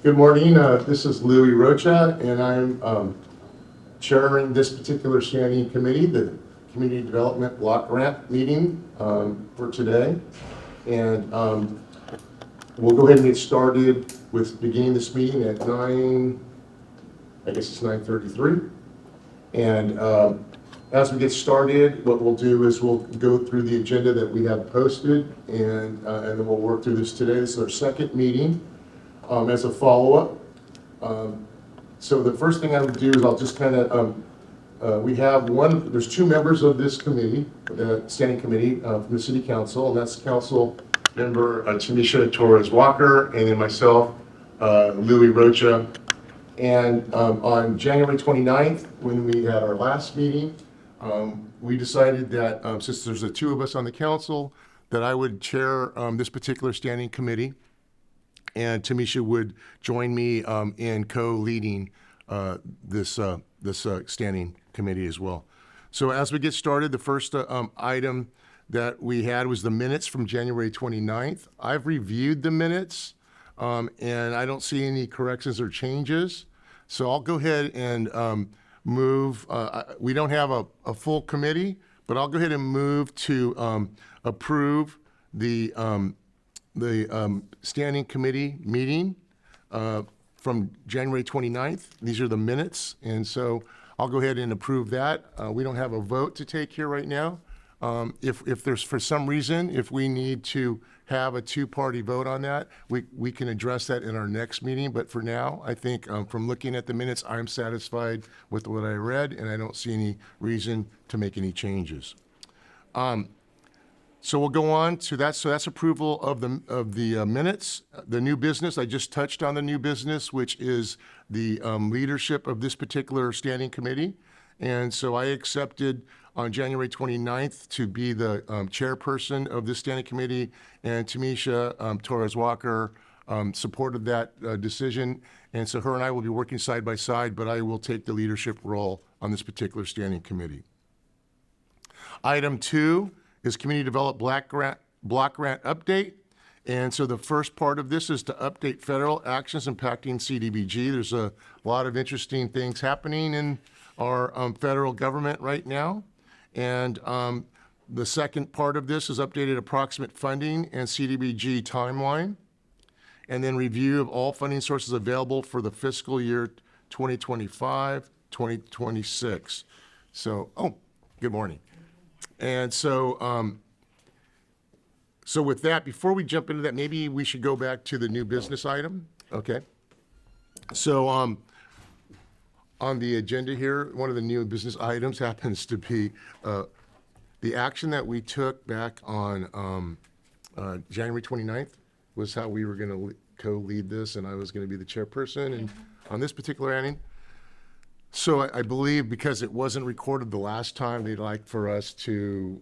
Good morning. This is Louis Rocha, and I'm chairing this particular standing committee, the Community Development Block Grant meeting for today. And we'll go ahead and get started with beginning this meeting at 9:33. And as we get started, what we'll do is we'll go through the agenda that we have posted, and then we'll work through this today. This is our second meeting. As a follow-up. So the first thing I would do is I'll just kind of, there's two members of this committee, the standing committee from the City Council, and that's Council Member Tamisha Torres Walker, and then myself, Louis Rocha. And on January 29th, when we had our last meeting, we decided that since there's the two of us on the council, that I would chair this particular standing committee. And Tamisha would join me in co-leading this standing committee as well. So as we get started, the first item that we had was the minutes from January 29th. I've reviewed the minutes, and I don't see any corrections or changes. So I'll go ahead and move. We don't have a full committee, but I'll go ahead and move to approve the standing committee meeting from January 29th. These are the minutes, and so I'll go ahead and approve that. We don't have a vote to take here right now. If there's, for some reason, if we need to have a two-party vote on that, we can address that in our next meeting, but for now, I think from looking at the minutes, I'm satisfied with what I read, and I don't see any reason to make any changes. So we'll go on to that. So that's approval of the minutes. The new business, I just touched on the new business, which is the leadership of this particular standing committee. And so I accepted on January 29th to be the chairperson of this standing committee, and Tamisha Torres Walker supported that decision. And so her and I will be working side by side, but I will take the leadership role on this particular standing committee. Item 2 is Community Development Block Grant update. And so the first part of this is to update federal actions impacting CDBG. There's a lot of interesting things happening in our federal government right now. And the second part of this is updated approximate funding and CDBG timeline. And then review of all funding sources available for the fiscal year 2025, 2026. So, good morning. And so, so with that, before we jump into that, maybe we should go back to the new business item. Okay. So, on the agenda here, one of the new business items happens to be the action that we took back on January 29th was how we were going to co-lead this, and I was going to be the chairperson. And on this particular outing, so I believe because it wasn't recorded the last time, they'd like for us to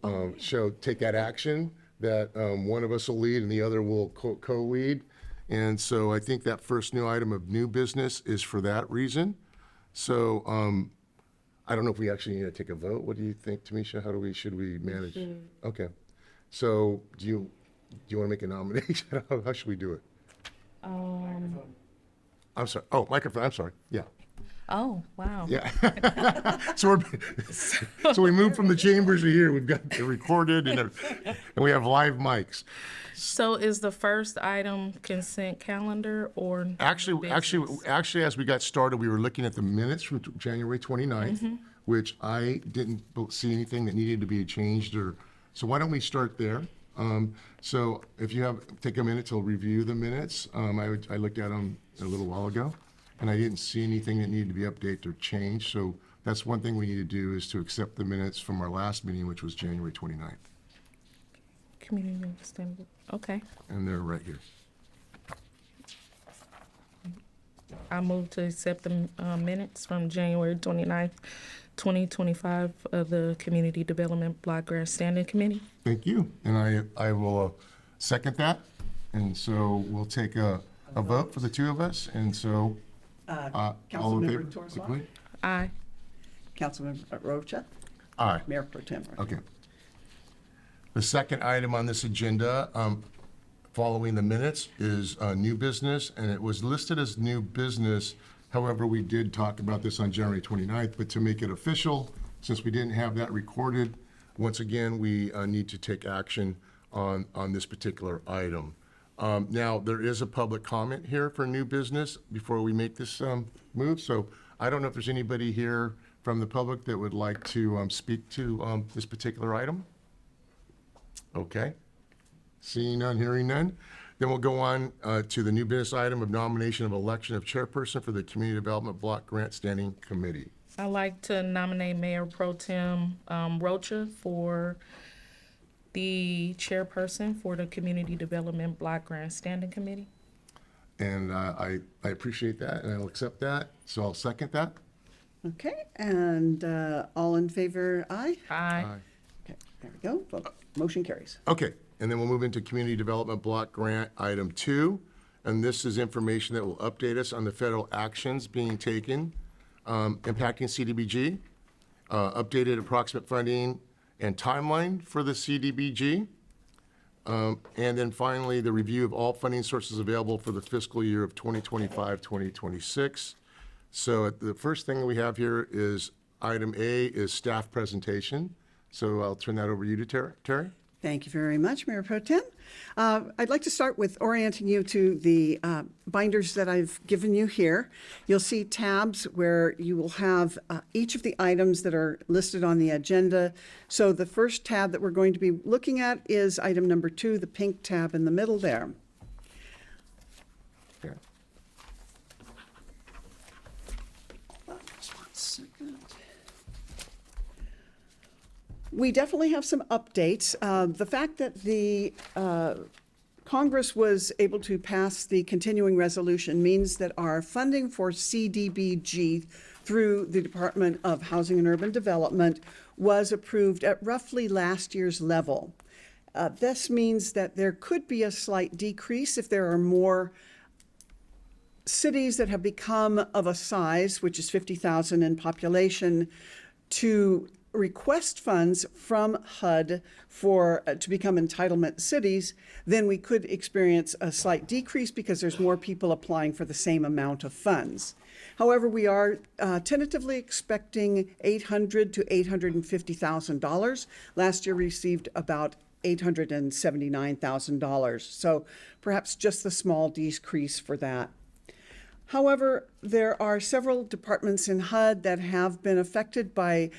take that action, that one of us will lead and the other will co-lead. And so I think that first new item of new business is for that reason. So I don't know if we actually need to take a vote. What do you think, Tamisha? Should we manage? Okay. So do you want to make a nomination? How should we do it? I'm sorry. Oh, microphone. I'm sorry. Yeah. Oh, wow. Yeah. So we moved from the chambers to here. We've got it recorded and we have live mics. So is the first item consent calendar or? Actually, as we got started, we were looking at the minutes from January 29th, which I didn't see anything that needed to be changed so why don't we start there? So if you take a minute to review the minutes, I looked at them a little while ago. And I didn't see anything that needed to be updated or changed. So that's one thing we need to do is to accept the minutes from our last meeting, which was January 29th. Community understandable. Okay. And they're right here. I move to accept the minutes from January 29th, 2025 of the Community Development Block Grant Standing Committee. Thank you. And I will second that. And so we'll take a vote for the two of us. And so Councilmember Torres Walker. Aye. Councilmember Rocha. Aye. Mayor Pro Tem. Okay. The second item on this agenda following the minutes is new business, and it was listed as new business. However, we did talk about this on January 29th, but to make it official, since we didn't have that recorded, once again, we need to take action on this particular item. Now, there is a public comment here for new business before we make this move. So I don't know if there's anybody here from the public that would like to speak to this particular item. Okay. Seeing none, hearing none. Then we'll go on to the new business item of nomination of election of chairperson for the Community Development Block Grant Standing Committee. I'd like to nominate Mayor Pro Tem Rocha for the chairperson for the Community Development Block Grant Standing Committee. And I appreciate that, and I'll accept that. So I'll second that. Okay, and all in favor, aye? Aye. Okay, there we go. Vote. Motion carries. Okay, and then we'll move into Community Development Block Grant Item 2. And this is information that will update us on the federal actions being taken impacting CDBG, updated approximate funding and timeline for the CDBG. And then finally, the review of all funding sources available for the fiscal year of 2025-2026. So the first thing we have here is item A is staff presentation. So I'll turn that over to you, Terry. Thank you very much, Mayor Pro Tem. I'd like to start with orienting you to the binders that I've given you here. You'll see tabs where you will have each of the items that are listed on the agenda. So the first tab that we're going to be looking at is item number 2, the pink tab in the middle there. Yeah. Just 1 second. We definitely have some updates. The fact that the Congress was able to pass the continuing resolution means that our funding for CDBG through the Department of Housing and Urban Development was approved at roughly last year's level. This means that there could be a slight decrease if there are more cities that have become of a size, which is 50,000 in population, to request funds from HUD for to become entitlement cities, then we could experience a slight decrease because there's more people applying for the same amount of funds. However, we are tentatively expecting $800,000 to $850,000. Last year received about $879,000. So perhaps just a small decrease for that. However, there are several departments in HUD that have been affected by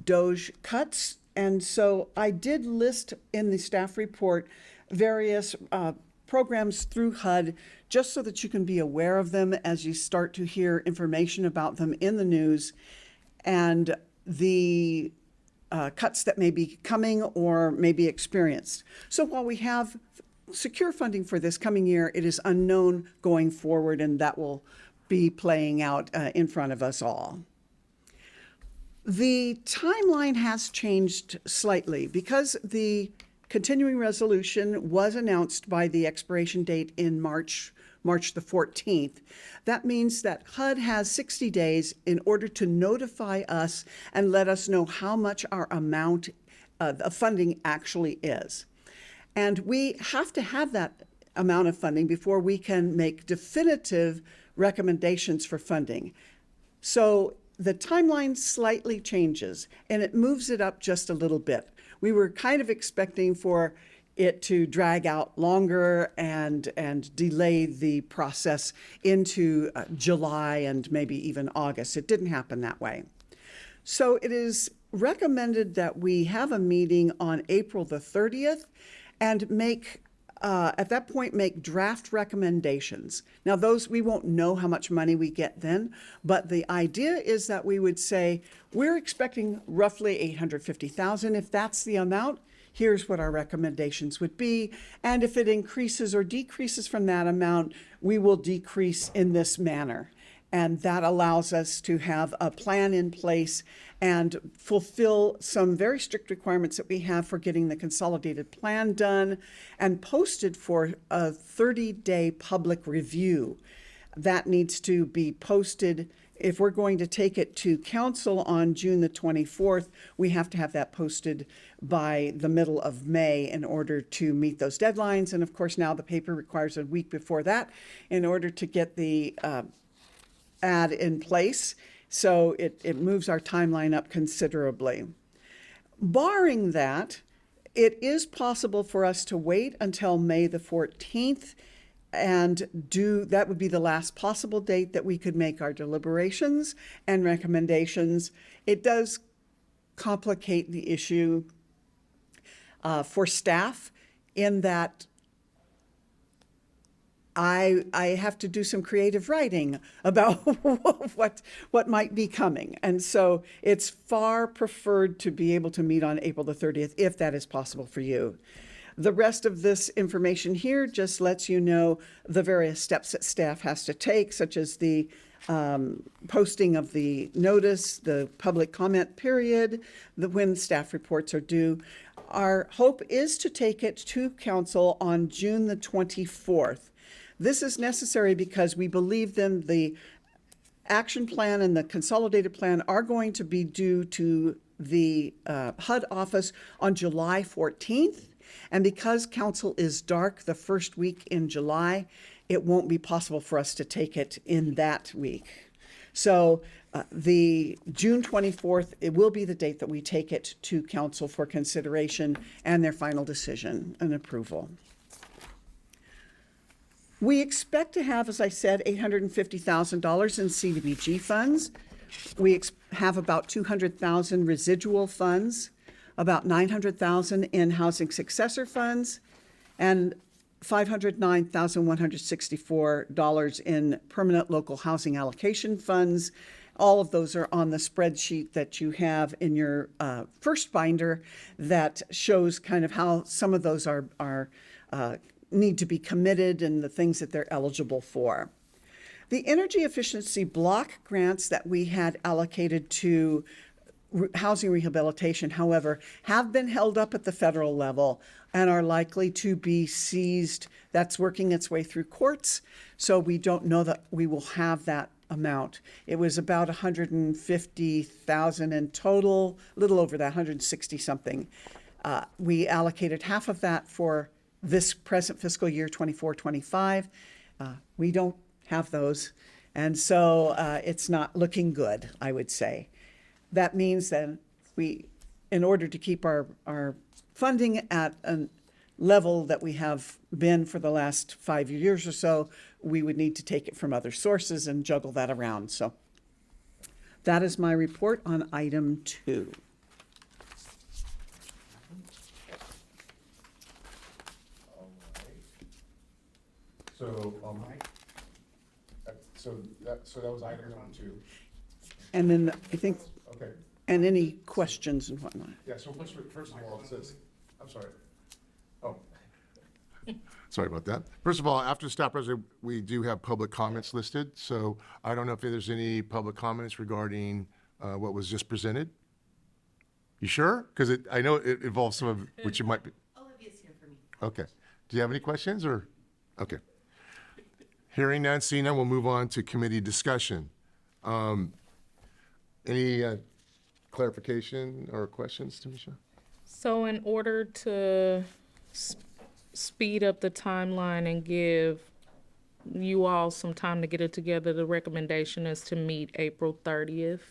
DOGE cuts. And so I did list in the staff report various programs through HUD just so that you can be aware of them as you start to hear information about them in the news and the cuts that may be coming or may be experienced. So while we have secure funding for this coming year, it is unknown going forward, and that will be playing out in front of us all. The timeline has changed slightly because the continuing resolution was announced by the expiration date in March the 14th. That means that HUD has 60 days in order to notify us and let us know how much our amount of funding actually is. And we have to have that amount of funding before we can make definitive recommendations for funding. So the timeline slightly changes, and it moves it up just a little bit. We were kind of expecting for it to drag out longer and delay the process into July and maybe even August. It didn't happen that way. So it is recommended that we have a meeting on April the 30th and make at that point, make draft recommendations. Now, those, we won't know how much money we get then, but the idea is that we would say, we're expecting roughly $850,000. If that's the amount, here's what our recommendations would be. And if it increases or decreases from that amount, we will decrease in this manner. And that allows us to have a plan in place and fulfill some very strict requirements that we have for getting the consolidated plan done and posted for a 30-day public review. That needs to be posted if we're going to take it to council on June the 24th, we have to have that posted by the middle of May in order to meet those deadlines. And of course, now the paper requires a week before that in order to get the ad in place. So it moves our timeline up considerably. Barring that, it is possible for us to wait until May the 14th and that would be the last possible date that we could make our deliberations and recommendations. It does complicate the issue for staff in that I have to do some creative writing about what might be coming. And so it's far preferred to be able to meet on April the 30th, if that is possible for you. The rest of this information here just lets you know the various steps that staff has to take, such as the posting of the notice, the public comment period, when staff reports are due. Our hope is to take it to council on June the 24th. This is necessary because we believe then the action plan and the consolidated plan are going to be due to the HUD office on July 14th. And because council is dark the first week in July, it won't be possible for us to take it in that week. So the June 24th, it will be the date that we take it to council for consideration and their final decision and approval. We expect to have, as I said, $850,000 in CDBG funds. We have about $200,000 residual funds, about $900,000 in housing successor funds, and $509,164 in permanent local housing allocation funds. All of those are on the spreadsheet that you have in your first binder that shows kind of how some of those are need to be committed and the things that they're eligible for. The energy efficiency block grants that we had allocated to housing rehabilitation, however, have been held up at the federal level and are likely to be seized. That's working its way through courts, so we don't know that we will have that amount. It was about $150,000 in total, a little over that, 160 something. We allocated half of that for this present fiscal year, 24-25. We don't have those, and so it's not looking good, I would say. That means that in order to keep our funding at a level that we have been for the last 5 years or so, we would need to take it from other sources and juggle that around. So that is my report on item 2. So, so that was item number 2. And then I think, Okay. and any questions and whatnot. Yeah, so first of all, it says, I'm sorry. Oh. Sorry about that. First of all, after staff president, we do have public comments listed. So I don't know if there's any public comments regarding what was just presented. You sure? Because I know it involves some of which you might be. Olivia's here for me. Okay. Do you have any questions or? Okay. Hearing none, seeing none, we'll move on to committee discussion. Any clarification or questions, Tamisha? So in order to speed up the timeline and give you all some time to get it together, the recommendation is to meet April 30th.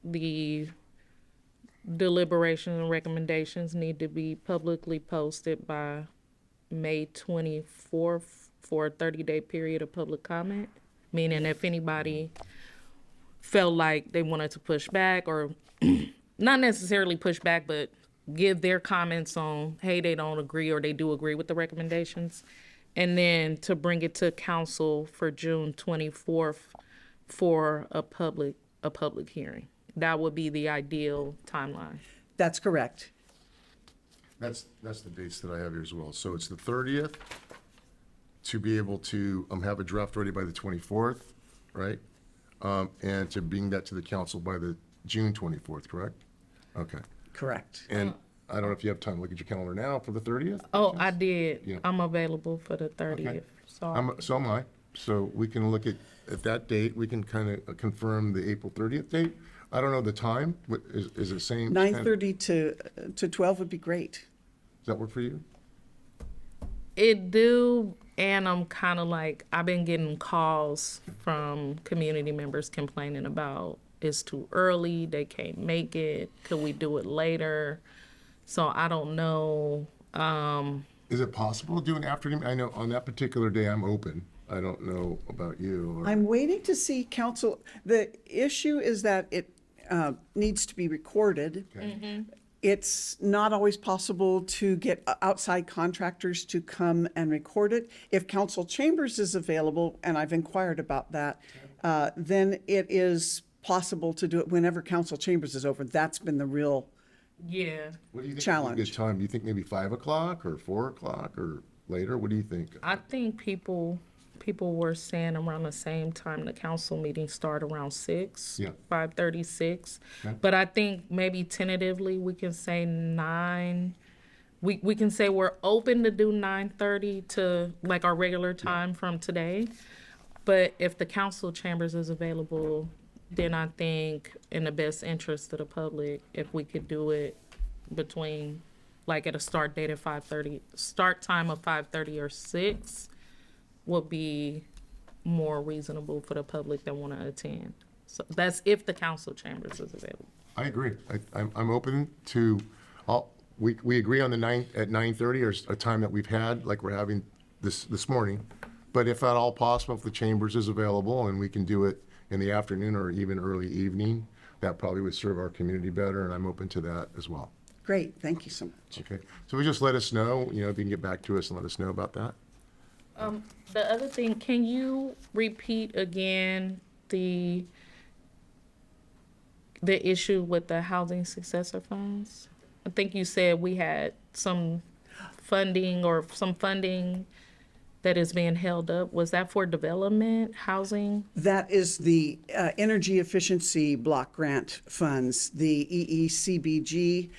The deliberations and recommendations need to be publicly posted by May 24th for a 30-day period of public comment, meaning if anybody felt like they wanted to push back or not necessarily push back, but give their comments on, hey, they don't agree or they do agree with the recommendations. And then to bring it to council for June 24th for a public hearing. That would be the ideal timeline. That's correct. That's the dates that I have here as well. So it's the 30th to be able to have a draft ready by the 24th, right? And to bring that to the council by the June 24th, correct? Okay. Correct. And I don't know if you have time to look at your calendar now for the 30th? Oh, I did. Yeah. I'm available for the 30th. Okay. So So am I. So we can look at that date, we can kind of confirm the April 30th date. I don't know the time, what, is it same? 9:30 to 12 would be great. Does that work for you? It do, and I'm kind of like, I've been getting calls from community members complaining about it's too early, they can't make it, could we do it later? So I don't know. Is it possible to do an afternoon? I know on that particular day I'm open. I don't know about you. Or, I'm waiting to see council. The issue is that it needs to be recorded. okay. It's not always possible to get outside contractors to come and record it. If council chambers is available, and I've inquired about that, then it is possible to do it whenever council chambers is open. That's been the real Yeah, What do you think challenge. is a good time? Do you think maybe 5 o'clock or 4 o'clock or later? What do you think? I think people were saying around the same time the council meetings start around 6, Yeah. 5:36. Okay. But I think maybe tentatively we can say 9. We can say we're open to do 9:30 to like our regular time from today. But if the council chambers is available, then I think in the best interest of the public, if we could do it between like at a start date at 5:30, start time of 5:30 or 6 would be more reasonable for the public that want to attend. So that's if the council chambers is available. I agree. I'm open to, we agree on the 9:30 or a time that we've had, like we're having this morning. But if at all possible, if the chambers is available and we can do it in the afternoon or even early evening, that probably would serve our community better, and I'm open to that as well. great. Thank you so much. Okay, so we just let us know, if you can get back to us and let us know about that. The other thing, can you repeat again the issue with the housing successor funds? I think you said we had some funding that is being held up. Was that for development, housing? That is the energy efficiency block grant funds, the EECBG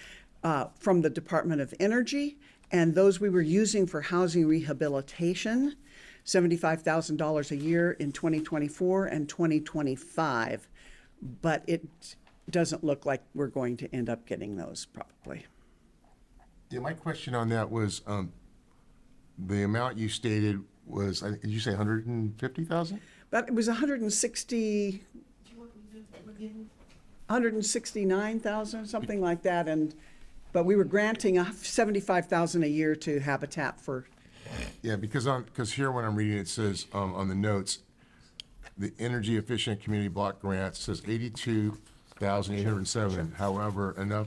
from the Department of Energy. And those we were using for housing rehabilitation, $75,000 a year in 2024 and 2025. But it doesn't look like we're going to end up getting those probably. Yeah, my question on that was, the amount you stated was, did you say 150,000? But it was 169,000, something like that, but we were granting 75,000 a year to Habitat for. Yeah, because here when I'm reading, it says, on the notes, the energy efficient community block grant says 82,807. However, enough,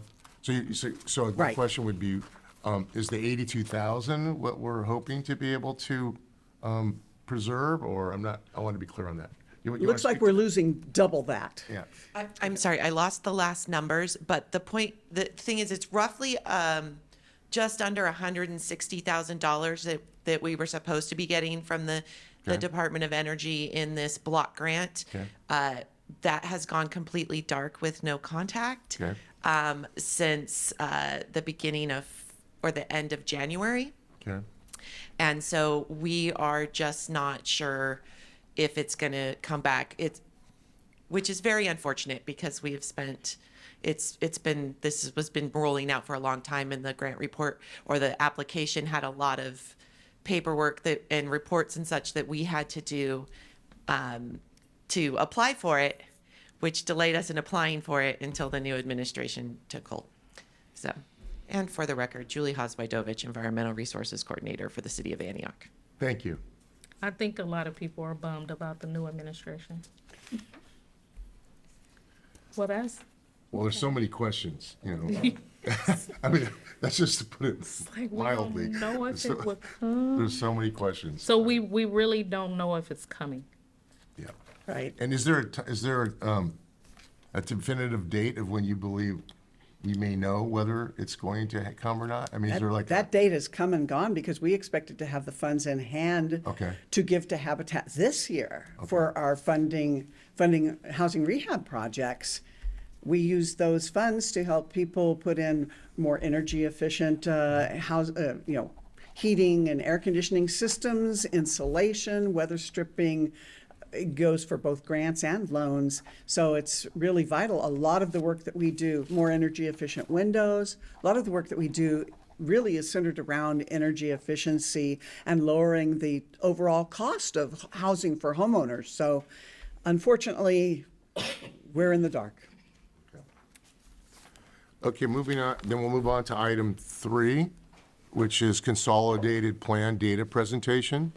so my Right. question would be, is the 82,000 what we're hoping to be able to preserve, or I want to be clear on that. You wanna Looks like speak we're to- losing double that. Yeah, I'm sorry, I lost the last numbers, but the thing is, it's roughly just under $160,000 that we were supposed to be getting from the Okay. Department of Energy in this block grant. Okay. That has gone completely dark with no contact Okay. since the beginning of, or the end of January. okay, And so we are just not sure if it's going to come back. Which is very unfortunate because we have spent, this has been rolling out for a long time, and the grant report or the application had a lot of paperwork and reports and such that we had to do to apply for it, which delayed us in applying for it until the new administration took hold. So, and for the record, Julie Hoswydovich, Environmental Resources Coordinator for the City of Antioch. thank you. I think a lot of people are bummed about the new administration. Well, Well, there's so many questions, I mean, that's just to put it like we mildly. don't know if So- it would come. There's so many questions. So we really don't know if it's coming. Yeah. Right. And is there a definitive date of when you believe we may know whether it's going to come or not? I mean, is there like? That date has come and gone because we expected to have the funds in hand Okay. to give to Habitat this year for our funding housing rehab projects. We use those funds to help people put in more energy efficient heating and air conditioning systems, insulation, weather stripping. It goes for both grants and loans. So it's really vital. A lot of the work that we do, more energy efficient windows, a lot of the work that we do really is centered around energy efficiency and lowering the overall cost of housing for homeowners. So unfortunately, we're in the dark. Okay, moving on, then we'll move on to item 3, which is consolidated plan data presentation.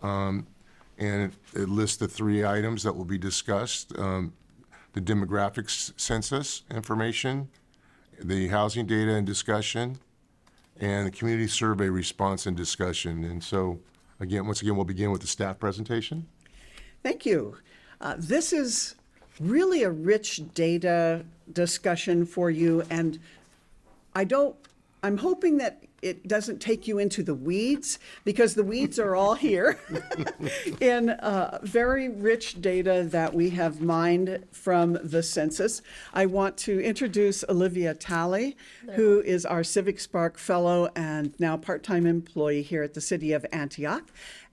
And it lists the 3 items that will be discussed. The demographics census information, the housing data and discussion, and the community survey response and discussion. And so, once again, we'll begin with the staff presentation. Thank you. This is really a rich data discussion for you, and I'm hoping that it doesn't take you into the weeds, because the weeds are all here in very rich data that we have mined from the census. I want to introduce Olivia Talley, who is our Civic Spark Fellow and now part-time employee here at the City of Antioch.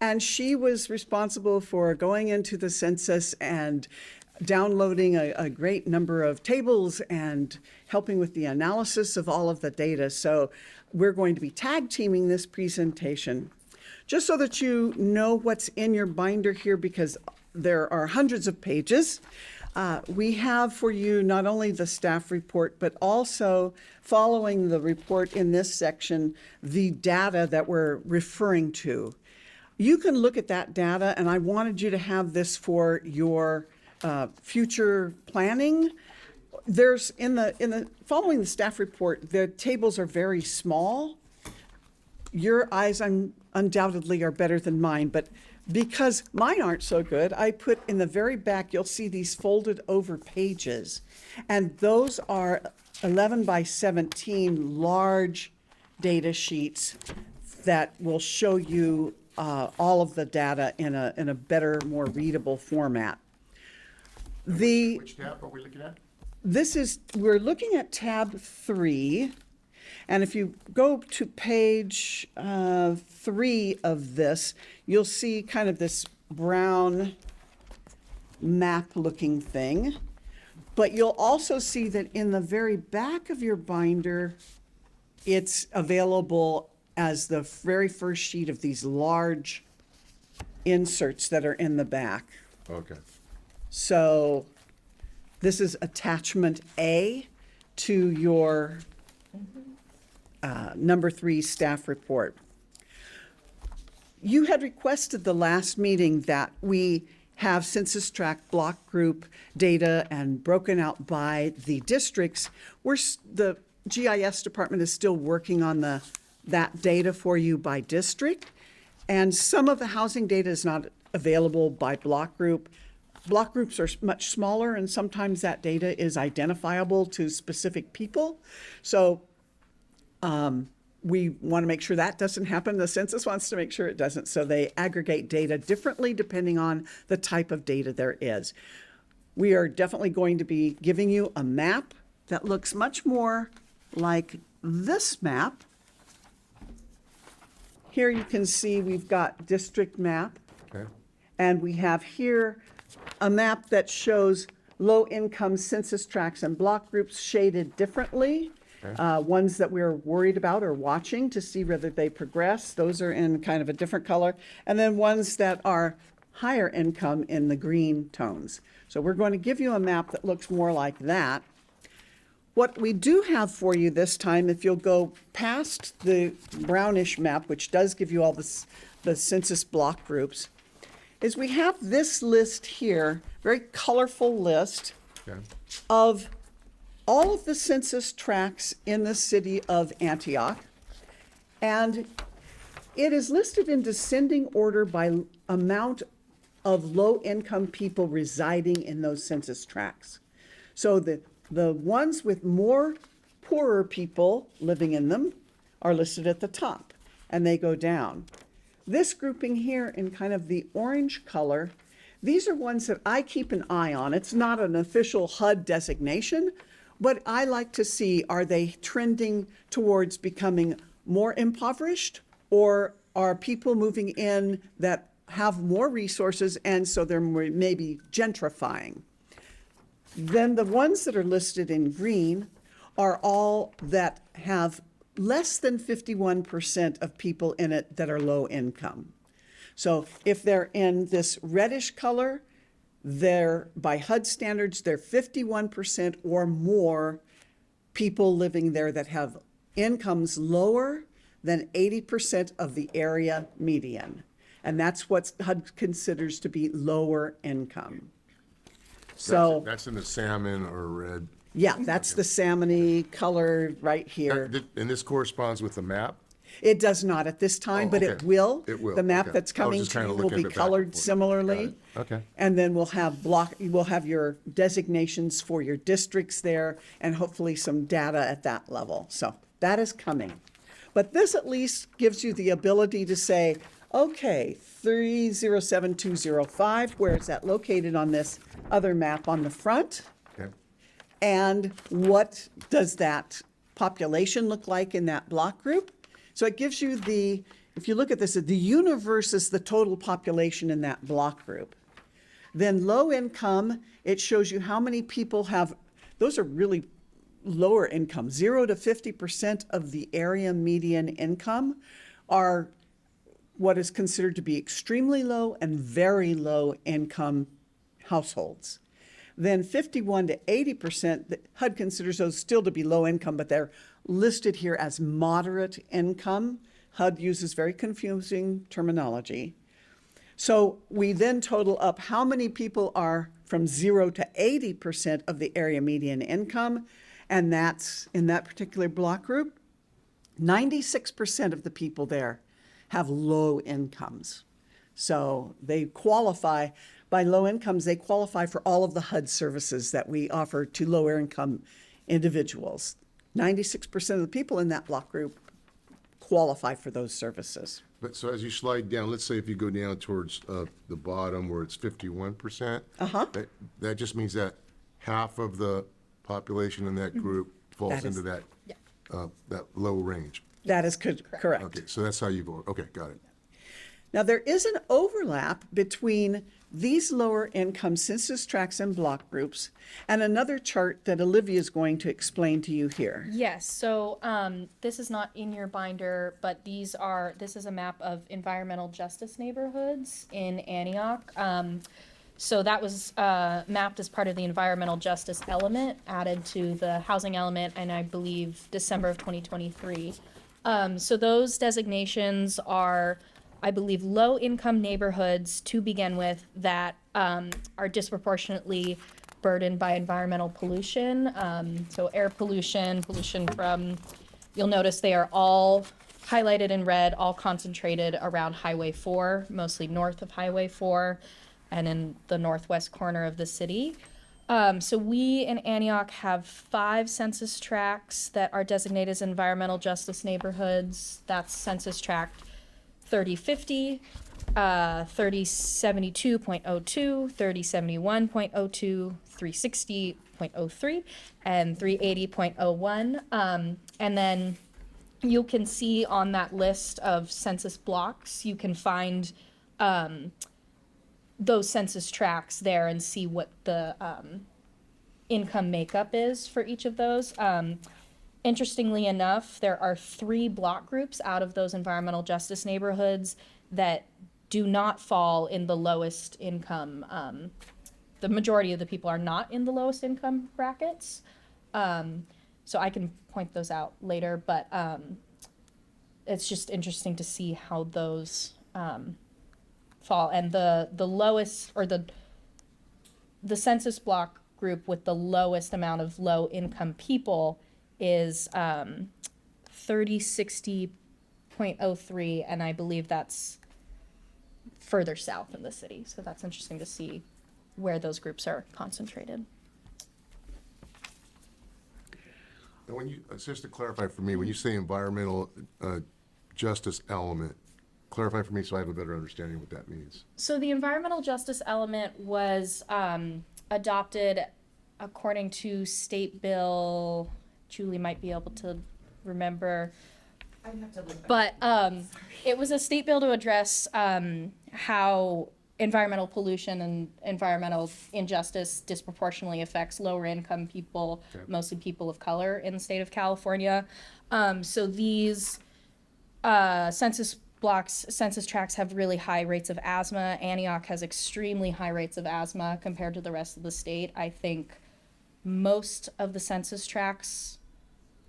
And she was responsible for going into the census and downloading a great number of tables and helping with the analysis of all of the data. So we're going to be tag teaming this presentation. Just so that you know what's in your binder here, because there are hundreds of pages, we have for you not only the staff report, but also following the report in this section, the data that we're referring to. You can look at that data, and I wanted you to have this for your future planning. There's in the following the staff report, the tables are very small. Your eyes undoubtedly are better than mine, but because mine aren't so good, I put in the very back, you'll see these folded over pages, and those are 11 by 17 large data sheets that will show you all of the data in a better, more readable format. Which tab are we looking at? We're looking at tab 3, and if you go to page 3 of this, you'll see kind of this brown map-looking thing. But you'll also see that in the very back of your binder, it's available as the very first sheet of these large inserts that are in the back. Okay. So this is attachment A to your number 3 staff report. You had requested the last meeting that we have census tract block group data and broken out by the districts. The GIS department is still working on that data for you by district. And some of the housing data is not available by block group. Block groups are much smaller, and sometimes that data is identifiable to specific people. So we want to make sure that doesn't happen. The census wants to make sure it doesn't. So they aggregate data differently depending on the type of data there is. We are definitely going to be giving you a map that looks much more like this map. Here you can see we've got district map. Okay. And we have here a map that shows low-income census tracts and block groups shaded differently. Ones that we're worried about or watching to see whether they progress, those are in kind of a different color. And then ones that are higher income in the green tones. So we're going to give you a map that looks more like that. What we do have for you this time, if you'll go past the brownish map, which does give you all the census block groups, is we have this list here, very colorful list Okay. of all of the census tracts in the city of Antioch. And it is listed in descending order by amount of low-income people residing in those census tracts. So the ones with more poorer people living in them are listed at the top, and they go down. This grouping here in kind of the orange color, these are ones that I keep an eye on. It's not an official HUD designation, but I like to see, are they trending towards becoming more impoverished or are people moving in that have more resources and so they're maybe gentrifying? Then the ones that are listed in green are all that have less than 51% of people in it that are low income. So if they're in this reddish color, they're, by HUD standards, they're 51% or more people living there that have incomes lower than 80% of the area median. And that's what HUD considers to be lower income. So, That's in the salmon or red. yeah, that's the salmony color right here. And this corresponds with the map? It does not at this time, Oh, but it okay. will. It will, The map okay. that's I was coming just to kinda you will looking be at it back and colored forth. similarly. Got it. Okay. And then we'll have your designations for your districts there and hopefully some data at that level. So that is coming. But this at least gives you the ability to say, okay, 307205, where is that located on this other map on the front? Okay. And what does that population look like in that block group? So it gives you the, if you look at this, the universe is the total population in that block group. Then low income, it shows you how many people have, those are really lower income. 0 to 50% of the area median income are what is considered to be extremely low and very low income households. Then 51 to 80%, HUD considers those still to be low income, but they're listed here as moderate income. HUD uses very confusing terminology. So we then total up how many people are from 0 to 80% of the area median income, and that's in that particular block group, 96% of the people there have low incomes. So they qualify, by low incomes, they qualify for all of the HUD services that we offer to lower income individuals. 96% of the people in that block group qualify for those services. But so as you slide down, let's say if you go down towards the bottom where it's 51%. Uh-huh. That just means that half of the population in that group falls That is- into that low range. That is correct. Okay, so that's how you've, okay, got it. Now, there is an overlap between these lower income census tracts and block groups and another chart that Olivia is going to explain to you here. Yes, so this is not in your binder, but this is a map of environmental justice neighborhoods in Antioch. So that was mapped as part of the environmental justice element added to the housing element, and I believe December of 2023. So those designations are, I believe, low-income neighborhoods to begin with that are disproportionately burdened by environmental pollution. So air pollution, pollution from, you'll notice they are all highlighted in red, all concentrated around Highway 4, mostly north of Highway 4 and in the northwest corner of the city. So we in Antioch have 5 census tracts that are designated as environmental justice neighborhoods. That's Census Tract 3050, 3072.02, 3071.02, 360.03, and 380.01. And then you can see on that list of census blocks, you can find those census tracts there and see what the income makeup is for each of those. Interestingly enough, there are 3 block groups out of those environmental justice neighborhoods that do not fall in the lowest income. The majority of the people are not in the lowest income brackets. So I can point those out later, but it's just interesting to see how those fall. And the lowest, or the census block group with the lowest amount of low income people is 3060.03, and I believe that's further south in the city. So that's interesting to see where those groups are concentrated. And when you, just to clarify for me, when you say environmental justice element, clarify for me so I have a better understanding what that means. So the environmental justice element was adopted according to State Bill, Julie might be able to remember, But it was a state bill to address how environmental pollution and environmental injustice disproportionately affects lower income people, mostly people of color in the state of California. So these census tracts have really high rates of asthma. Antioch has extremely high rates of asthma compared to the rest of the state. I think most of the census tracts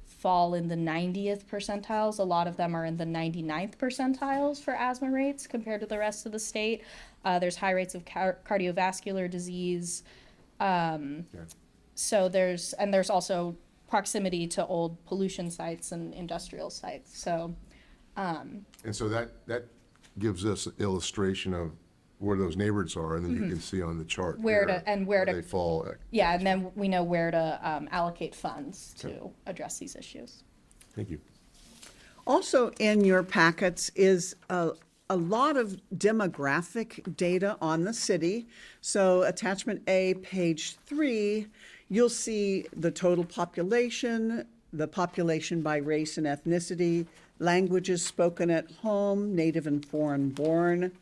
fall in the 90th percentiles. A lot of them are in the 99th percentiles for asthma rates compared to the rest of the state. There's high rates of cardiovascular disease. So there's also proximity to old pollution sites and industrial sites. So And so that gives us an illustration of where those neighborhoods are, and then you can see on the chart Where there to- and where to- they fall. yeah, and then we know where to allocate funds to address these issues. Thank you. Also in your packets is a lot of demographic data on the city. So attachment A, page 3, you'll see the total population, the population by race and ethnicity, languages spoken at home, native and foreign born,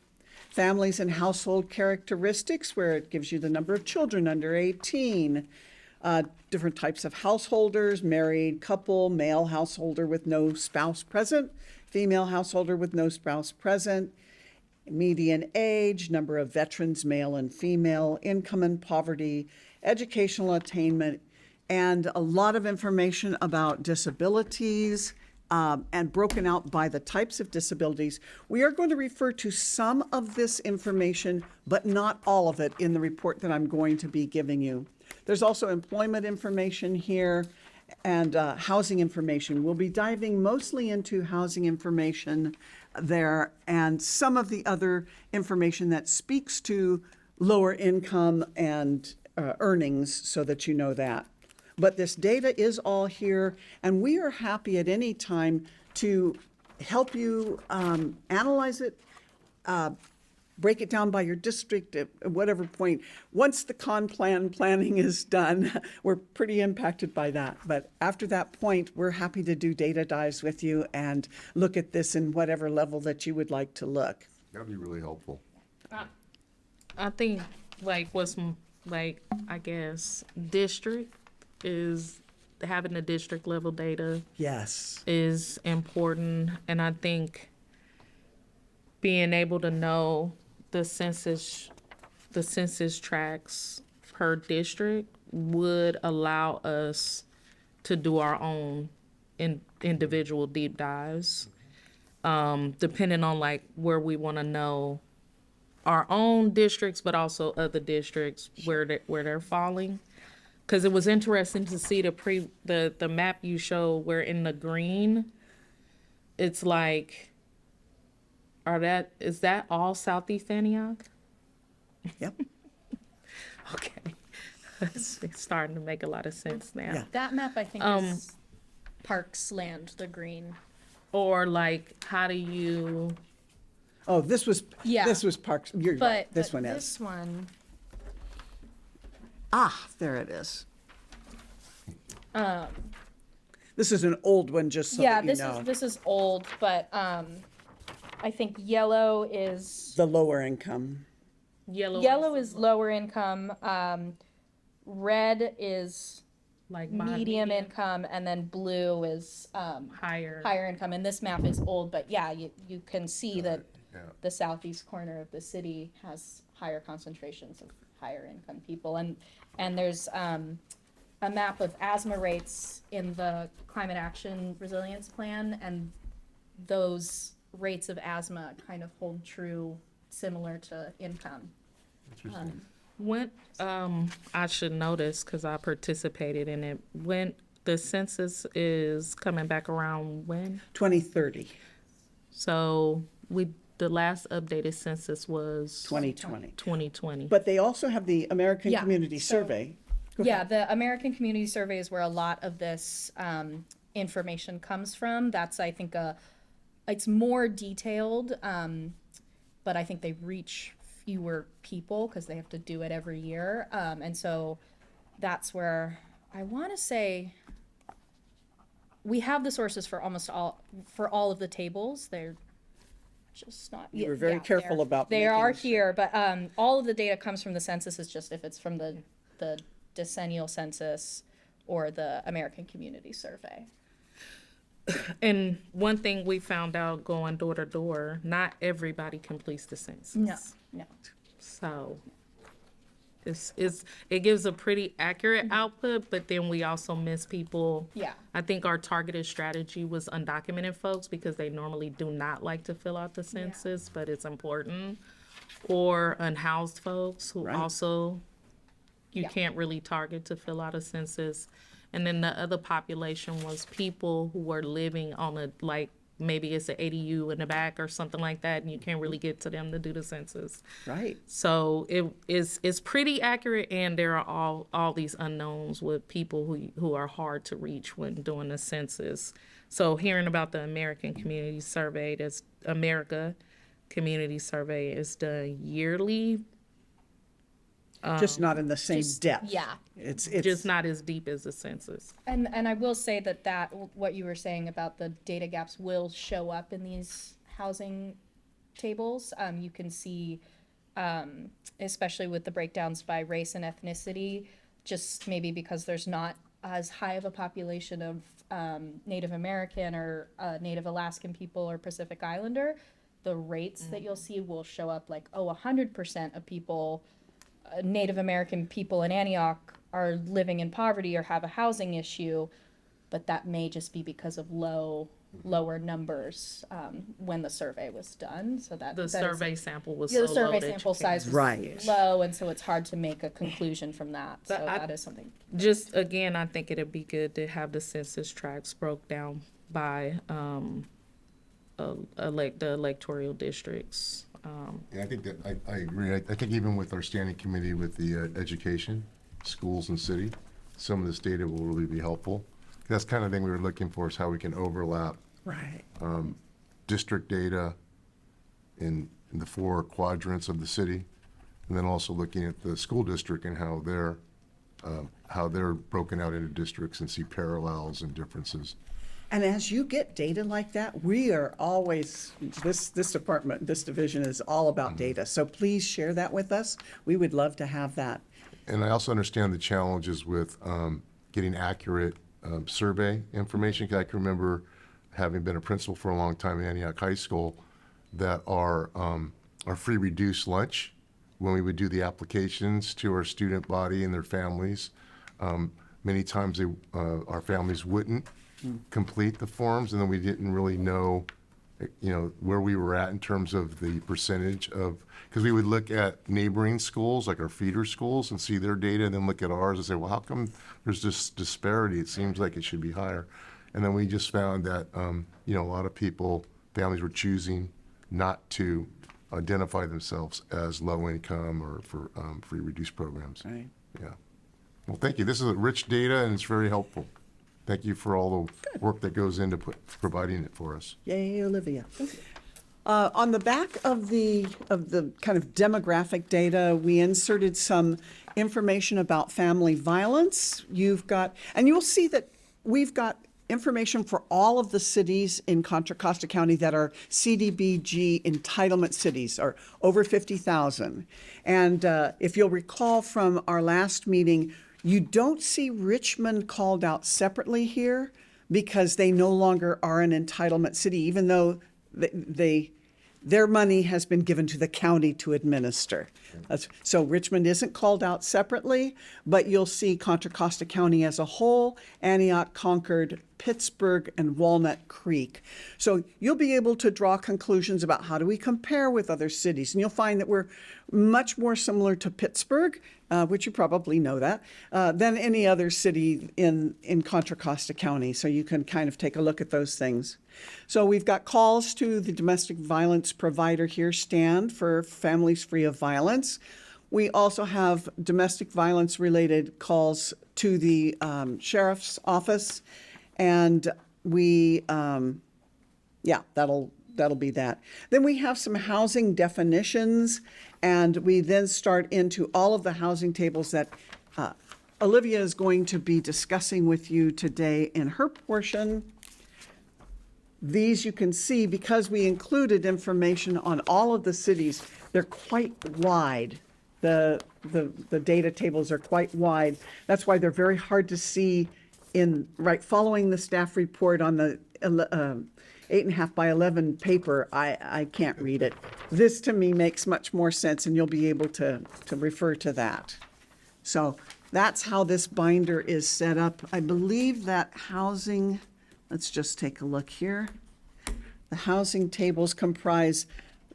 families and household characteristics, where it gives you the number of children under 18, different types of householders, married couple, male householder with no spouse present, female householder with no spouse present, median age, number of veterans, male and female, income and poverty, educational attainment, and a lot of information about disabilities, and broken out by the types of disabilities. We are going to refer to some of this information, but not all of it in the report that I'm going to be giving you. There's also employment information here and housing information. We'll be diving mostly into housing information there and some of the other information that speaks to lower income and earnings, so that you know that. But this data is all here, and we are happy at any time to help you analyze it, break it down by your district at whatever point. Once the planning is done, we're pretty impacted by that. But after that point, we're happy to do data dives with you and look at this in whatever level that you would like to look. That'd be really helpful. I think I guess district is having the district level data Yes. is important, and I think being able to know the census tracts per district would allow us to do our own individual deep dives, depending on where we want to know our own districts, but also other districts where they're falling. Because it was interesting to see the map you show where in the green, it's is that all Southeast Antioch? Yep. Okay. It's starting to make a lot of sense now. Yeah. That map, I think, is Parks Land, the green. Or how do you, Oh, this was Parks. You're right. But This one is. This one, There it is. This is an old one, just so yeah, that you know. this is old, but I think yellow is The lower income. yellow is lower income. Red is medium income, and then blue is higher income. And this map is old, but yeah, you can see that the southeast corner of the city has higher concentrations of higher income people. And there's a map of asthma rates in the Climate Action Resilience Plan, and those rates of asthma kind of hold true similar to income. when, I should know this because I participated in it, when the census is coming back around when? 2030, So the last updated census was 2020. 2020. But they also have the American Yeah, Community so- Survey. Yeah, the American Community Survey is where a lot of this information comes from. That's, I think, it's more detailed, but I think they reach fewer people because they have to do it every year. And so that's where I want to say we have the sources for all of the tables. They're just not. You were very careful about They making are sure. here, but all of the data comes from the census. It's just if it's from the decennial census or the American Community Survey. And one thing we found out going door to door, not everybody completes the census. No. So it gives a pretty accurate output, but then we also miss people. Yeah. I think our targeted strategy was undocumented folks because they normally do not like to fill out the census, but it's important. Or unhoused folks who Right. also you Yeah. can't really target to fill out a census. And then the other population was people who were living on a, like, maybe it's an ADU in the back or something like that, and you can't really get to them to do the census. Right. So it's pretty accurate, and there are all these unknowns with people who are hard to reach when doing the census. So hearing about the American Community Survey, that's America Community Survey is done yearly, Just not in the same depth. Yeah. It's just not as deep as the census. And I will say that what you were saying about the data gaps will show up in these housing tables. You can see, especially with the breakdowns by race and ethnicity, just maybe because there's not as high of a population of Native American or Native Alaskan people or Pacific Islander, the rates that you'll see will show up like, 100% of people, Native American people in Antioch are living in poverty or have a housing issue, but that may just be because of lower numbers when the survey was done. So The that survey sample was the so survey low that you sample can't- size was Right. low, and so it's hard to make a conclusion from that. So But I- that is something. Just again, I think it'd be good to have the census tracts broke down by the electoral districts. Yeah, I think that, I agree. I think even with our standing committee with the education, schools and city, some of this data will really be helpful. That's the kind of thing we were looking for, is how we can overlap right. district data in the 4 quadrants of the city, and then also looking at the school district and how they're broken out into districts and see parallels and differences. And as you get data like that, we are always, this department, this division is all about data. So please share that with us. We would love to have that. And I also understand the challenges with getting accurate survey information. 'Cause I can remember, having been a principal for a long time at Antioch High School, that our free reduced lunch, when we would do the applications to our student body and their families, many times our families wouldn't complete the forms, and then we didn't really know, where we were at in terms of the percentage of, because we would look at neighboring schools, like our feeder schools, and see their data, and then look at ours and say, well, how come there's this disparity? It seems like it should be higher. And then we just found that, a lot of families were choosing not to identify themselves as low income or for free reduced programs. Right. Yeah. Well, thank you. This is rich data, and it's very helpful. Thank you for all the work that goes into providing it for us. Yay, Olivia. On the back of the kind of demographic data, we inserted some information about family violence. And you'll see that we've got information for all of the cities in Contra Costa County that are CDBG entitlement cities, or over 50,000. And if you'll recall from our last meeting, you don't see Richmond called out separately here because they no longer are an entitlement city, even though their money has been given to the county to administer. So Richmond isn't called out separately, but you'll see Contra Costa County as a whole, Antioch, Concord, Pittsburgh, and Walnut Creek. So you'll be able to draw conclusions about how do we compare with other cities. And you'll find that we're much more similar to Pittsburgh, which you probably know that, than any other city in Contra Costa County. So you can kind of take a look at those things. So we've got calls to the domestic violence provider here, STAND, for Families Free of Violence. We also have domestic violence related calls to the sheriff's office. And we, that'll be that. Then we have some housing definitions, and we then start into all of the housing tables that Olivia is going to be discussing with you today in her portion. These you can see, because we included information on all of the cities, they're quite wide. The data tables are quite wide. That's why they're very hard to see following the staff report on the 8.5 by 11 paper. I can't read it. This to me makes much more sense, and you'll be able to refer to that. So that's how this binder is set up. I believe that housing, let's just take a look here. The housing tables comprise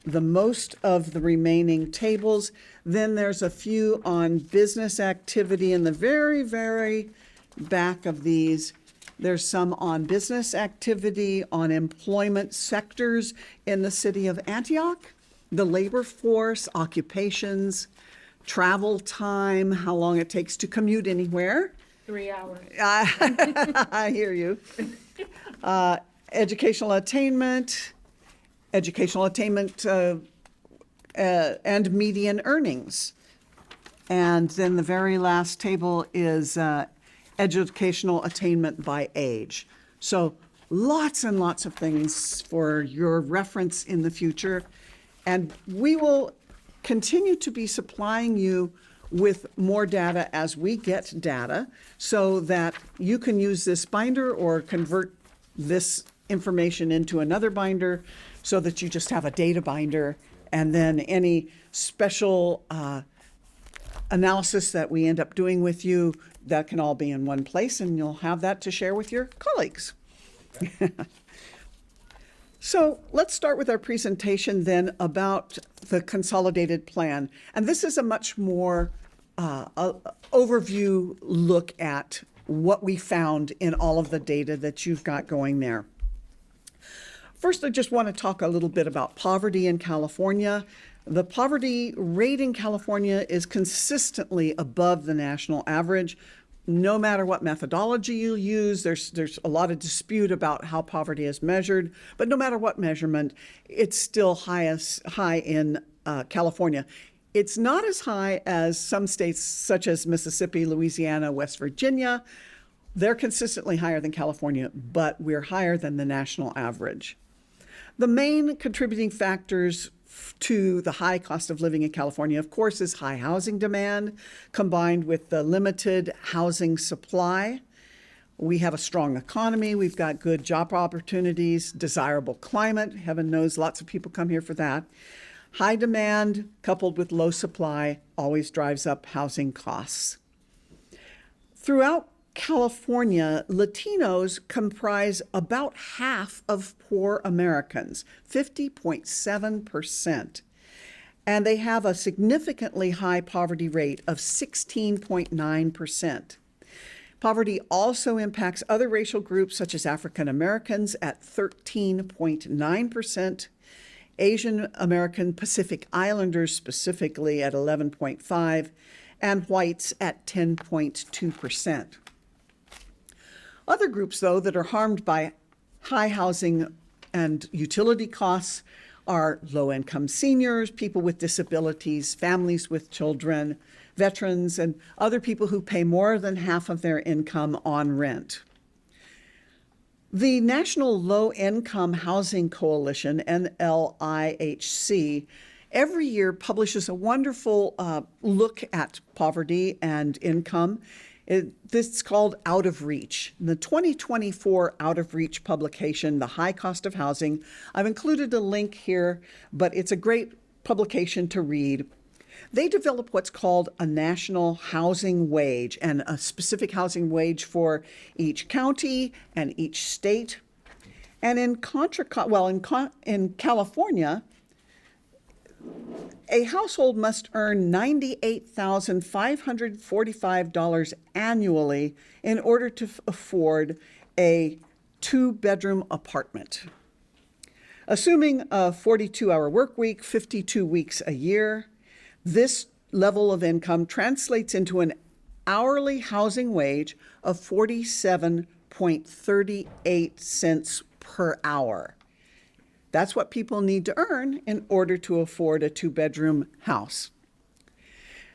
the most of the remaining tables. Then there's a few on business activity in the very, very back of these. There's some on business activity, on employment sectors in the city of Antioch, the labor force, occupations, travel time, how long it takes to commute anywhere. 3 hours. I hear you. Educational attainment, and median earnings. And then the very last table is educational attainment by age. So lots and lots of things for your reference in the future. And we will continue to be supplying you with more data as we get data, so that you can use this binder or convert this information into another binder, so that you just have a data binder, and then any special analysis that we end up doing with you, that can all be in one place, and you'll have that to share with your colleagues. So let's start with our presentation then about the consolidated plan. And this is a much more overview look at what we found in all of the data that you've got going there. First, I just want to talk a little bit about poverty in California. The poverty rate in California is consistently above the national average. No matter what methodology you use, there's a lot of dispute about how poverty is measured, but no matter what measurement, it's still high in California. It's not as high as some states such as Mississippi, Louisiana, West Virginia. They're consistently higher than California, but we're higher than the national average. The main contributing factors to the high cost of living in California, of course, is high housing demand combined with the limited housing supply. We have a strong economy. We've got good job opportunities, desirable climate. Heaven knows lots of people come here for that. High demand coupled with low supply always drives up housing costs. Throughout California, Latinos comprise about half of poor Americans, 50.7%. And they have a significantly high poverty rate of 16.9%. Poverty also impacts other racial groups such as African Americans at 13.9%, Asian American Pacific Islanders specifically at 11.5%, and whites at 10.2%. Other groups, though, that are harmed by high housing and utility costs are low-income seniors, people with disabilities, families with children, veterans, and other people who pay more than half of their income on rent. The National Low Income Housing Coalition, NLIHC, every year publishes a wonderful look at poverty and income. This is called Out of Reach. The 2024 Out of Reach publication, The High Cost of Housing. I've included a link here, but it's a great publication to read. They develop what's called a national housing wage, and a specific housing wage for each county and each state. And in California, a household must earn $98,545 annually in order to afford a 2-bedroom apartment. Assuming a 42-hour work week, 52 weeks a year, this level of income translates into an hourly housing wage of 47.38 cents per hour. That's what people need to earn in order to afford a 2-bedroom house.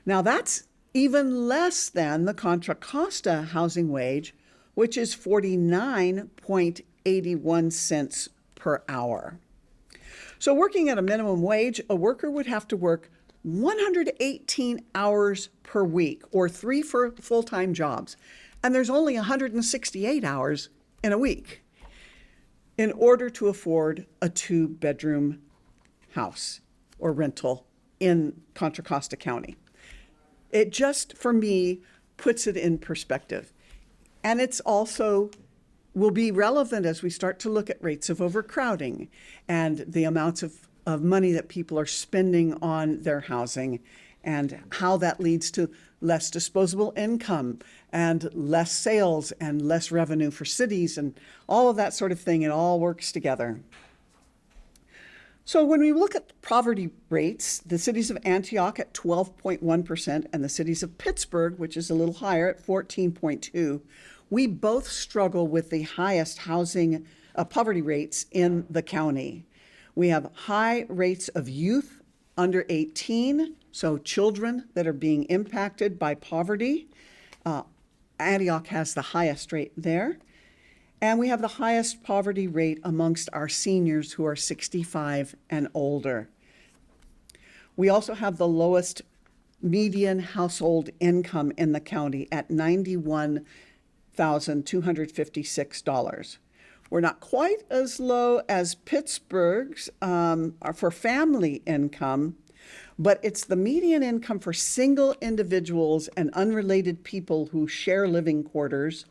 Now that's even less than the Contra Costa housing wage, which is 49.81 cents per hour. So working at a minimum wage, a worker would have to work 118 hours per week, or 3 full-time jobs. And there's only 168 hours in a week in order to afford a 2-bedroom house or rental in Contra Costa County. It just, for me, puts it in perspective. And it's also will be relevant as we start to look at rates of overcrowding and the amounts of money that people are spending on their housing, and how that leads to less disposable income and less sales and less revenue for cities and all of that sort of thing. It all works together. So when we look at poverty rates, the cities of Antioch at 12.1% and the cities of Pittsburgh, which is a little higher at 14.2%, we both struggle with the highest housing poverty rates in the county. We have high rates of youth under 18, so children that are being impacted by poverty. Antioch has the highest rate there. And we have the highest poverty rate amongst our seniors who are 65 and older. We also have the lowest median household income in the county at $91,256. We're not quite as low as Pittsburgh's for family income, but it's the median income for single individuals and unrelated people who share living quarters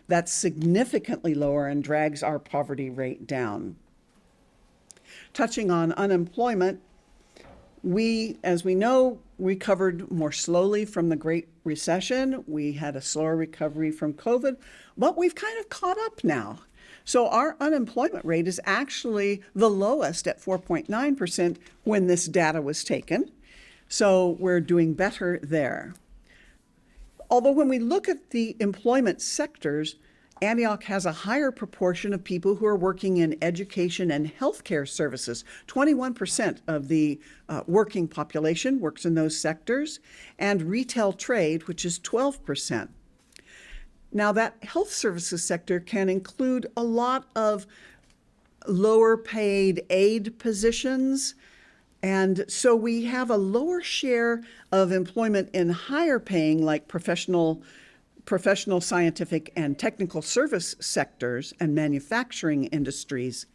that's significantly lower and drags our poverty rate down. Touching on unemployment, as we know, recovered more slowly from the Great Recession. We had a slower recovery from COVID, but we've kind of caught up now. So our unemployment rate is actually the lowest at 4.9% when this data was taken. So we're doing better there. Although when we look at the employment sectors, Antioch has a higher proportion of people who are working in education and healthcare services. 21% of the working population works in those sectors, and retail trade, which is 12%. Now, that health services sector can include a lot of lower paid aide positions. And so we have a lower share of employment in higher paying, like professional, scientific, and technical service sectors and manufacturing industries.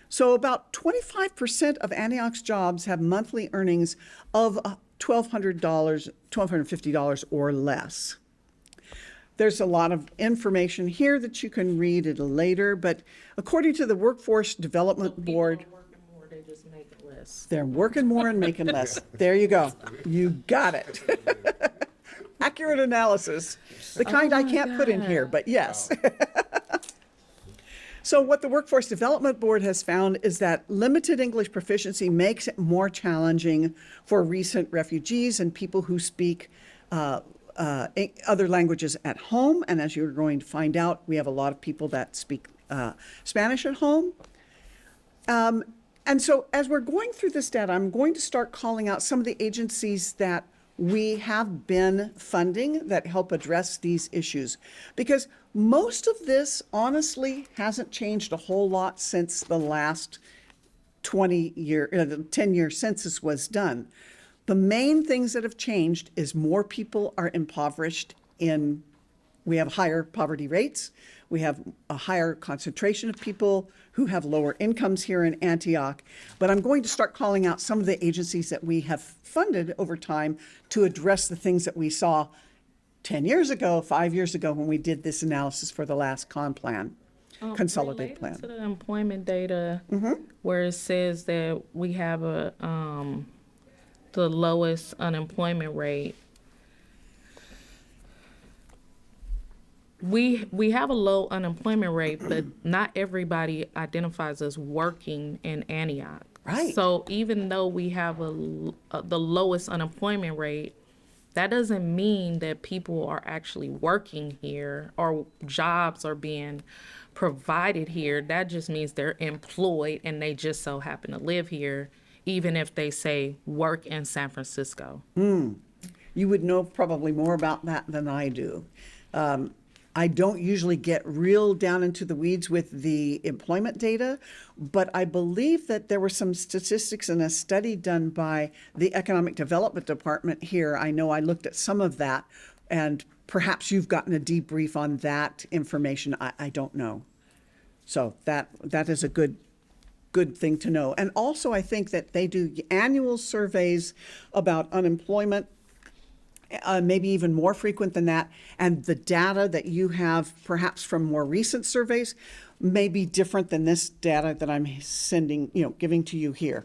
So about 25% of Antioch's jobs have monthly earnings of $1,250 or less. There's a lot of information here that you can read at a later, but according to the Workforce Development Board, They just make it less. they're working more and making less. There you go. You got it. Accurate analysis. The kind I can't put in here, but yes. So what the Workforce Development Board has found is that limited English proficiency makes it more challenging for recent refugees and people who speak other languages at home. And as you're going to find out, we have a lot of people that speak Spanish at home. And so as we're going through this data, I'm going to start calling out some of the agencies that we have been funding that help address these issues. Because most of this, honestly, hasn't changed a whole lot since the last 10-year census was done. The main things that have changed is more people are impoverished we have higher poverty rates. We have a higher concentration of people who have lower incomes here in Antioch. But I'm going to start calling out some of the agencies that we have funded over time to address the things that we saw 10 years ago, 5 years ago, when we did this analysis for the last consolidated plan. To the employment data, where it says that we have the lowest unemployment rate. We have a low unemployment rate, but not everybody identifies as working in Antioch. Right. So even though we have the lowest unemployment rate, that doesn't mean that people are actually working here or jobs are being provided here. That just means they're employed and they just so happen to live here, even if they say work in San Francisco. You would know probably more about that than I do. I don't usually get real down into the weeds with the employment data, but I believe that there were some statistics in a study done by the Economic Development Department here. I know I looked at some of that, and perhaps you've gotten a debrief on that information. I don't know. So that is a good thing to know. And also, I think that they do annual surveys about unemployment, maybe even more frequent than that. And the data that you have, perhaps from more recent surveys, may be different than this data that I'm sending, giving to you here.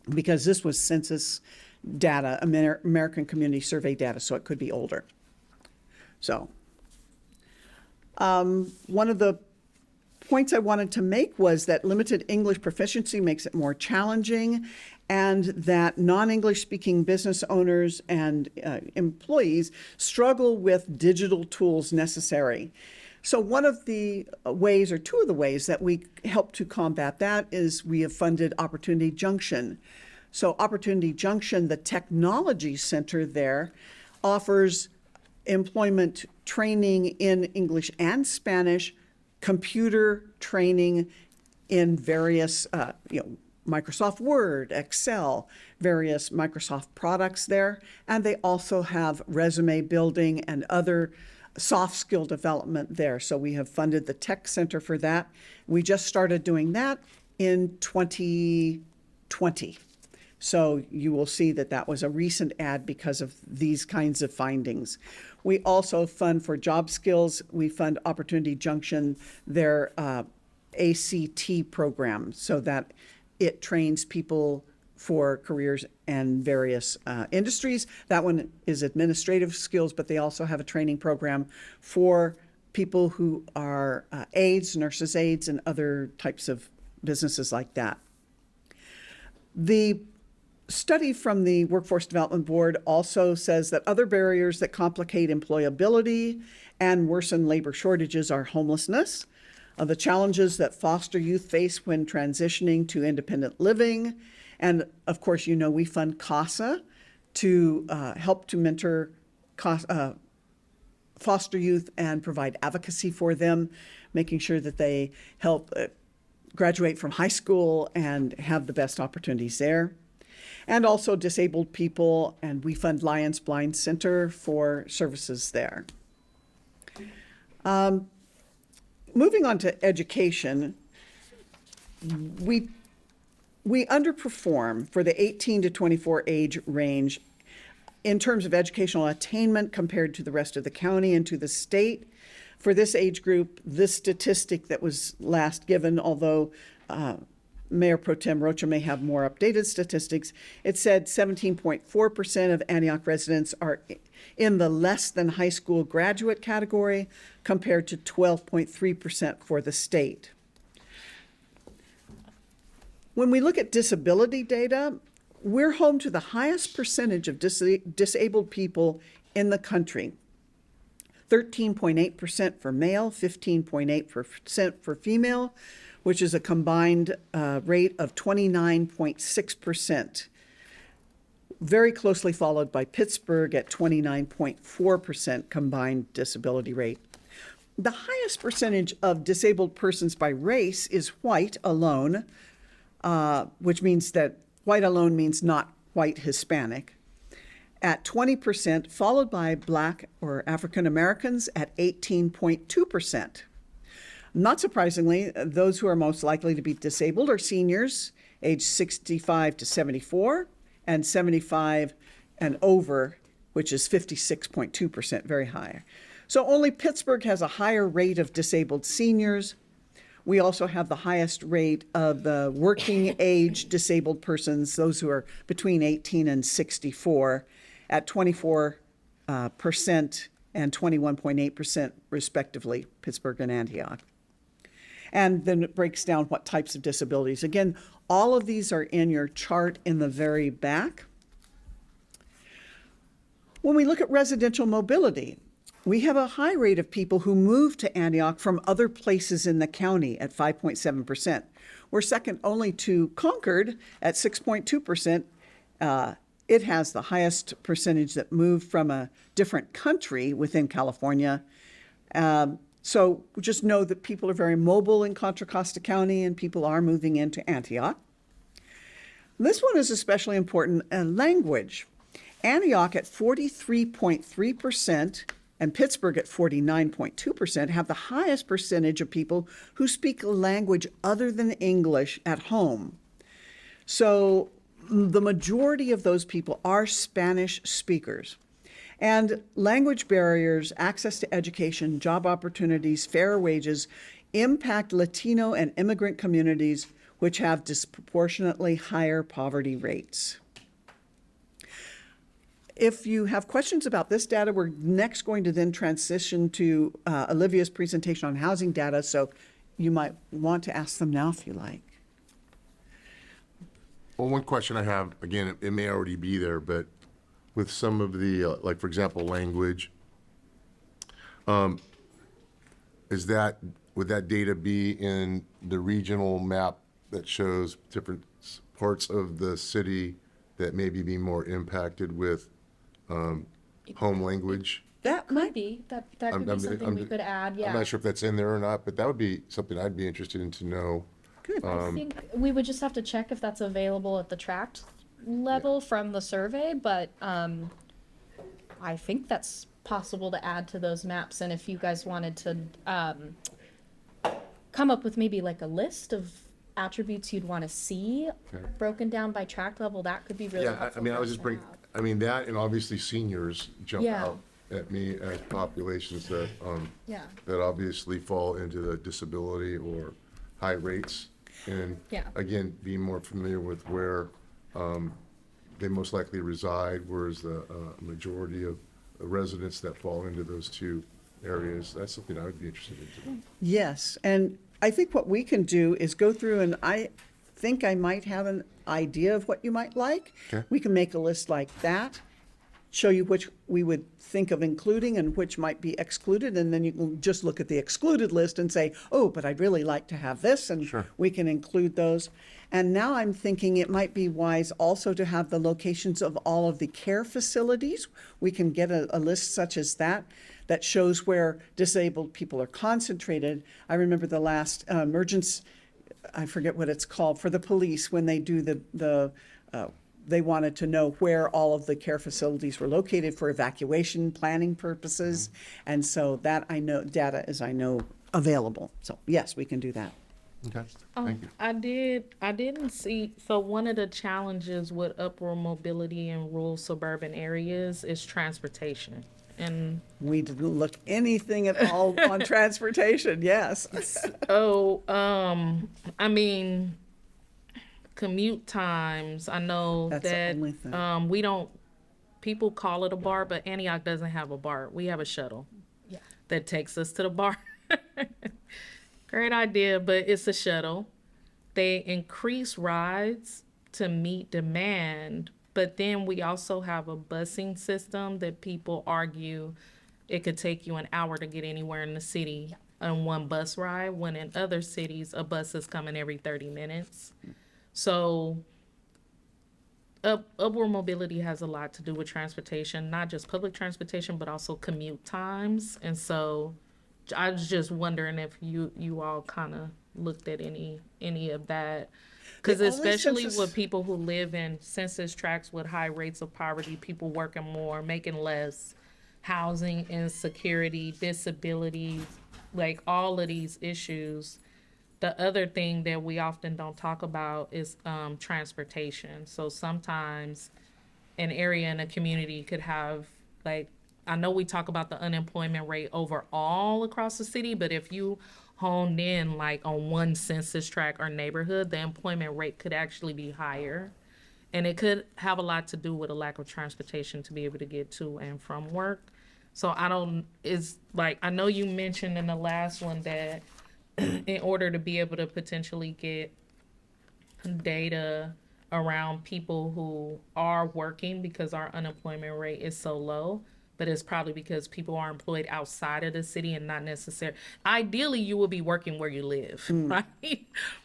Because this was census data, American Community Survey data, so it could be older. So, one of the points I wanted to make was that limited English proficiency makes it more challenging, and that non-English speaking business owners and employees struggle with digital tools necessary. So one of the ways, or two of the ways that we help to combat that is we have funded Opportunity Junction. So Opportunity Junction, the technology center there, offers employment training in English and Spanish, computer training in various, Microsoft Word, Excel, various Microsoft products there. And they also have resume building and other soft skill development there. So we have funded the tech center for that. We just started doing that in 2020. So you will see that that was a recent ad because of these kinds of findings. We also fund for job skills. We fund Opportunity Junction, their ACT program, so that it trains people for careers and various industries. That one is administrative skills, but they also have a training program for people who are aides, nurses' aides, and other types of businesses like that. The study from the Workforce Development Board also says that other barriers that complicate employability and worsen labor shortages are homelessness, the challenges that foster youth face when transitioning to independent living, and of course, we fund CASA to help to mentor foster youth and provide advocacy for them, making sure that they help graduate from high school and have the best opportunities there. And also disabled people, and we fund Lions Blind Center for services there. Moving on to education, we underperform for the 18 to 24 age range in terms of educational attainment compared to the rest of the county and to the state. For this age group, this statistic that was last given, although Mayor Pro Tem Rocha may have more updated statistics, it said 17.4% of Antioch residents are in the less than high school graduate category, compared to 12.3% for the state. When we look at disability data, we're home to the highest percentage of disabled people in the country. 13.8% for male, 15.8% for female, which is a combined rate of 29.6%. Very closely followed by Pittsburgh at 29.4% combined disability rate. The highest percentage of disabled persons by race is white alone, which means that white alone means not white Hispanic, at 20%, followed by Black or African Americans at 18.2%. Not surprisingly, those who are most likely to be disabled are seniors aged 65 to 74 and 75 and over, which is 56.2%, very high. So only Pittsburgh has a higher rate of disabled seniors. We also have the highest rate of the working age disabled persons, those who are between 18 and 64, at 24% and 21.8% respectively, Pittsburgh and Antioch. And then it breaks down what types of disabilities. Again, all of these are in your chart in the very back. When we look at residential mobility, we have a high rate of people who move to Antioch from other places in the county at 5.7%. We're second only to Concord at 6.2%, it has the highest percentage that moved from a different country within California. So just know that people are very mobile in Contra Costa County and people are moving into Antioch. This one is especially important, language. Antioch at 43.3% and Pittsburgh at 49.2% have the highest percentage of people who speak a language other than English at home. So the majority of those people are Spanish speakers. And language barriers, access to education, job opportunities, fair wages impact Latino and immigrant communities, which have disproportionately higher poverty rates. If you have questions about this data, we're next going to then transition to Olivia's presentation on housing data, so you might want to ask them now if you like. Well, one question I have, again, it may already be there, but with some of the, like, for example, language, would that data be in the regional map that shows different parts of the city that maybe be more impacted with home language? That Could might be, that could I'm- be I'm- something we could add, I'm yeah. not sure if that's in there or not, but that would be something I'd be interested in to know. good. I think we would just have to check if that's available at the tract level from the survey, but I think that's possible to add to those maps. And if you guys wanted to come up with maybe like a list of attributes you'd want to see broken down by tract level, that could be really Yeah, helpful. I mean, I for was us just to bring, have. I mean, that and obviously seniors jump Yeah. out at me as populations that, Yeah. that obviously fall into the disability or high rates. And Yeah. again, being more familiar with where they most likely reside, whereas the majority of residents that fall into those two areas, that's something I would be interested in too. Yes, and I think what we can do is go through, and I think I might have an idea of what you might like. Okay. We can make a list like that, show you which we would think of including and which might be excluded, and then you can just look at the excluded list and say, oh, but I'd really like to have this, and we can include those. And now I'm thinking it might be wise also to have the locations of all of the care facilities. We can get a list such as that, that shows where disabled people are concentrated. I remember the last emergency, I forget what it's called, for the police, when they do they wanted to know where all of the care facilities were located for evacuation planning purposes. And so that I know, data is, I know, available. So yes, we can do that. Okay, thank you. I didn't see, so one of the challenges with upward mobility in rural suburban areas is transportation. And We didn't look anything at all on transportation, yes. I mean, commute times, I know That's the that, only thing. we don't, people call it a bar, but Antioch doesn't have a bar. We have a shuttle Yeah. that takes us to the bar. Great idea, but it's a shuttle. They increase rides to meet demand, but then we also have a busing system that people argue it could take you an hour to get anywhere in the city on one bus ride, when in other cities, a bus is coming every 30 minutes. So upward mobility has a lot to do with transportation, not just public transportation, but also commute times. And so I was just wondering if you all kind of looked at any of that. Because The only especially census- with people who live in census tracts with high rates of poverty, people working more, making less, housing insecurity, disabilities, like all of these issues. The other thing that we often don't talk about is transportation. So sometimes an area in a community could have, like, I know we talk about the unemployment rate overall across the city, but if you honed in like on one census tract or neighborhood, the employment rate could actually be higher. And it could have a lot to do with a lack of transportation to be able to get to and from work. So it's like, I know you mentioned in the last one that in order to be able to potentially get data around people who are working, because our unemployment rate is so low, but it's probably because people are employed outside of the city and not necessarily. Ideally, you would be working where you live, right?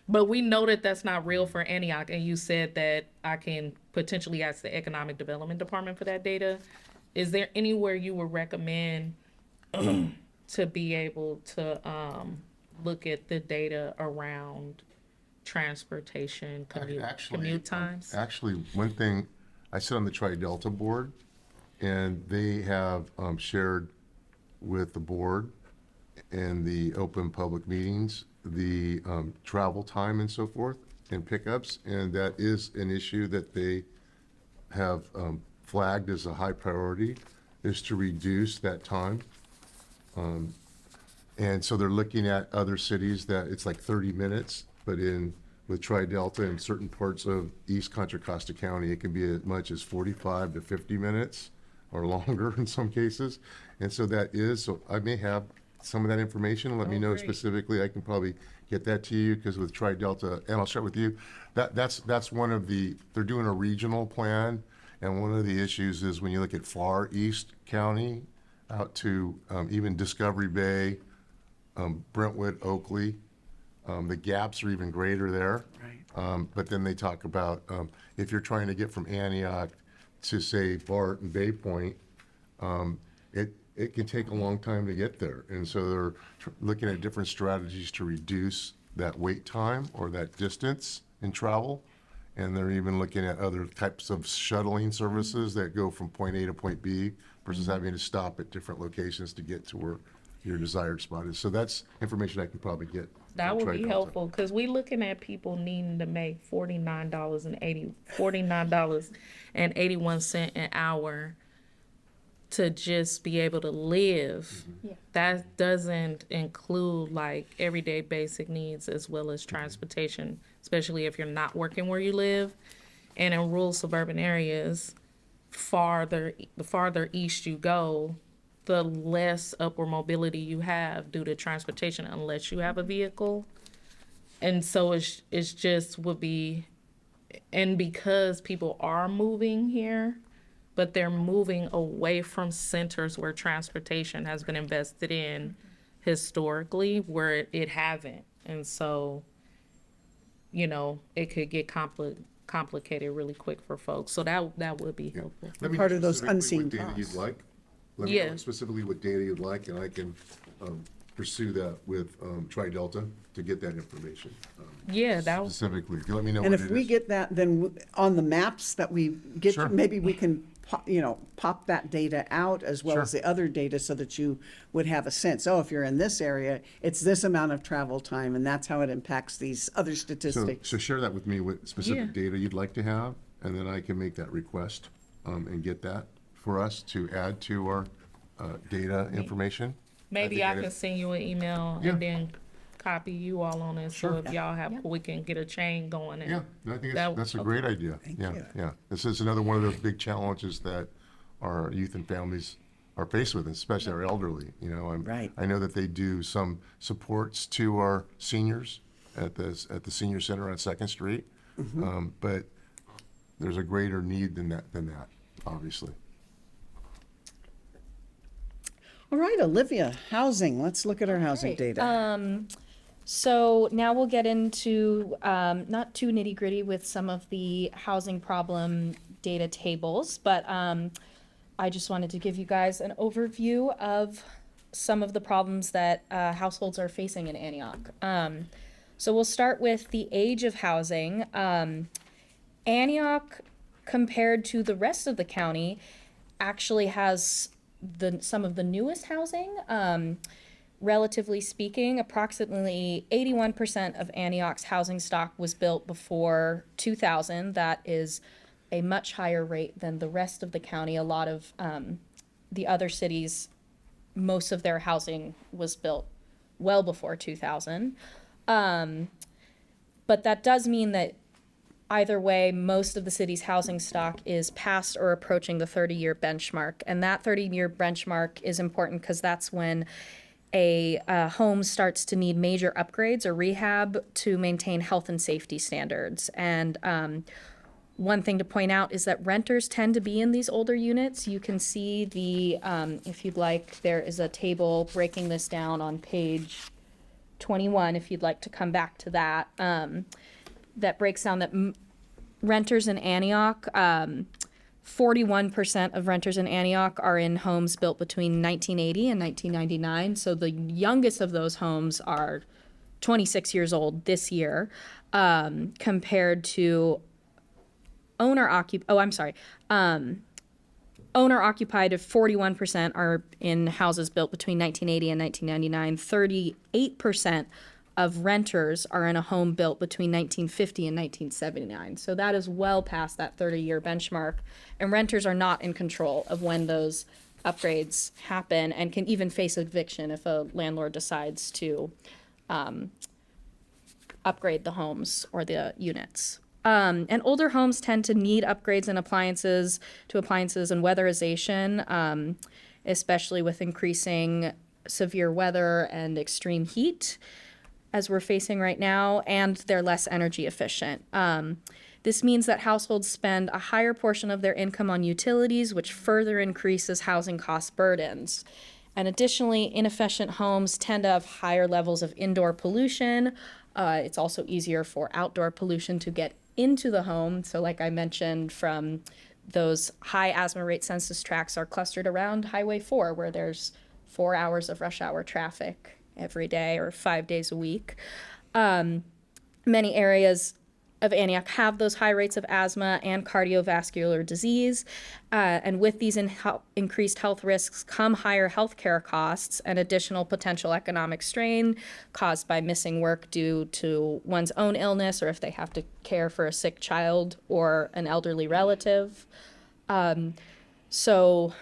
But we know that that's not real for Antioch. And you said that I can potentially ask the Economic Development Department for that data. Is there anywhere you would recommend to be able to look at the data around transportation, commute times? Actually, one thing, I sit on the Tri-Delta board, and they have shared with the board and the open public meetings, the travel time and so forth, and pickups, and that is an issue that they have flagged as a high priority, is to reduce that time. And so they're looking at other cities that it's like 30 minutes, but with Tri-Delta in certain parts of East Contra Costa County, it can be as much as 45 to 50 minutes or longer in some cases. And so so I may have some of that information. Let me know great. specifically. I can probably get that to you, because with Tri-Delta, and I'll start with you, that's one of they're doing a regional plan. And one of the issues is when you look at far East County out to even Discovery Bay, Brentwood, Oakley, the gaps are even greater there. Right. But then they talk about if you're trying to get from Antioch to, say, Bart and Bay Point, it can take a long time to get there. And so they're looking at different strategies to reduce that wait time or that distance in travel. And they're even looking at other types of shuttling services that go from point A to point B versus having to stop at different locations to get to where your desired spot is. So that's information I can probably get. That from would be Tri-Delta. helpful, because we looking at people needing to make $49.81 an hour to just be able to live. Yeah. That doesn't include like everyday basic needs as well as transportation, especially if you're not working where you live. And in rural suburban areas, the farther east you go, the less upward mobility you have due to transportation unless you have a vehicle. And so it's just would be, and because people are moving here, but they're moving away from centers where transportation has been invested in historically, where it haven't. And so, it could get complicated really quick for folks. So that would be helpful. Let me Part know of those specifically unseen what data costs. you'd like. Let me Yeah. know specifically what data you'd like, and I can pursue that with Tri-Delta to get that information Yeah, that was, specifically. If you let me know And what if it we is. get that, then on the maps that we get, Sure. maybe we can, pop that data out as well Sure. as the other data so that you would have a sense, oh, if you're in this area, it's this amount of travel time, and that's how it impacts these other So statistics. share that with me, what specific Yeah. data you'd like to have, and then I can make that request and get that for us to add to our data information. maybe think I that can send you an email Yeah. and then copy you all on it. Sure. So if y'all have, we can get a chain going. And Yeah, I think that- that's a okay. great idea. Yeah, you. yeah. This is another one of those big challenges that our youth and families are faced with, especially our elderly. Right. I know that they do some supports to our seniors at the senior center on Second Street, but there's a greater need than that, obviously. All right, Olivia, housing, let's look at our housing Okay, data. So now we'll get into, not too nitty gritty with some of the housing problem data tables, but I just wanted to give you guys an overview of some of the problems that households are facing in Antioch. So we'll start with the age of housing. Antioch, compared to the rest of the county, actually has some of the newest housing. Relatively speaking, approximately 81% of Antioch's housing stock was built before 2000. That is a much higher rate than the rest of the county. A lot of the other cities, most of their housing was built well before 2000. But that does mean that either way, most of the city's housing stock is past or approaching the 30-year benchmark. And that 30-year benchmark is important because that's when a home starts to need major upgrades or rehab to maintain health and safety standards. And one thing to point out is that renters tend to be in these older units. You can see if you'd like, there is a table breaking this down on page 21, if you'd like to come back to that, that breaks down that renters in Antioch, 41% of renters in Antioch are in homes built between 1980 and 1999. So the youngest of those homes are 26 years old this year, compared to owner-occupied, owner-occupied of 41% are in houses built between 1980 and 1999. 38% of renters are in a home built between 1950 and 1979. So that is well past that 30-year benchmark. And renters are not in control of when those upgrades happen and can even face eviction if a landlord decides to upgrade the homes or the units. And older homes tend to need upgrades in appliances and weatherization, especially with increasing severe weather and extreme heat, as we're facing right now, and they're less energy efficient. This means that households spend a higher portion of their income on utilities, which further increases housing cost burdens. And additionally, inefficient homes tend to have higher levels of indoor pollution. It's also easier for outdoor pollution to get into the home. So like I mentioned, from those high asthma rate census tracts are clustered around Highway 4, where there's 4 hours of rush hour traffic every day or 5 days a week. Many areas of Antioch have those high rates of asthma and cardiovascular disease. And with these increased health risks come higher healthcare costs and additional potential economic strain caused by missing work due to one's own illness, or if they have to care for a sick child or an elderly relative. So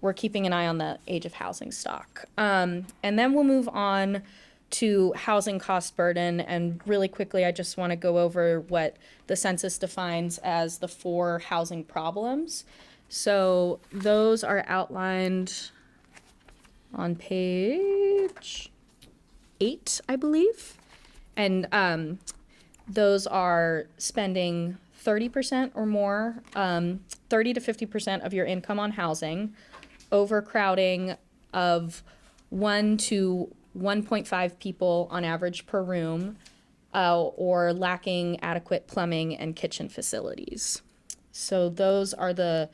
we're keeping an eye on the age of housing stock. And then we'll move on to housing cost burden. And really quickly, I just want to go over what the census defines as the 4 housing problems. So those are outlined on page 8, I believe. And those are spending 30% or more, 30 to 50% of your income on housing, overcrowding of 1 to 1.5 people on average per room, or lacking adequate plumbing and kitchen facilities. So those are the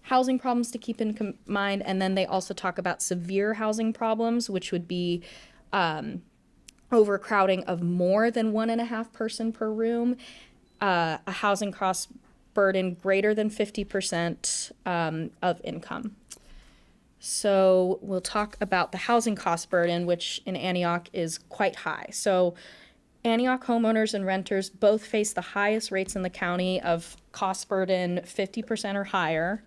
housing problems to keep in mind. And then they also talk about severe housing problems, which would be overcrowding of more than 1.5 person per room, a housing cost burden greater than 50% of income. So we'll talk about the housing cost burden, which in Antioch is quite high. So Antioch homeowners and renters both face the highest rates in the county of cost burden 50% or higher.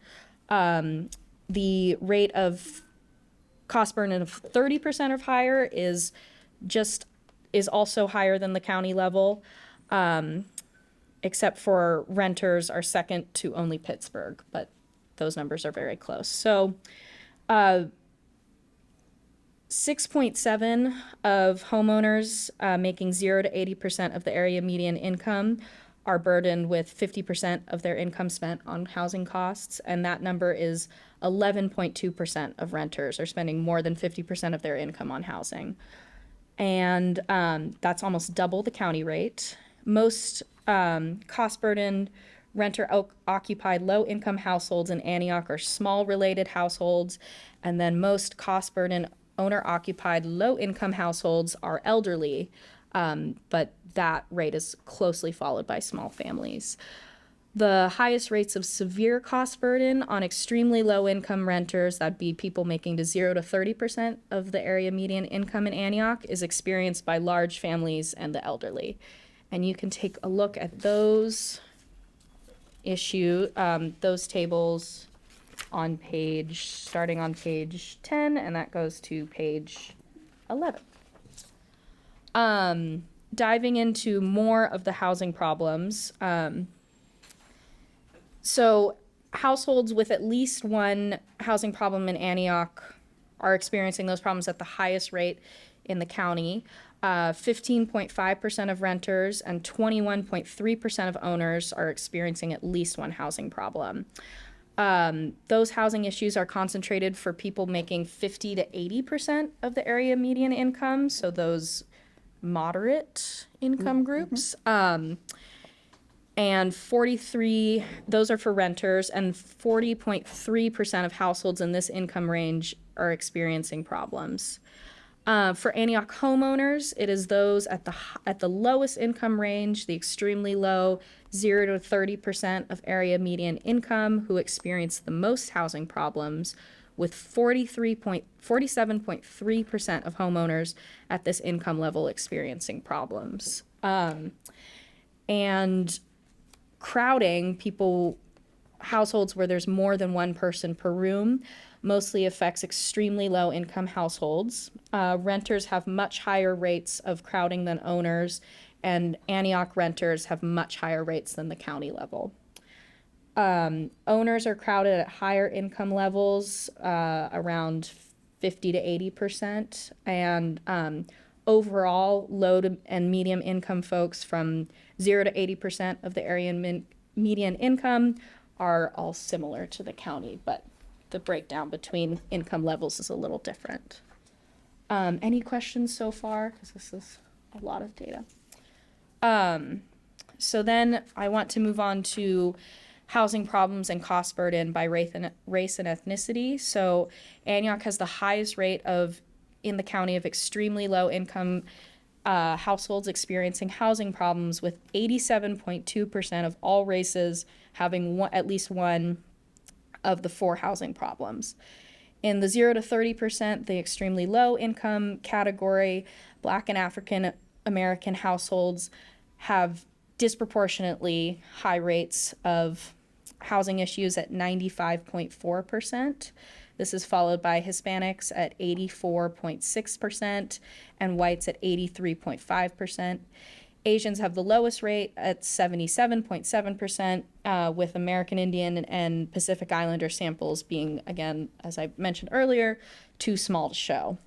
The rate of cost burden of 30% or higher is also higher than the county level, except for renters are second to only Pittsburgh, but those numbers are very close. So 6.7 of homeowners making 0 to 80% of the area median income are burdened with 50% of their income spent on housing costs, and that number is 11.2% of renters are spending more than 50% of their income on housing. And that's almost double the county rate. Most cost burdened renter-occupied low-income households in Antioch are small related households, and then most cost-burden owner-occupied low-income households are elderly, but that rate is closely followed by small families. The highest rates of severe cost burden on extremely low-income renters, that'd be people making to 0 to 30% of the area median income in Antioch, is experienced by large families and the elderly. And you can take a look at those those tables on starting on page 10, and that goes to page 11. Diving into more of the housing problems. So households with at least one housing problem in Antioch are experiencing those problems at the highest rate in the county. 15.5% of renters and 21.3% of owners are experiencing at least one housing problem. Those housing issues are concentrated for people making 50 to 80% of the area median income, so those moderate income groups. And 43, those are for renters, and 40.3% of households in this income range are experiencing problems. For Antioch homeowners, it is those at the lowest income range, the extremely low, 0 to 30% of area median income, who experience the most housing problems, with 47.3% of homeowners at this income level experiencing problems. And crowding, households where there's more than one person per room, mostly affects extremely low income households. Renters have much higher rates of crowding than owners, and Antioch renters have much higher rates than the county level. Owners are crowded at higher income levels, around 50 to 80%, and overall, low to and medium income folks from 0 to 80% of the area median income are all similar to the county, but the breakdown between income levels is a little different. Any questions so far? Because this is a lot of data. So then I want to move on to housing problems and cost burden by race and ethnicity. So Antioch has the highest rate in the county of extremely low income households experiencing housing problems, with 87.2% of all races having at least one of the 4 housing problems. In the 0 to 30%, the extremely low income category, Black and African American households have disproportionately high rates of housing issues at 95.4%. This is followed by Hispanics at 84.6% and whites at 83.5%. Asians have the lowest rate at 77.7%, with American Indian and Pacific Islander samples being, again, as I mentioned earlier, too small to show.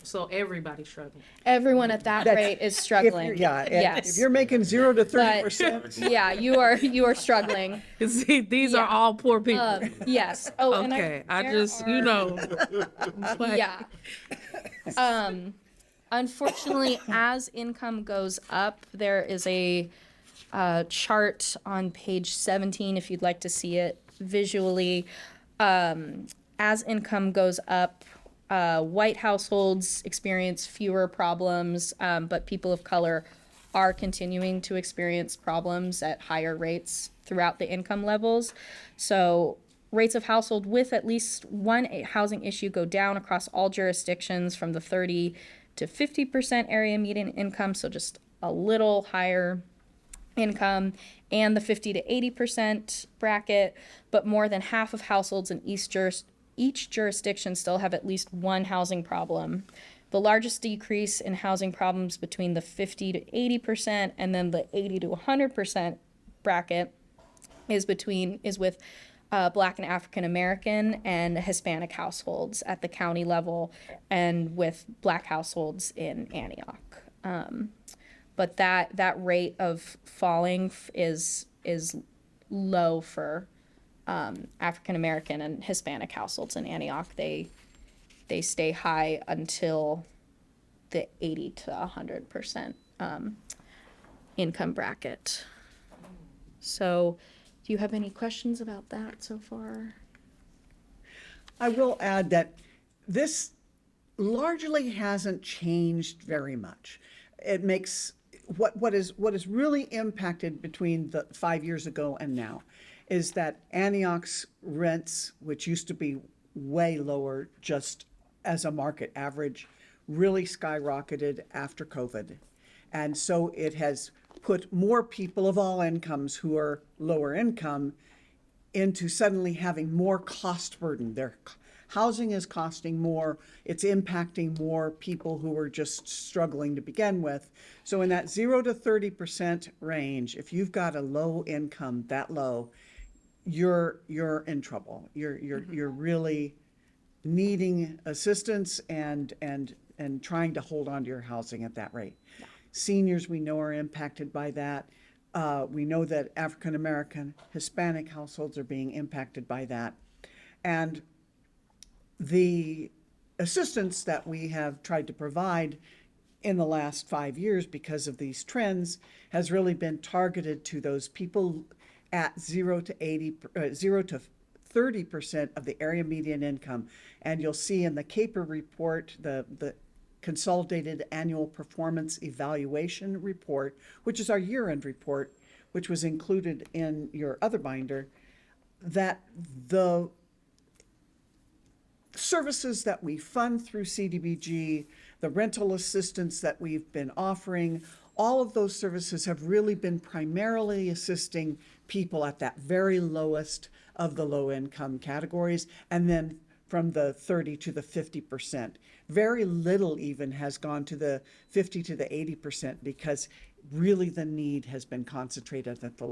So everybody's struggling. Everyone at that rate is struggling. If you're making 0 to But 30%, yeah, you are struggling. See, these are all poor people. Yes. Oh, and Okay, I there just, you are- know. like- Yeah. Unfortunately, as income goes up, there is a chart on page 17, if you'd like to see it visually. As income goes up, white households experience fewer problems, but people of color are continuing to experience problems at higher rates throughout the income levels. So rates of household with at least one housing issue go down across all jurisdictions from the 30 to 50% area median income, so just a little higher income, and the 50 to 80% bracket, but more than half of households in each jurisdiction still have at least one housing problem. The largest decrease in housing problems between the 50 to 80% and then the 80 to 100% bracket is with Black and African American and Hispanic households at the county level, and with Black households in Antioch. But that rate of falling is low for African American and Hispanic households in Antioch. They stay high until the 80 to 100% income bracket. So, do you have any questions about that so far? I will add that this largely hasn't changed very much. It makes what is really impacted between the 5 years ago and now is that Antioch's rents, which used to be way lower just as a market average, really skyrocketed after COVID. And so it has put more people of all incomes who are lower income into suddenly having more cost burden. Their housing is costing more. It's impacting more people who were just struggling to begin with. So in that 0 to 30% range, if you've got a low income that low, you're in trouble. You're really needing assistance and trying to hold on to your housing at that rate. Yeah. Seniors, we know, are impacted by that. We know that African American, Hispanic households are being impacted by that. And the assistance that we have tried to provide in the last 5 years, because of these trends, has really been targeted to those people at 0 to 30% of the area median income. And you'll see in the CAPER report, the Consolidated Annual Performance Evaluation Report, which is our year-end report, which was included in your other binder, that the services that we fund through CDBG, the rental assistance that we've been offering, all of those services have really been primarily assisting people at that very lowest of the low income categories, and then from the 30 to the 50%. Very little even has gone to the 50 to the 80%, because really the need has been concentrated at the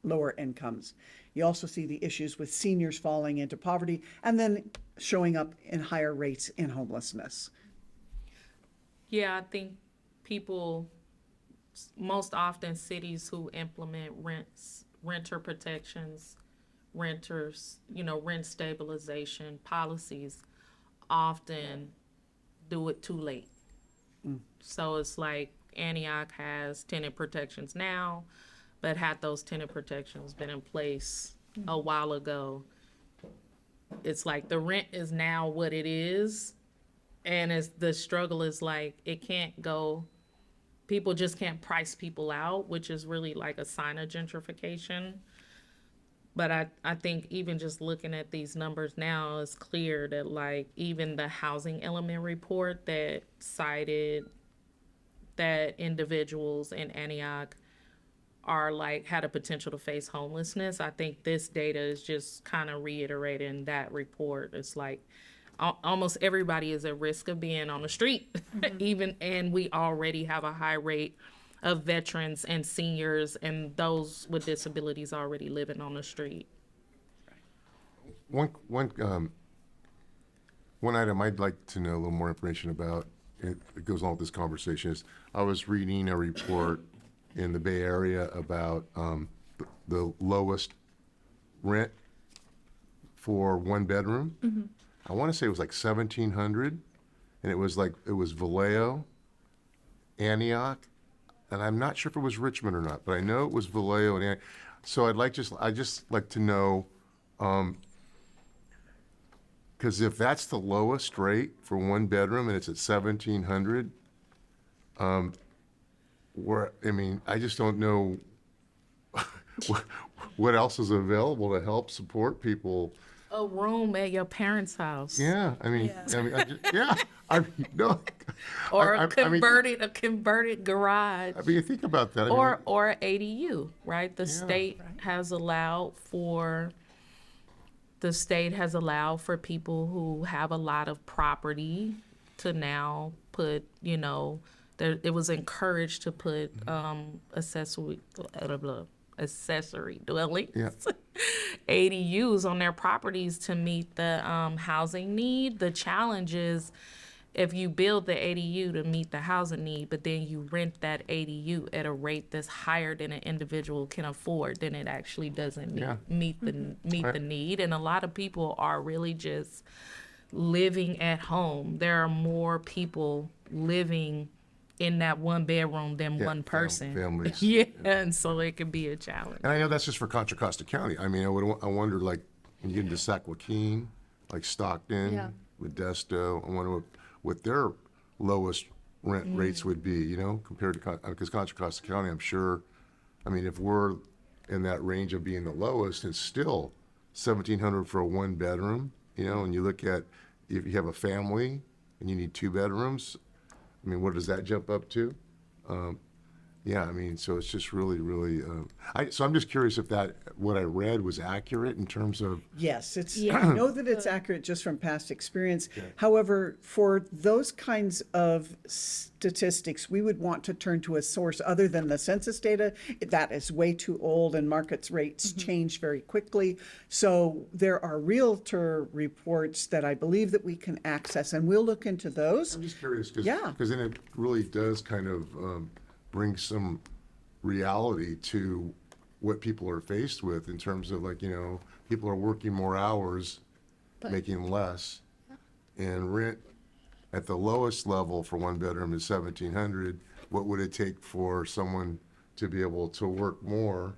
lower incomes. You also see the issues with seniors falling into poverty and then showing up in higher rates in homelessness. Yeah, I think people, most often cities who implement renter protections, renters, rent stabilization policies often do it too late. So it's like Antioch has tenant protections now, but had those tenant protections been in place a while ago, it's like the rent is now what it is. And the struggle is like, it can't go, people just can't price people out, which is really like a sign of gentrification. But I think even just looking at these numbers now, it's clear that like even the housing element report that cited that individuals in Antioch are like had a potential to face homelessness. I think this data is just kind of reiterating that report. It's like almost everybody is at risk of being on the street, and we already have a high rate of veterans and seniors and those with disabilities already living on the street. One item I'd like to know a little more information about, it goes along with this conversation, is I was reading a report in the Bay Area about the lowest rent for one bedroom. I want to say it was like 1,700, and it was Vallejo, Antioch, and I'm not sure if it was Richmond or not, but I know it was Vallejo and Antioch. So I'd just like to know, because if that's the lowest rate for one bedroom and it's at 1,700, I just don't know what else is available to help support people. A room at your parents' house. Yeah, no. Or I a converted garage. You think about that. Or ADU, right? The state has allowed for people who have a lot of property to now put, it was encouraged to put accessory dwellings, ADUs on their properties to meet the housing need. The challenge is if you build the ADU to meet the housing need, but then you rent that ADU at a rate that's higher than an individual can afford, then it actually doesn't meet the need. And a lot of people are really just living at home. There are more people living in that one bedroom than one person. Families. And so it can be a challenge. And I know that's just for Contra Costa County. I wonder, like, when you get into Sac Joaquin, like Stockton, Modesto, I wonder what their lowest rent rates would be, compared to, because Contra Costa County, I'm sure, if we're in that range of being the lowest, it's still 1,700 for a one bedroom, and you look at, if you have a family and you need 2 bedrooms, what does that jump up to? So it's just really, really, so I'm just curious if what I read was accurate in terms of. Yes, I know that it's accurate just from past experience. However, for those kinds of statistics, we would want to turn to a source other than the census data. That is way too old, and markets rates change very quickly. So there are realtor reports that I believe that we can access, and we'll look into those. I'm just curious, because then it really does kind of bring some reality to what people are faced with in terms of, like, people are working more hours, making less, and rent at the lowest level for one bedroom is 1,700, what would it take for someone to be able to work more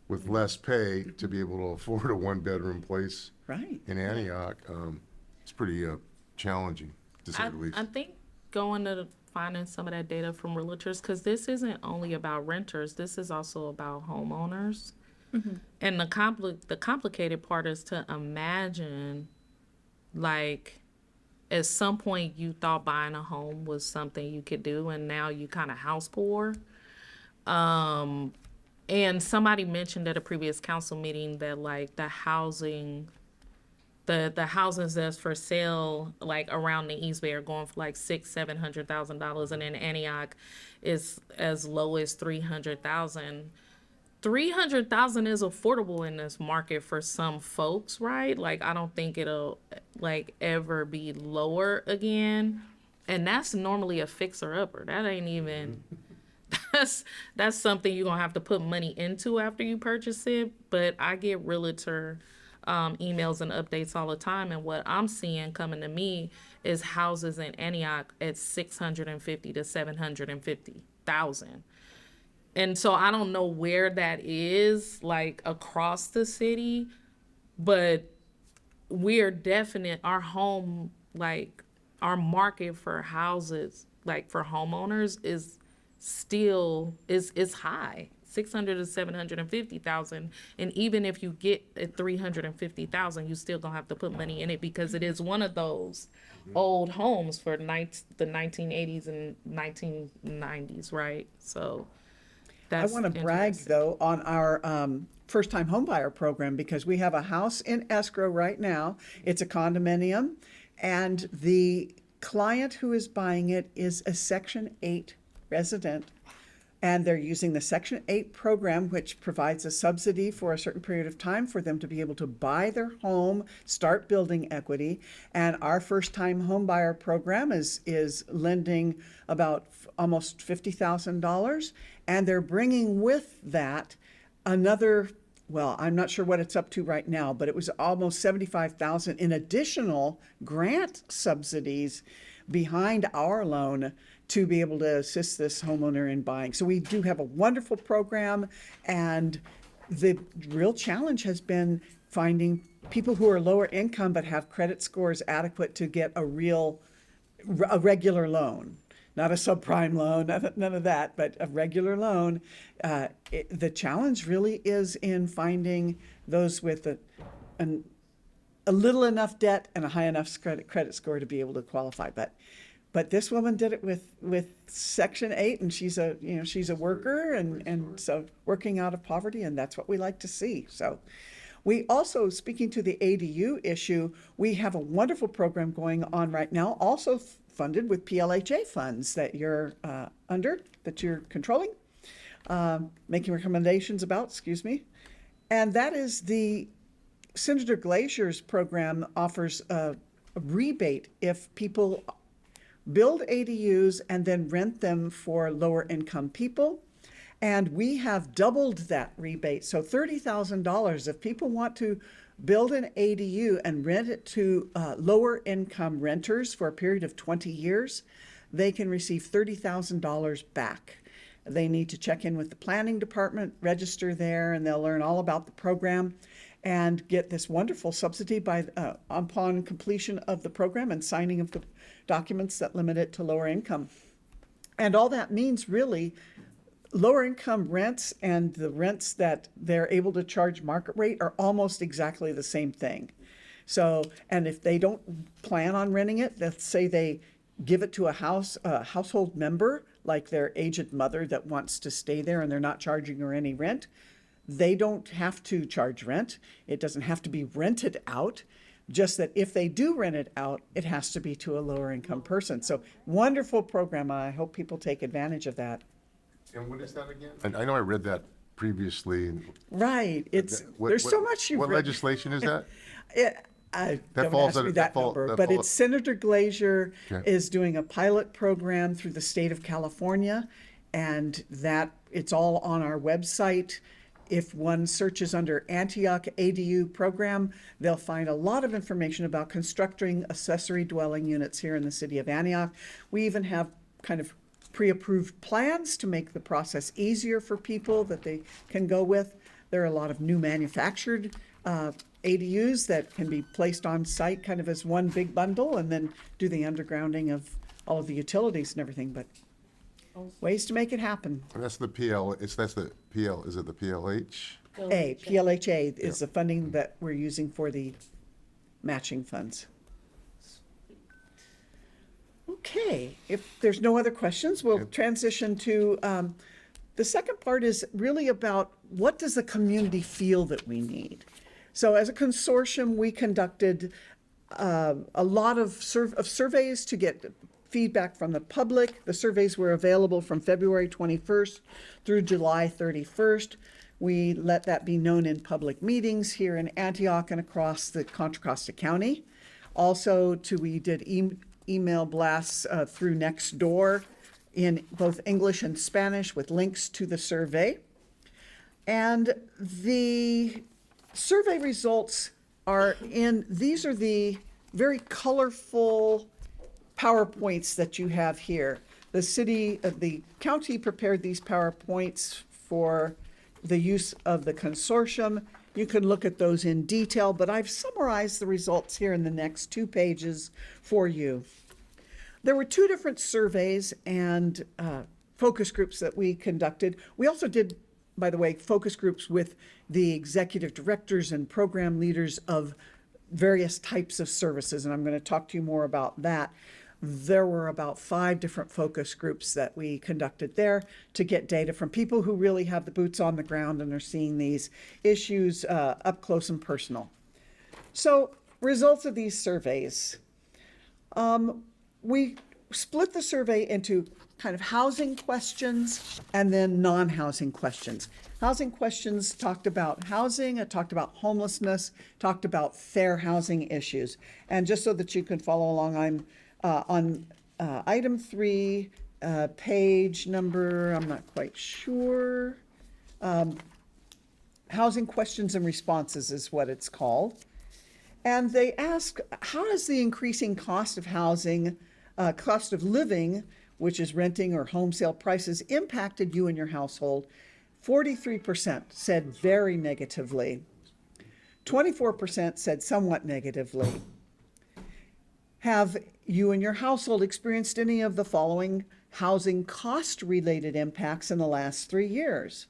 with less pay to be able to afford a one-bedroom place Right. in Antioch? It's pretty challenging, to say I, the least. I think going to finding some of that data from realtors, because this isn't only about renters, this is also about homeowners. And the complicated part is to imagine, like, at some point you thought buying a home was something you could do, and now you kind of house poor. And somebody mentioned at a previous council meeting that like the houses that's for sale like around the East Bay are going for like $600,000-700,000, and in Antioch is as low as 300,000. 300,000 is affordable in this market for some folks, right? Like I don't think it'll like ever be lower again, and that's normally a fixer upper. That ain't even. That's something you're gonna have to put money into after you purchase it. But I get realtor emails and updates all the time, and what I'm seeing coming to me is houses in Antioch at 650 to 750,000. And so I don't know where that is like across the city, but we're definite our home like our market for houses like for homeowners is still is high, 600 to 750,000, and even if you get at 350,000, you still gonna have to put money in it because it is one of those old homes for the 1980s and 1990s, right? So I that's want to brag, interesting. though, on our first-time homebuyer program because we have a house in escrow right now. It's a condominium, and the client who is buying it is a Section 8 resident, and they're using the Section 8 program, which provides a subsidy for a certain period of time for them to be able to buy their home, start building equity. And our first-time homebuyer program is lending about almost $50,000, and they're bringing with that another, well, I'm not sure what it's up to right now, but it was almost 75,000 in additional grant subsidies behind our loan to be able to assist this homeowner in buying. So we do have a wonderful program, and the real challenge has been finding people who are lower income but have credit scores adequate to get a regular loan. Not a subprime loan, none of that, but a regular loan. The challenge really is in finding those with a little enough debt and a high enough credit score to be able to qualify. But this woman did it with Section 8, and she's a worker and so working out of poverty, and that's what we like to see. So we also, speaking to the ADU issue, we have a wonderful program going on right now, also funded with PLHA funds that you're that you're controlling, making recommendations about, excuse me. And that is the Senator Glazier's program offers a rebate if people build ADUs and then rent them for lower income people. And we have doubled that rebate. So $30,000, if people want to build an ADU and rent it to lower income renters for a period of 20 years, they can receive $30,000 back. They need to check in with the planning department, register there, and they'll learn all about the program and get this wonderful subsidy by upon completion of the program and signing of the documents that limit it to lower income. And all that means really lower income rents and the rents that they're able to charge market rate are almost exactly the same thing. So, and if they don't plan on renting it, let's say they give it to a household member, like their aged mother that wants to stay there and they're not charging her any rent, they don't have to charge rent. It doesn't have to be rented out. Just that if they do rent it out, it has to be to a lower income person. So wonderful program. I hope people take advantage of that. And what is that again? I know I read that previously. Right. There's so much you've What read. legislation is that? Don't falls ask me under- that that fall- number, that but fall- it's Senator Glazier Okay. is doing a pilot program through the state of California, and that it's all on our website. If one searches under Antioch ADU program, they'll find a lot of information about constructing accessory dwelling units here in the city of Antioch. We even have kind of pre-approved plans to make the process easier for people that they can go with. There are a lot of new manufactured ADUs that can be placed on site kind of as one big bundle and then do the undergrounding of all of the utilities and everything, but ways to make it happen. And that's the PL, that's the PL, is it the PLH? PLHA is the funding that we're using for the matching funds. Okay, if there's no other questions, we'll transition to, the second part is really about what does the community feel that we need? So as a consortium, we conducted a lot of surveys to get feedback from the public. The surveys were available from February 21st through July 31st. We let that be known in public meetings here in Antioch and across the Contra Costa County. Also, we did email blasts through Nextdoor in both English and Spanish with links to the survey. And the survey results these are the very colorful PowerPoints that you have here. The county prepared these PowerPoints for the use of the consortium. You can look at those in detail, but I've summarized the results here in the next 2 pages for you. There were 2 different surveys and focus groups that we conducted. We also did, by the way, focus groups with the executive directors and program leaders of various types of services, and I'm going to talk to you more about that. There were about 5 different focus groups that we conducted there to get data from people who really have the boots on the ground and are seeing these issues up close and personal. So, results of these surveys. We split the survey into kind of housing questions and then non-housing questions. Housing questions talked about housing, it talked about homelessness, talked about fair housing issues. And just so that you can follow along, I'm on item 3, page number, I'm not quite sure. Housing questions and responses is what it's called. And they ask, how does the increasing cost of housing, cost of living, which is renting or home sale prices, impacted you and your household? 43% said very negatively. 24% said somewhat negatively. Have you and your household experienced any of the following housing cost-related impacts in the last 3 years?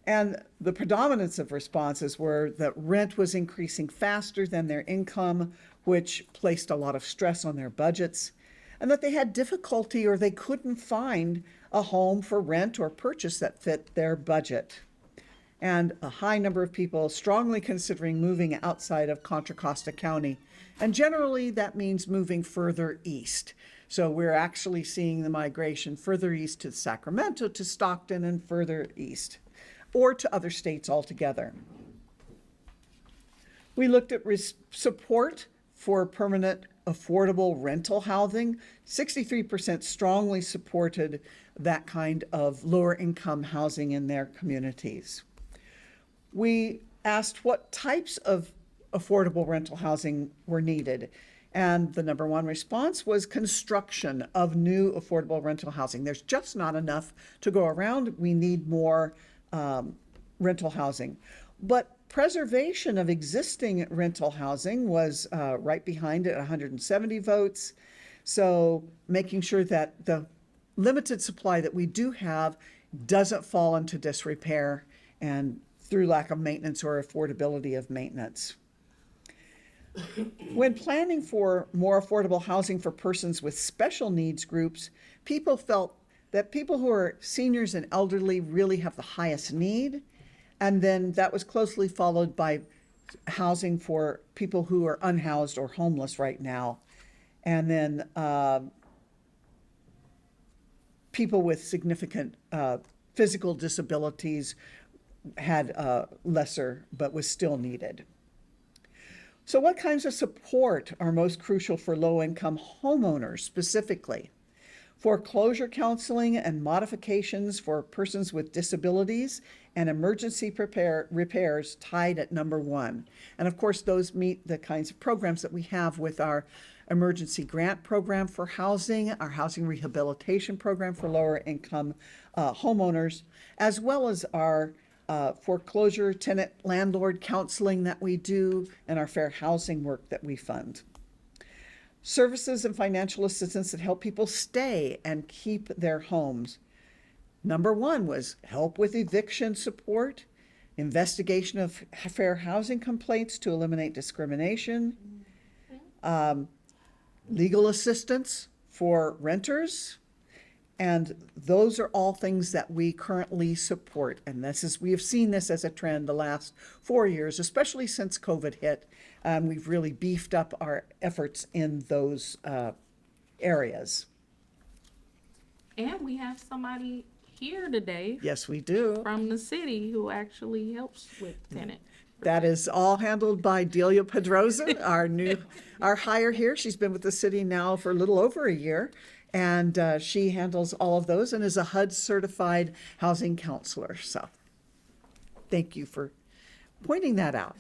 And the predominance of responses were that rent was increasing faster than their income, which placed a lot of stress on their budgets, and that they had difficulty or they couldn't find a home for rent or purchase that fit their budget. And a high number of people strongly considering moving outside of Contra Costa County. And generally that means moving further east. So we're actually seeing the migration further east to Sacramento, to Stockton, and further east, or to other states altogether. We looked at support for permanent affordable rental housing. 63% strongly supported that kind of lower income housing in their communities. We asked what types of affordable rental housing were needed. And the number 1 response was construction of new affordable rental housing. There's just not enough to go around. We need more rental housing. But preservation of existing rental housing was right behind it, 170 votes. So making sure that the limited supply that we do have doesn't fall into disrepair and through lack of maintenance or affordability of maintenance. When planning for more affordable housing for persons with special needs groups, people felt that people who are seniors and elderly really have the highest need. And then that was closely followed by housing for people who are unhoused or homeless right now. And then people with significant physical disabilities had lesser, but was still needed. So what kinds of support are most crucial for low-income homeowners specifically? Foreclosure counseling and modifications for persons with disabilities and emergency repairs tied at number 1. And of course, those meet the kinds of programs that we have with our emergency grant program for housing, our housing rehabilitation program for lower income homeowners, as well as our foreclosure tenant landlord counseling that we do and our fair housing work that we fund. Services and financial assistance that help people stay and keep their homes. Number 1 was help with eviction support, investigation of fair housing complaints to eliminate discrimination, legal assistance for renters, and those are all things that we currently support. And we have seen this as a trend the last 4 years, especially since COVID hit. We've really beefed up our efforts in those areas. And we have somebody here today Yes, we do. from the city who actually helps with tenant. That is all handled by Delia Pedroza, our hire here. She's been with the city now for a little over a year, and she handles all of those and is a HUD certified housing counselor. So thank you for pointing that out.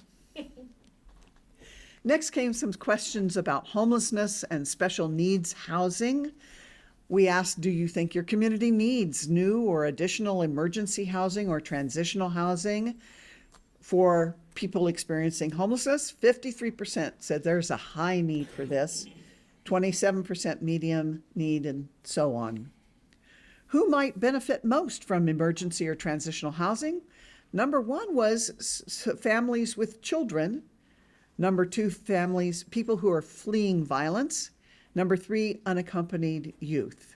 Next came some questions about homelessness and special needs housing. We asked, do you think your community needs new or additional emergency housing or transitional housing for people experiencing homelessness? 53% said there's a high need for this, 27% medium need, and so on. Who might benefit most from emergency or transitional housing? Number 1 was families with children. Number 2, people who are fleeing violence. Number 3, unaccompanied youth.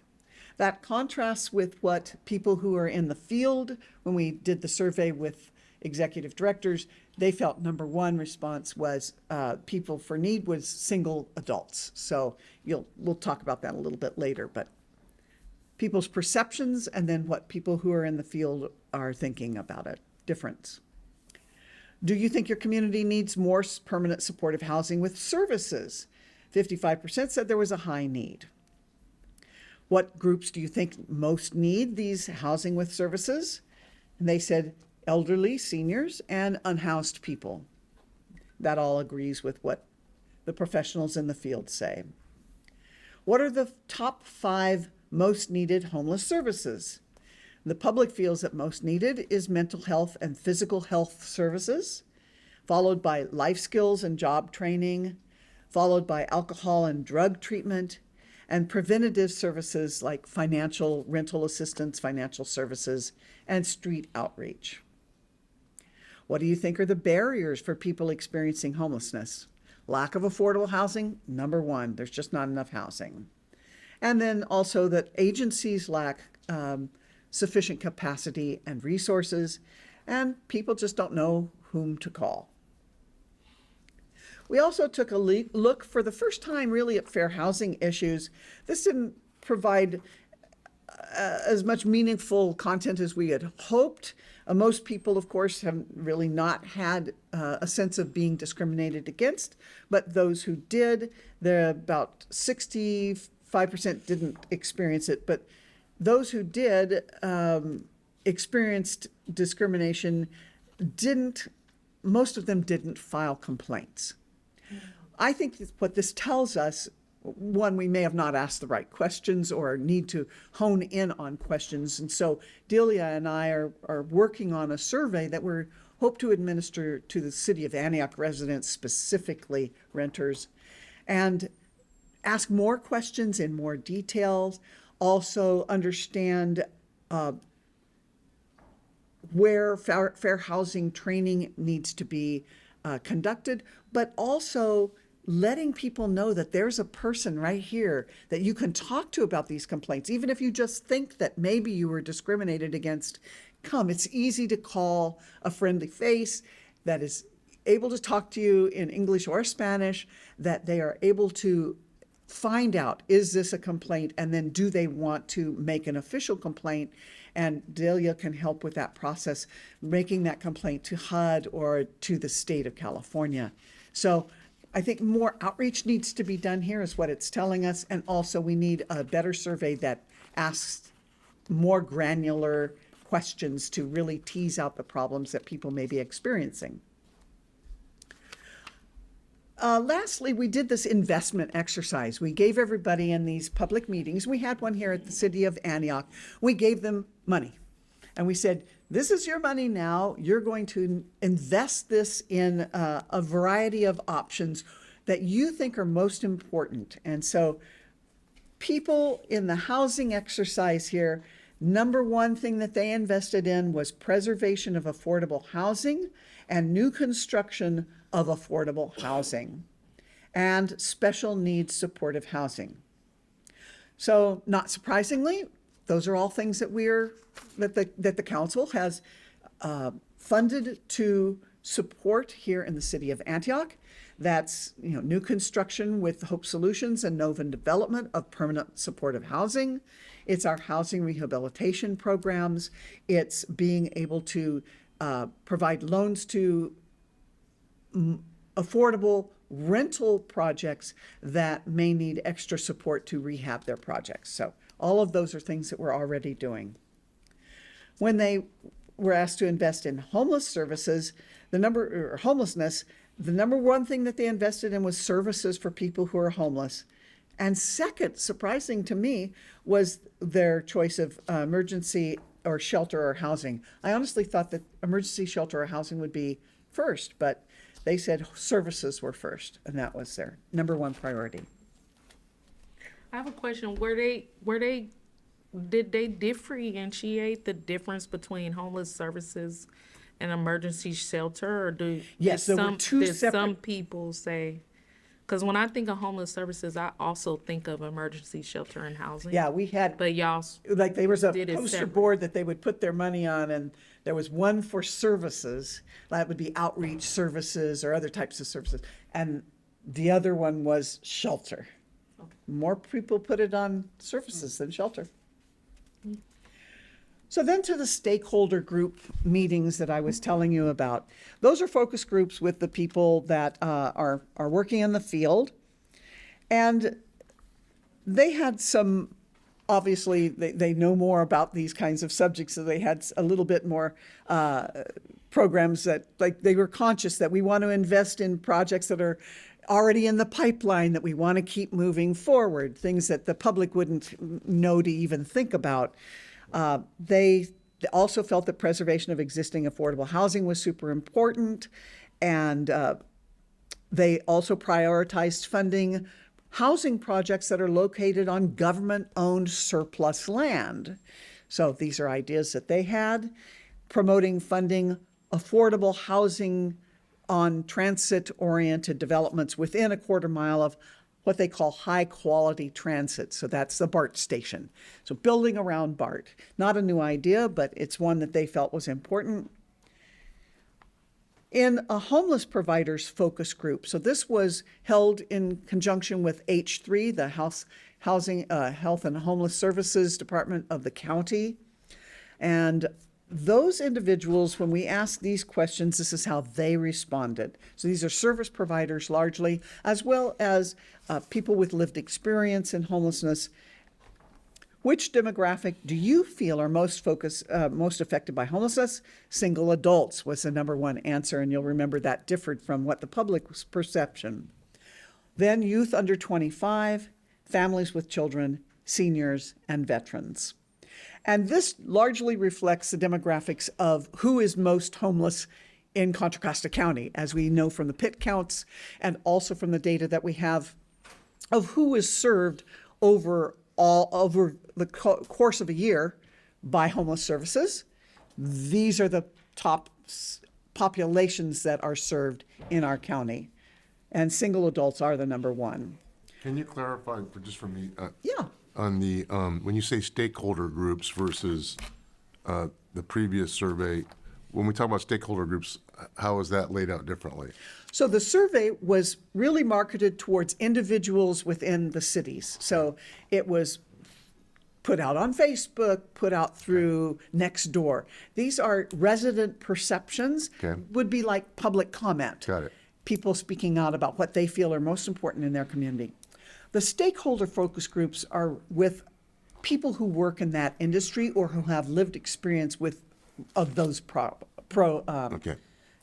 That contrasts with what people who are in the field, when we did the survey with executive directors, they felt number 1 response was people for need was single adults. So we'll talk about that a little bit later, but people's perceptions and then what people who are in the field are thinking about it, difference. Do you think your community needs more permanent supportive housing with services? 55% said there was a high need. What groups do you think most need these housing with services? And they said elderly, seniors, and unhoused people. That all agrees with what the professionals in the field say. What are the top 5 most needed homeless services? The public feels that most needed is mental health and physical health services, followed by life skills and job training, followed by alcohol and drug treatment, and preventative services like financial rental assistance, financial services, and street outreach. What do you think are the barriers for people experiencing homelessness? Lack of affordable housing, number 1. There's just not enough housing. And then also that agencies lack sufficient capacity and resources, and people just don't know whom to call. We also took a look for the first time really at fair housing issues. This didn't provide as much meaningful content as we had hoped. Most people, of course, have really not had a sense of being discriminated against, but those who did, about 65% didn't experience it, but those who did experienced discrimination most of them didn't file complaints. I think what this tells us, one, we may have not asked the right questions or need to hone in on questions. And so Delia and I are working on a survey that we hope to administer to the City of Antioch residents, specifically renters, and ask more questions in more details, also understand where fair housing training needs to be conducted, but also letting people know that there's a person right here that you can talk to about these complaints. Even if you just think that maybe you were discriminated against, it's easy to call a friendly face that is able to talk to you in English or Spanish, that they are able to find out, is this a complaint? And then do they want to make an official complaint? And Delia can help with that process, making that complaint to HUD or to the state of California. So I think more outreach needs to be done here is what it's telling us. And also we need a better survey that asked more granular questions to really tease out the problems that people may be experiencing. Lastly, we did this investment exercise. We gave everybody in these public meetings, we had one here at the city of Antioch, we gave them money. And we said, this is your money now. You're going to invest this in a variety of options that you think are most important. And so people in the housing exercise here, number one thing that they invested in was preservation of affordable housing and new construction of affordable housing and special needs supportive housing. So not surprisingly, those are all things that that the council has funded to support here in the city of Antioch. That's, new construction with Hope Solutions and Novum Development of permanent supportive housing. It's our housing rehabilitation programs. It's being able to provide loans to affordable rental projects that may need extra support to rehab their projects. So all of those are things that we're already doing. When they were asked to invest in homeless services, homelessness, the number one thing that they invested in was services for people who are homeless. And second, surprising to me, was their choice of emergency or shelter or housing. I honestly thought that emergency shelter or housing would be first, but they said services were first, and that was their number one priority. I have a question. Did they differentiate the difference between homeless services and emergency shelter, or Yes, there were two did some separate- people say? Because when I think of homeless services, I also think of emergency shelter and housing. Yeah, we had, But y'all, like, there was a did it poster separate. board that they would put their money on, and there was one for services. That would be outreach services or other types of services. And the other one was shelter. More people put it on services than shelter. So then to the stakeholder group meetings that I was telling you about. Those are focus groups with the people that are working in the field. And they had some, obviously, they know more about these kinds of subjects, so they had a little bit more programs that, like, they were conscious that we want to invest in projects that are already in the pipeline, that we want to keep moving forward, things that the public wouldn't know to even think about. They also felt that preservation of existing affordable housing was super important, and they also prioritized funding housing projects that are located on government-owned surplus land. So these are ideas that they had. Promoting funding affordable housing on transit-oriented developments within a quarter mile of what they call high-quality transit. So that's the BART station. So building around BART. Not a new idea, but it's one that they felt was important. In a homeless providers focus group, so this was held in conjunction with H3, the Health and Homeless Services Department of the county. And those individuals, when we asked these questions, this is how they responded. So these are service providers largely, as well as people with lived experience in homelessness. Which demographic do you feel are most affected by homelessness? Single adults was the number one answer, and you'll remember that differed from what the public's perception. Then youth under 25, families with children, seniors, and veterans. And this largely reflects the demographics of who is most homeless in Contra Costa County, as we know from the PIT counts and also from the data that we have of who is served over the course of a year by homeless services. These are the top populations that are served in our county, and single adults are the number one. Can you clarify for me? Yeah. On the, when you say stakeholder groups versus the previous survey, when we talk about stakeholder groups, how is that laid out differently? So the survey was really marketed towards individuals within the cities. So it was put out on Facebook, put out through Nextdoor. These are resident perceptions, Okay. would be like public comment. Got it. People speaking out about what they feel are most important in their community. The stakeholder focus groups are with people who work in that industry or who have lived experience with of those Okay.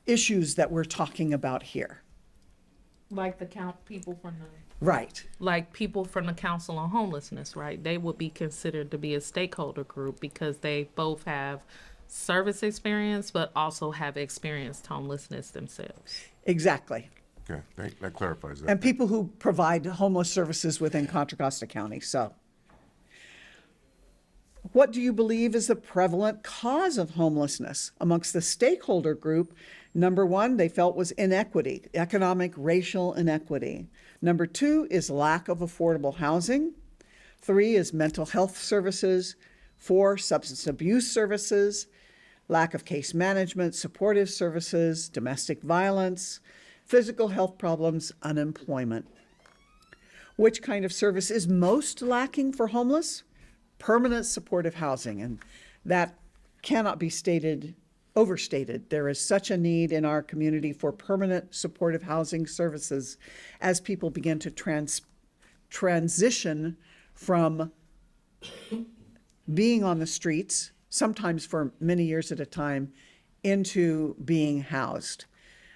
issues that we're talking about here. Like the people from the. Right. Like people from the Council on Homelessness, right? They would be considered to be a stakeholder group because they both have service experience, but also have experienced homelessness themselves. Exactly. Okay, that clarifies that. And people who provide homeless services within Contra Costa County. So, what do you believe is the prevalent cause of homelessness? Amongst the stakeholder group, number one, they felt was inequity, economic, racial inequity. Number two is lack of affordable housing. Three is mental health services. Four, substance abuse services, lack of case management, supportive services, domestic violence, physical health problems, unemployment. Which kind of service is most lacking for homeless? Permanent supportive housing, and that cannot be overstated. There is such a need in our community for permanent supportive housing services as people begin to transition from being on the streets, sometimes for many years at a time, into being housed.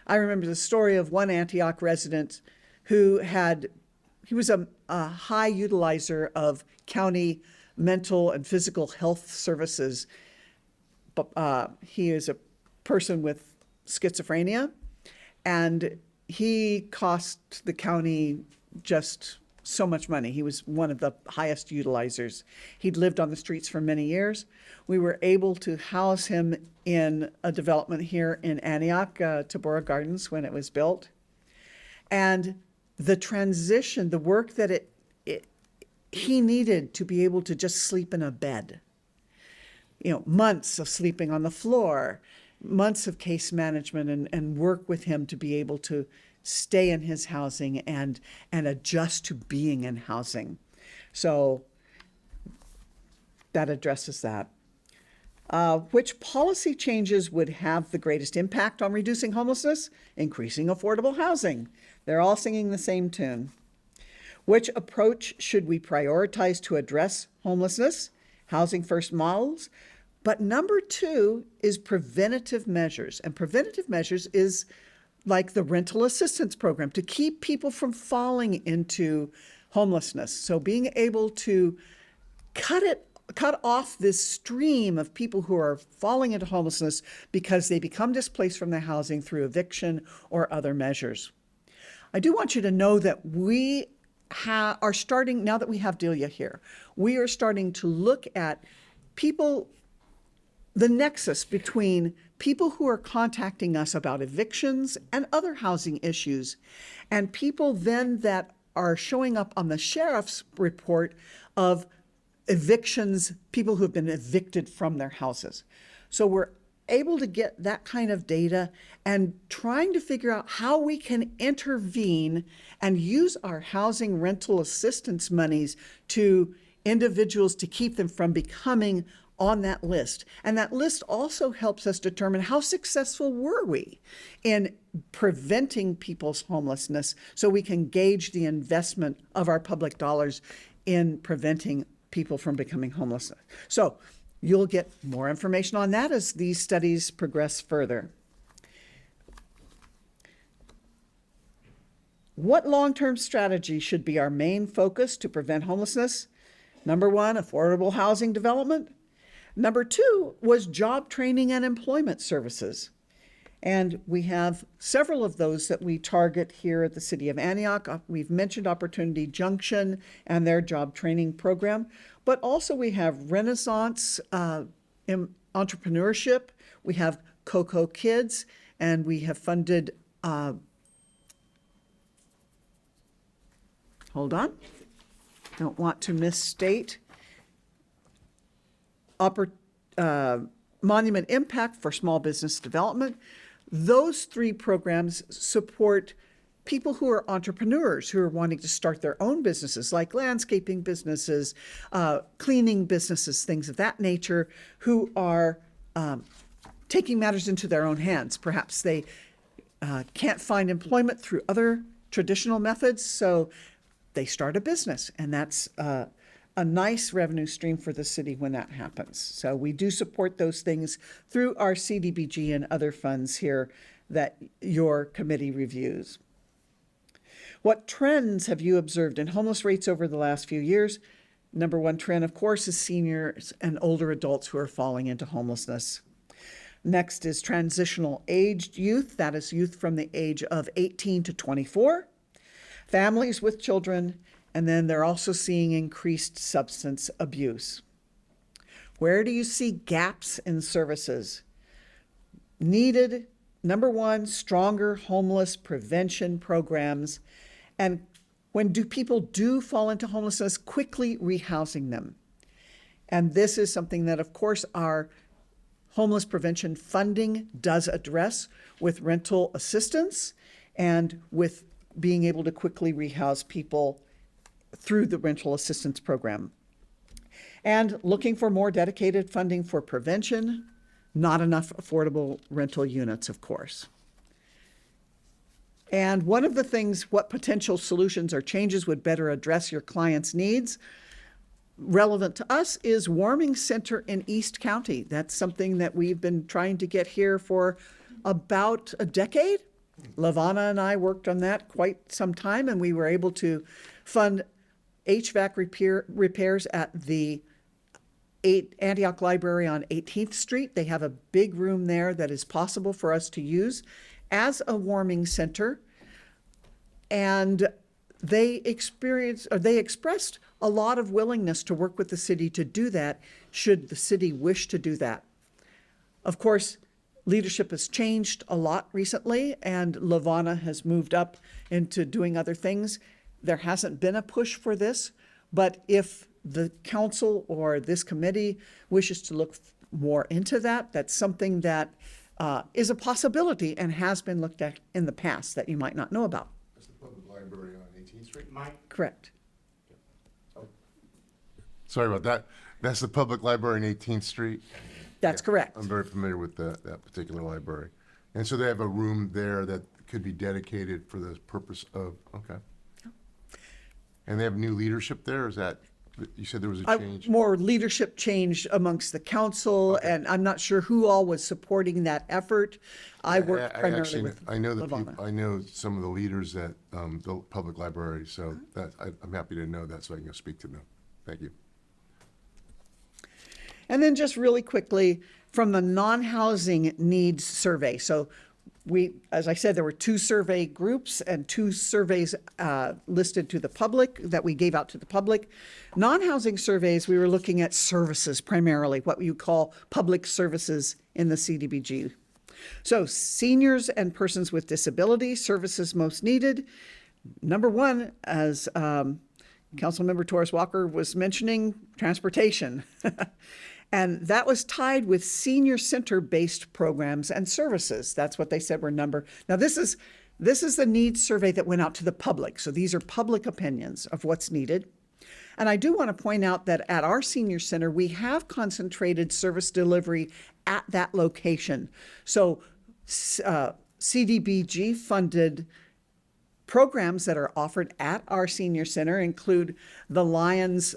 I remember the story of one Antioch resident who he was a high utilizer of county mental and physical health services. But he is a person with schizophrenia, and he cost the county just so much money. He was one of the highest utilizers. He'd lived on the streets for many years. We were able to house him in a development here in Antioch, Tabora Gardens, when it was built. And the transition, the work that he needed to be able to just sleep in a bed. Months of sleeping on the floor, months of case management and work with him to be able to stay in his housing and adjust to being in housing. So that addresses that. Which policy changes would have the greatest impact on reducing homelessness? Increasing affordable housing. They're all singing the same tune. Which approach should we prioritize to address homelessness? Housing first models. But number two is preventative measures. And preventative measures is like the rental assistance program to keep people from falling into homelessness. So being able to cut off this stream of people who are falling into homelessness because they become displaced from their housing through eviction or other measures. I do want you to know that we are starting, now that we have Delia here, we are starting to look at people, the nexus between people who are contacting us about evictions and other housing issues, and people then that are showing up on the sheriff's report of evictions, people who have been evicted from their houses. So we're able to get that kind of data and trying to figure out how we can intervene and use our housing rental assistance monies to individuals to keep them from becoming on that list. And that list also helps us determine how successful were we in preventing people's homelessness so we can gauge the investment of our public dollars in preventing people from becoming homeless. So you'll get more information on that as these studies progress further. What long-term strategy should be our main focus to prevent homelessness? Number one, affordable housing development. Number two was job training and employment services. And we have several of those that we target here at the City of Antioch. We've mentioned Opportunity Junction and their job training program, but also we have Renaissance entrepreneurship, we have Coco Kids, and we have funded, hold on, don't want to misstate, Monument Impact for small business development. Those three programs support people who are entrepreneurs who are wanting to start their own businesses, like landscaping businesses, cleaning businesses, things of that nature, who are taking matters into their own hands. Perhaps they can't find employment through other traditional methods, so they start a business, and that's a nice revenue stream for the city when that happens. So we do support those things through our CDBG and other funds here that your committee reviews. What trends have you observed in homeless rates over the last few years? Number one trend, of course, is seniors and older adults who are falling into homelessness. Next is transitional aged youth. That is youth from the age of 18 to 24. Families with children, and then they're also seeing increased substance abuse. Where do you see gaps in services? Needed, number one, stronger homeless prevention programs. And when people do fall into homelessness, quickly rehousing them. And this is something that, of course, our homeless prevention funding does address with rental assistance and with being able to quickly rehouse people through the rental assistance program. And looking for more dedicated funding for prevention, not enough affordable rental units, of course. And one of the things, what potential solutions or changes would better address your client's needs, relevant to us, is warming center in East County. That's something that we've been trying to get here for about a decade. LaVonna and I worked on that quite some time, and we were able to fund HVAC repairs at the Antioch Library on 18th Street. They have a big room there that is possible for us to use as a warming center. And they expressed a lot of willingness to work with the city to do that, should the city wish to do that. Of course, leadership has changed a lot recently, and LaVonna has moved up into doing other things. There hasn't been a push for this, but if the council or this committee wishes to look more into that, that's something that is a possibility and has been looked at in the past that you might not know about. That's the public library on 18th Street? Correct. Sorry about that. That's the public library on 18th Street? That's correct. I'm very familiar with that particular library. And so they have a room there that could be dedicated for the purpose of, okay. And they have new leadership there? Is that, you said there was a change? More leadership change amongst the council, and I'm not sure who all was supporting that effort. I worked primarily actually, with I know the LaVonna. people, I know some of the leaders at the public library, so that, I'm happy to know that so I can go speak to them. Thank you. And then just really quickly, from the non-housing needs survey. So we, as I said, there were 2 survey groups and 2 surveys listed to the public that we gave out to the public. Non-housing surveys, we were looking at services primarily, what you call public services in the CDBG. So seniors and persons with disabilities, services most needed. Number 1, as Councilmember Torres Walker was mentioning, transportation. And that was tied with senior center-based programs and services. That's what they said were number. Now, this is the needs survey that went out to the public. So these are public opinions of what's needed. And I do want to point out that at our senior center, we have concentrated service delivery at that location. So CDBG funded programs that are offered at our senior center include the Lions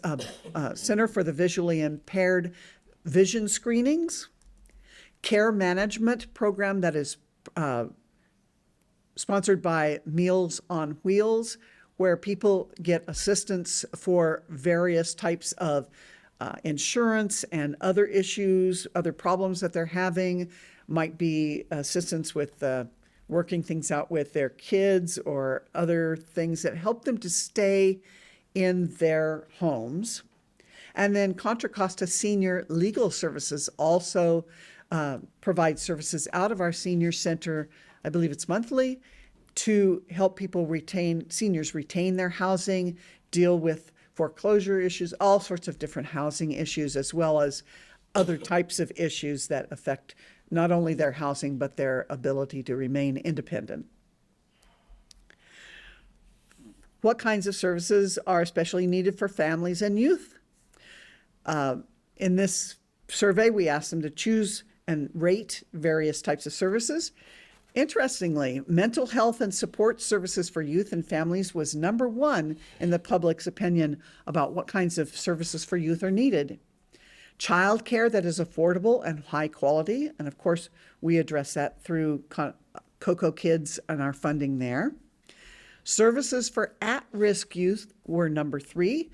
Center for the Visually Impaired vision screenings, care management program that is sponsored by Meals on Wheels, where people get assistance for various types of insurance and other issues, other problems that they're having, might be assistance with working things out with their kids or other things that help them to stay in their homes. And then Contra Costa Senior Legal Services also provides services out of our senior center, I believe it's monthly, to help seniors retain their housing, deal with foreclosure issues, all sorts of different housing issues, as well as other types of issues that affect not only their housing, but their ability to remain independent. What kinds of services are especially needed for families and youth? In this survey, we asked them to choose and rate various types of services. Interestingly, mental health and support services for youth and families was number one in the public's opinion about what kinds of services for youth are needed. Childcare that is affordable and high quality, and of course, we address that through Cocoa Kids and our funding there. Services for at-risk youth were number three.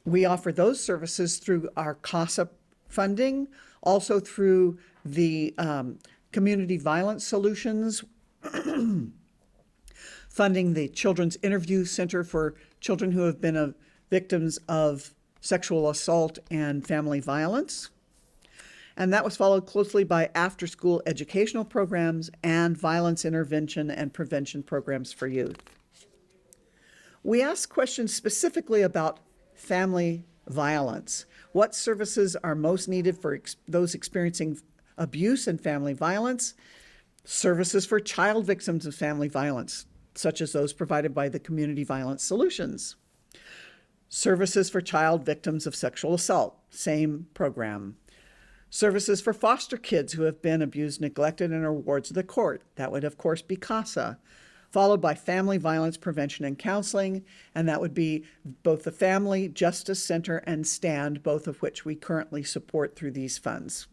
We offer those services through our CASA funding, also through the Community Violence Solutions, funding the Children's Interview Center for children who have been victims of sexual assault and family violence. And that was followed closely by after-school educational programs and violence intervention and prevention programs for youth. We asked questions specifically about family violence. What services are most needed for those experiencing abuse and family violence? Services for child victims of family violence, such as those provided by the Community Violence Solutions. Services for child victims of sexual assault, same program. Services for foster kids who have been abused, neglected, and are wards of the court. That would, of course, be CASA. Followed by family violence prevention and counseling, and that would be both the Family Justice Center and STAND, both of which we currently support through these funds.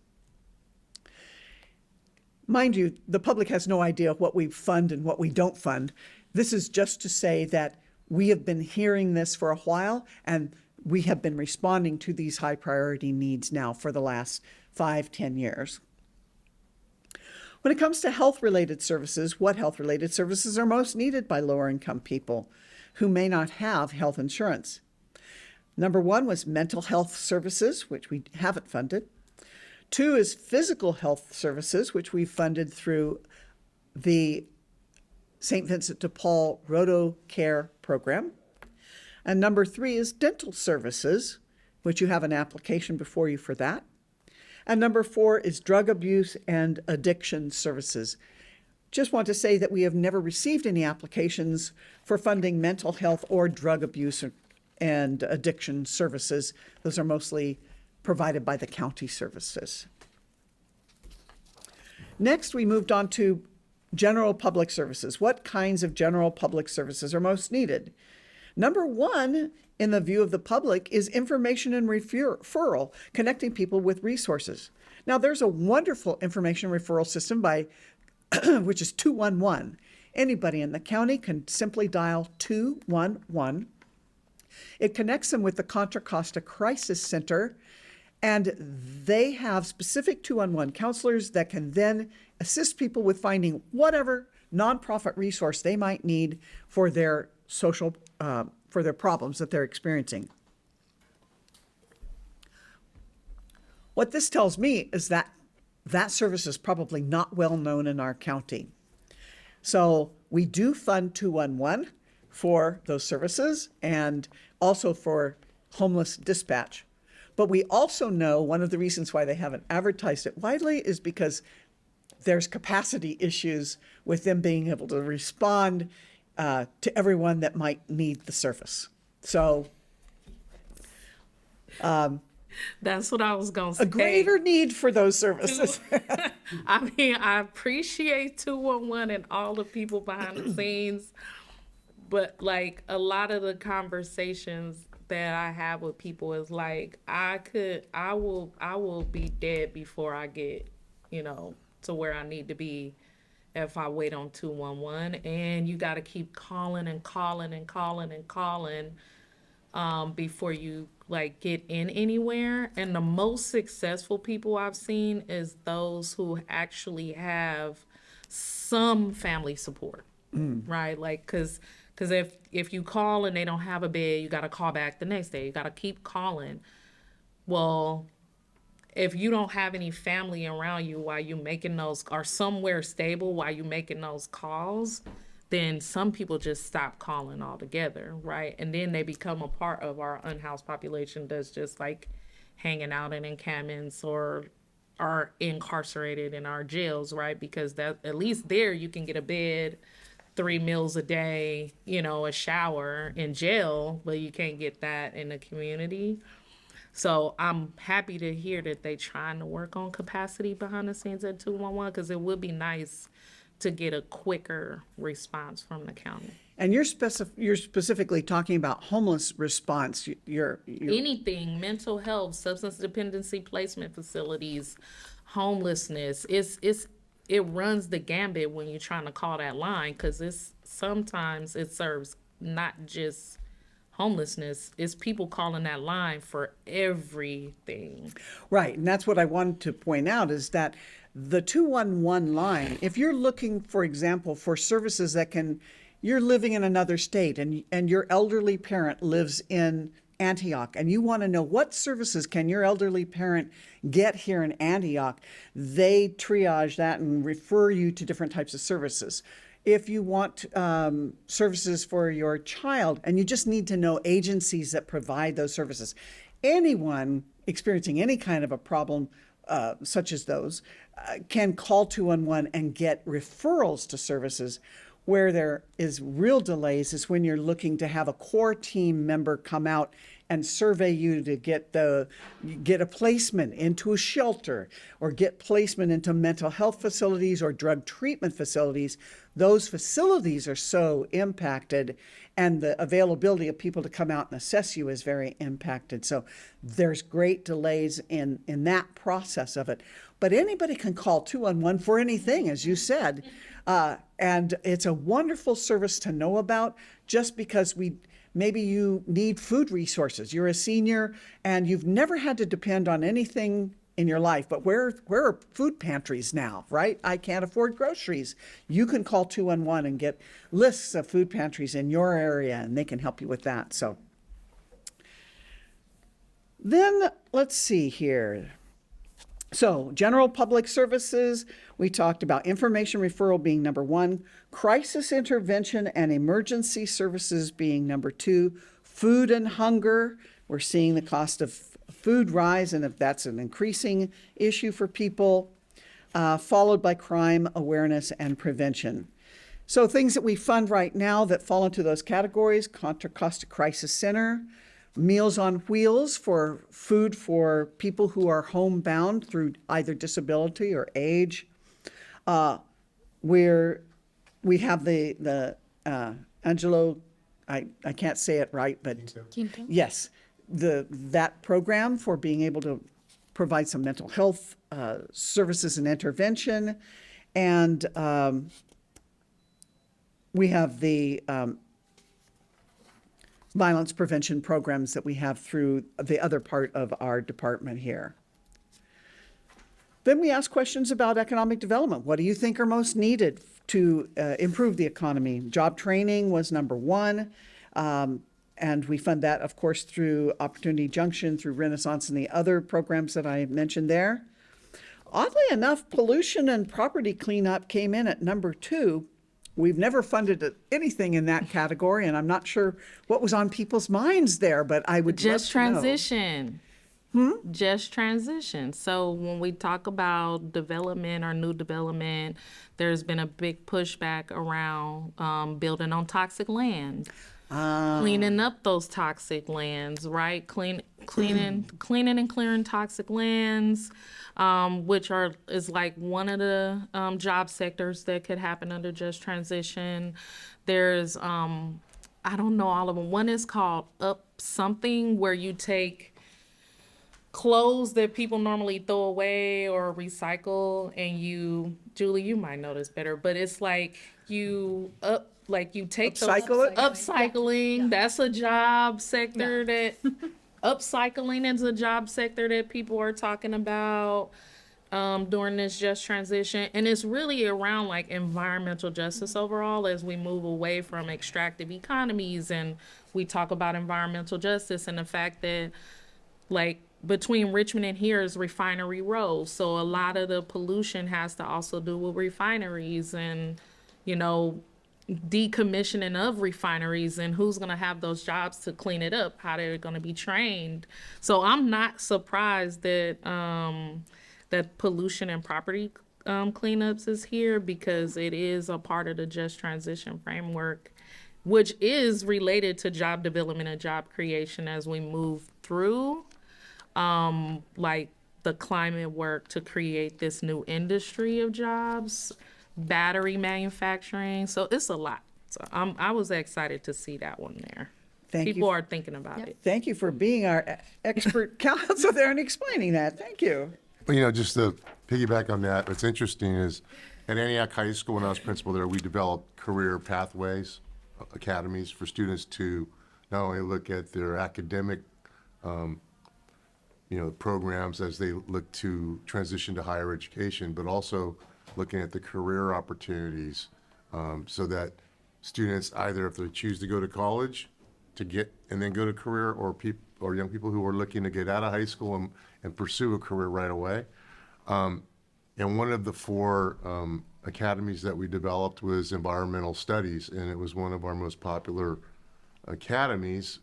Mind you, the public has no idea what we fund and what we don't fund. This is just to say that we have been hearing this for a while, and we have been responding to these high priority needs now for the last 5-10 years. When it comes to health-related services, what health-related services are most needed by lower-income people who may not have health insurance? Number one was mental health services, which we haven't funded. Two is physical health services, which we funded through the St. Vincent de Paul Roto Care program. And number three is dental services, which you have an application before you for that. And number four is drug abuse and addiction services. Just want to say that we have never received any applications for funding mental health or drug abuse and addiction services. Those are mostly provided by the county services. Next, we moved on to general public services. What kinds of general public services are most needed? Number one, in the view of the public, is information and referral, connecting people with resources. Now, there's a wonderful information referral system which is 211. Anybody in the county can simply dial 211. It connects them with the Contra Costa Crisis Center, and they have specific 211 counselors that can then assist people with finding whatever nonprofit resource they might need for their for their problems that they're experiencing. What this tells me is that that service is probably not well known in our county. So we do fund 211 for those services and also for homeless dispatch. But we also know one of the reasons why they haven't advertised it widely is because there's capacity issues with them being able to respond to everyone that might need the service. So that's what I was going to say. a greater need for those services. I mean, I appreciate 211 and all the people behind the scenes, but like a lot of the conversations that I have with people is like, I will be dead before I get, to where I need to be if I wait on 211. And you got to keep calling and calling and calling and calling before you like get in anywhere. And the most successful people I've seen is those who actually have some family support, right? Like, cause if you call and they don't have a bed, you got to call back the next day. You got to keep calling. Well, if you don't have any family around you while you making those, or somewhere stable while you making those calls, then some people just stop calling altogether, right? And then they become a part of our unhoused population that's just like hanging out in encampments or are incarcerated in our jails, right? Because that, at least there you can get a bed, 3 meals a day, a shower in jail, but you can't get that in the community. So I'm happy to hear that they trying to work on capacity behind the scenes at 211, because it would be nice to get a quicker response from the county. And you're specifically talking about homeless response. You're Anything, mental health, substance dependency placement facilities, homelessness, it runs the gambit when you're trying to call that line, because sometimes it serves not just homelessness, it's people calling that line for everything. right. And that's what I wanted to point out is that the 211 line, if you're looking, for example, for services you're living in another state and your elderly parent lives in Antioch and you want to know what services can your elderly parent get here in Antioch, they triage that and refer you to different types of services. If you want services for your child and you just need to know agencies that provide those services, anyone experiencing any kind of a problem such as those can call 211 and get referrals to services. Where there is real delays is when you're looking to have a core team member come out and survey you to get a placement into a shelter or get placement into mental health facilities or drug treatment facilities. Those facilities are so impacted and the availability of people to come out and assess you is very impacted. So there's great delays in that process of it. But anybody can call 211 for anything, as you said. And it's a wonderful service to know about just because maybe you need food resources. You're a senior and you've never had to depend on anything in your life, but where are food pantries now, right? I can't afford groceries. You can call 211 and get lists of food pantries in your area and they can help you with that. So then let's see here. So general public services, we talked about information referral being number 1, crisis intervention and emergency services being number 2, food and hunger. We're seeing the cost of food rise, and if that's an increasing issue for people, followed by crime awareness and prevention. So things that we fund right now that fall into those categories: Contra Costa Crisis Center, Meals on Wheels for food for people who are homebound through either disability or age. We have the Angelo, I can't say it right, but Quinto. yes, that program for being able to provide some mental health services and intervention. And we have the violence prevention programs that we have through the other part of our department here. Then we ask questions about economic development. What do you think are most needed to improve the economy? Job training was number 1. And we fund that, of course, through Opportunity Junction, through Renaissance, and the other programs that I mentioned there. Oddly enough, pollution and property cleanup came in at number 2. We've never funded anything in that category, and I'm not sure what was on people's minds there, but I would Just love to know. transition. Just transition. So when we talk about development or new development, there's been a big pushback around building on toxic land. Cleaning up those toxic lands, right? Cleaning and clearing toxic lands, which is like one of the job sectors that could happen under just transition. There's I don't know all of them. One is called Up Something, where you take clothes that people normally throw away or recycle, and Julie, you might know this better, but it's like you take Upcycle it? Upcycling, that's a job sector upcycling is a job sector that people are talking about during this just transition. And it's really around like environmental justice overall as we move away from extractive economies, and we talk about environmental justice and the fact that like between Richmond and here is Refinery Road. So a lot of the pollution has to also do with refineries and, decommissioning of refineries, and who's going to have those jobs to clean it up, how they're going to be trained. So I'm not surprised that that pollution and property cleanups is here, because it is a part of the just transition framework, which is related to job development and job creation as we move through like the climate work to create this new industry of jobs. battery manufacturing. So it's a lot. So I was excited to see that one there. Thank you. People are thinking about Yep. it. Thank you for being our expert counsel there and explaining that. Thank you. Well, just to piggyback on that, what's interesting is at Antioch High School, when I was principal there, we developed career pathways, academies for students to not only look at their academic, programs as they look to transition to higher education, but also looking at the career opportunities so that students, either if they choose to go to college to get and then go to career, or young people who are looking to get out of high school and pursue a career right away. And one of the four academies that we developed was environmental studies, and it was one of our most popular academies.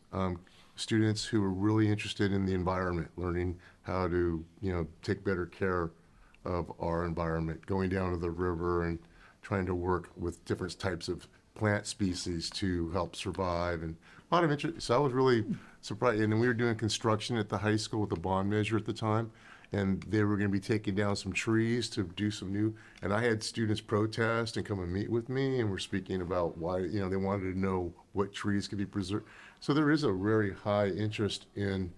Students who were really interested in the environment, learning how to, take better care of our environment, going down to the river and trying to work with different types of plant species to help survive, and a lot of interest. So I was really surprised. And then we were doing construction at the high school with the bond measure at the time, and they were going to be taking down some trees to do some new. And I had students protest and come and meet with me, and we're speaking about why, they wanted to know what trees could be preserved. So there is a very high interest in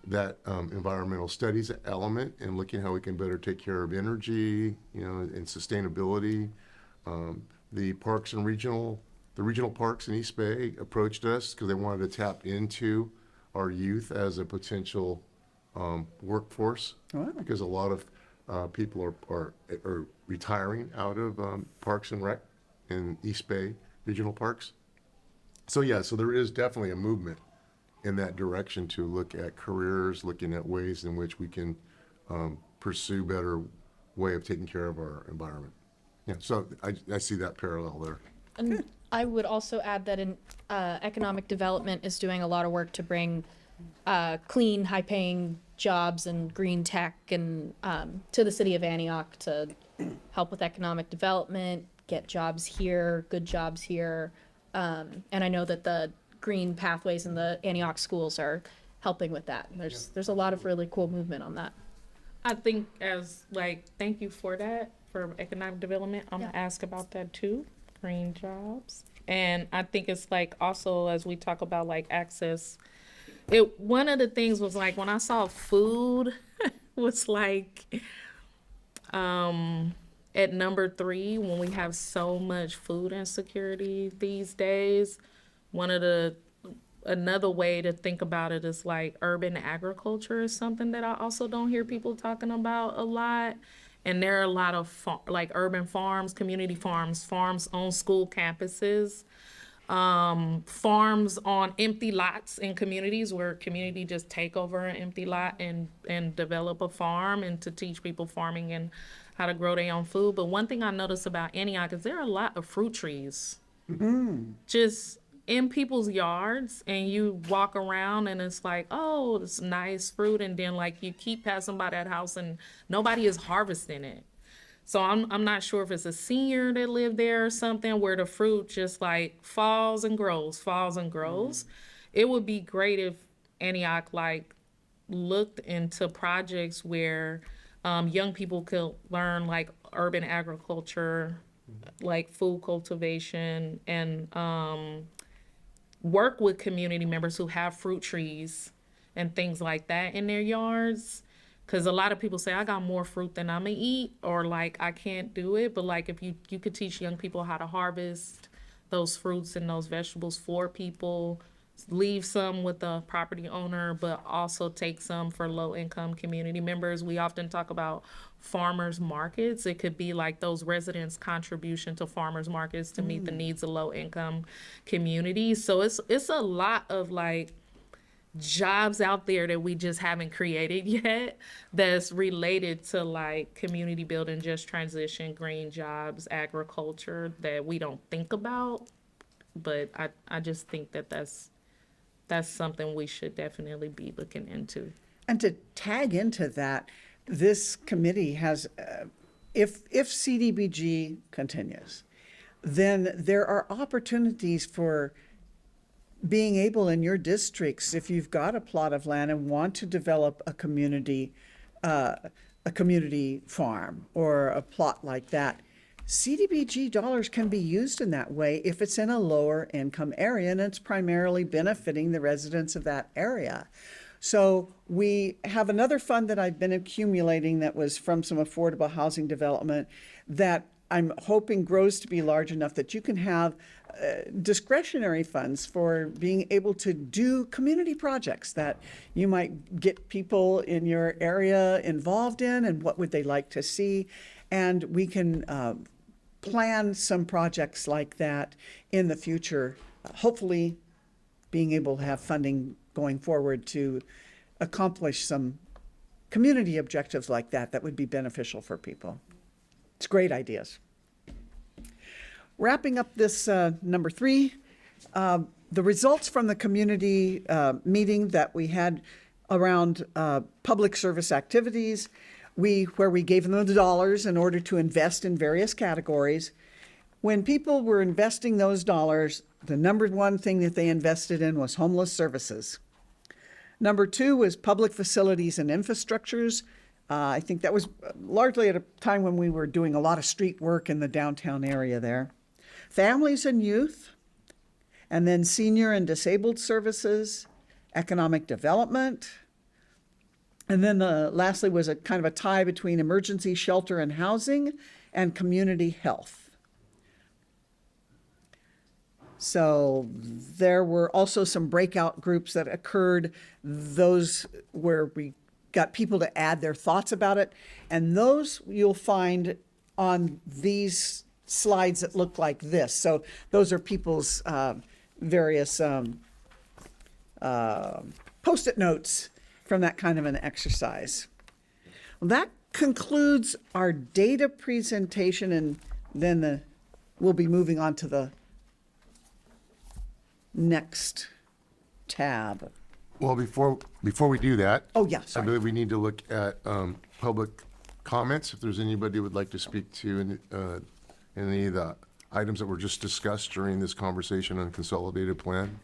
that environmental studies element and looking how we can better take care of energy, and sustainability. The parks and regional parks in East Bay approached us because they wanted to tap into our youth as a potential workforce. Wow. Because a lot of people are retiring out of Parks and Rec in East Bay regional parks. So there is definitely a movement in that direction to look at careers, looking at ways in which we can pursue better way of taking care of our environment. Yeah, so I see that parallel there. And I would also add that economic development is doing a lot of work to bring clean, high-paying jobs and green tech and to the city of Antioch to help with economic development, get jobs here, good jobs here. And I know that the green pathways in the Antioch schools are helping with that. There's a lot of really cool movement on that. I think thank you for that, for economic development. I'm gonna ask about that too, green jobs. And I think it's also as we talk about access, one of the things was when I saw food was at number 3, when we have so much food insecurity these days, another way to think about it is urban agriculture is something that I also don't hear people talking about a lot. And there are a lot of urban farms, community farms, farms on school campuses, farms on empty lots in communities where community just take over an empty lot and develop a farm and to teach people farming and how to grow their own food. But one thing I noticed about Antioch is there are a lot of fruit trees just in people's yards, and you walk around and it's oh, it's nice fruit, and then you keep passing by that house and nobody is harvesting it. So I'm not sure if it's a senior that lived there or something where the fruit just falls and grows. It would be great if Antioch looked into projects where young people could learn urban agriculture, food cultivation, and work with community members who have fruit trees and things like that in their yards. Because a lot of people say, I got more fruit than I'm gonna eat, or I can't do it. But if you could teach young people how to harvest those fruits and those vegetables for people, leave some with the property owner, but also take some for low-income community members. We often talk about farmers markets. It could be those residents' contribution to farmers markets to meet the needs of low-income communities. So it's a lot of jobs out there that we just haven't created yet that's related to community building, just transition, green jobs, agriculture that we don't think about. But I just think that's something we should definitely be looking into. And to tag into that, this committee has, if CDBG continues, then there are opportunities for being able in your districts, if you've got a plot of land and want to develop a community farm or a plot like that, CDBG dollars can be used in that way if it's in a lower income area and it's primarily benefiting the residents of that area. So we have another fund that I've been accumulating that was from some affordable housing development that I'm hoping grows to be large enough that you can have discretionary funds for being able to do community projects that you might get people in your area involved in and what would they like to see. And we can plan some projects like that in the future, hopefully being able to have funding going forward to accomplish some community objectives like that that would be beneficial for people. It's great ideas. Wrapping up this number 3, the results from the community meeting that we had around public service activities, where we gave them the dollars in order to invest in various categories. When people were investing those dollars, the number 1 thing that they invested in was homeless services. Number 2 was public facilities and infrastructures. I think that was largely at a time when we were doing a lot of street work in the downtown area there. Families and youth, and then senior and disabled services, economic development, and then lastly was a kind of a tie between emergency shelter and housing and community health. So there were also some breakout groups that occurred, those where we got people to add their thoughts about it. And those you'll find on these slides that look like this. So those are people's various Post-it notes from that kind of an exercise. Well, that concludes our data presentation, and then we'll be moving on to the next tab. Well, before we do that. Oh, yeah, I sorry. believe we need to look at public comments, if there's anybody who would like to speak to any of the items that were just discussed during this conversation on consolidated plan.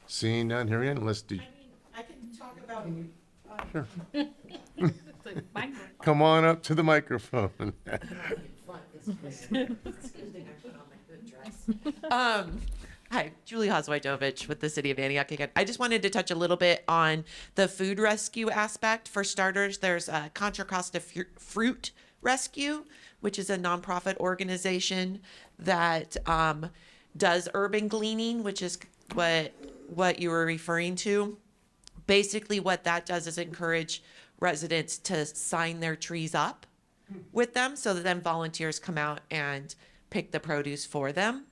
Seeing none, hearing none, let's do. I can talk about. Come on up to the microphone. Hi, Julie Hoswydovich with the City of Antioch again. I just wanted to touch a little bit on the food rescue aspect. For starters, there's Contra Costa Fruit Rescue, which is a nonprofit organization that does urban gleaning, which is what you were referring to. Basically, what that does is encourage residents to sign their trees up with them so that then volunteers come out and pick the produce for them.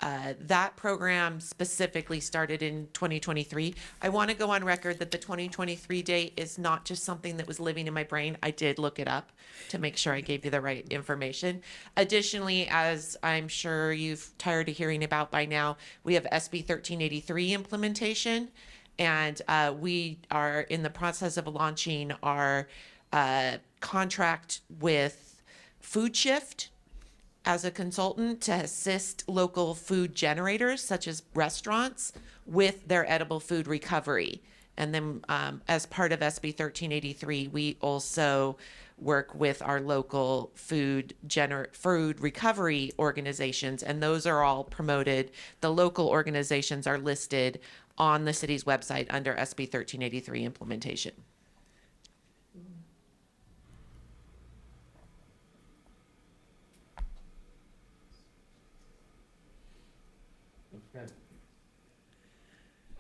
That program specifically started in 2023. I want to go on record that the 2023 date is not just something that was living in my brain. I did look it up to make sure I gave you the right information. Additionally, as I'm sure you've tired of hearing about by now, we have SB 1383 implementation, and we are in the process of launching our contract with Food Shift as a consultant to assist local food generators, such as restaurants, with their edible food recovery. And then as part of SB 1383, we also work with our local food recovery organizations, and those are all promoted. The local organizations are listed on the city's website under SB 1383 implementation.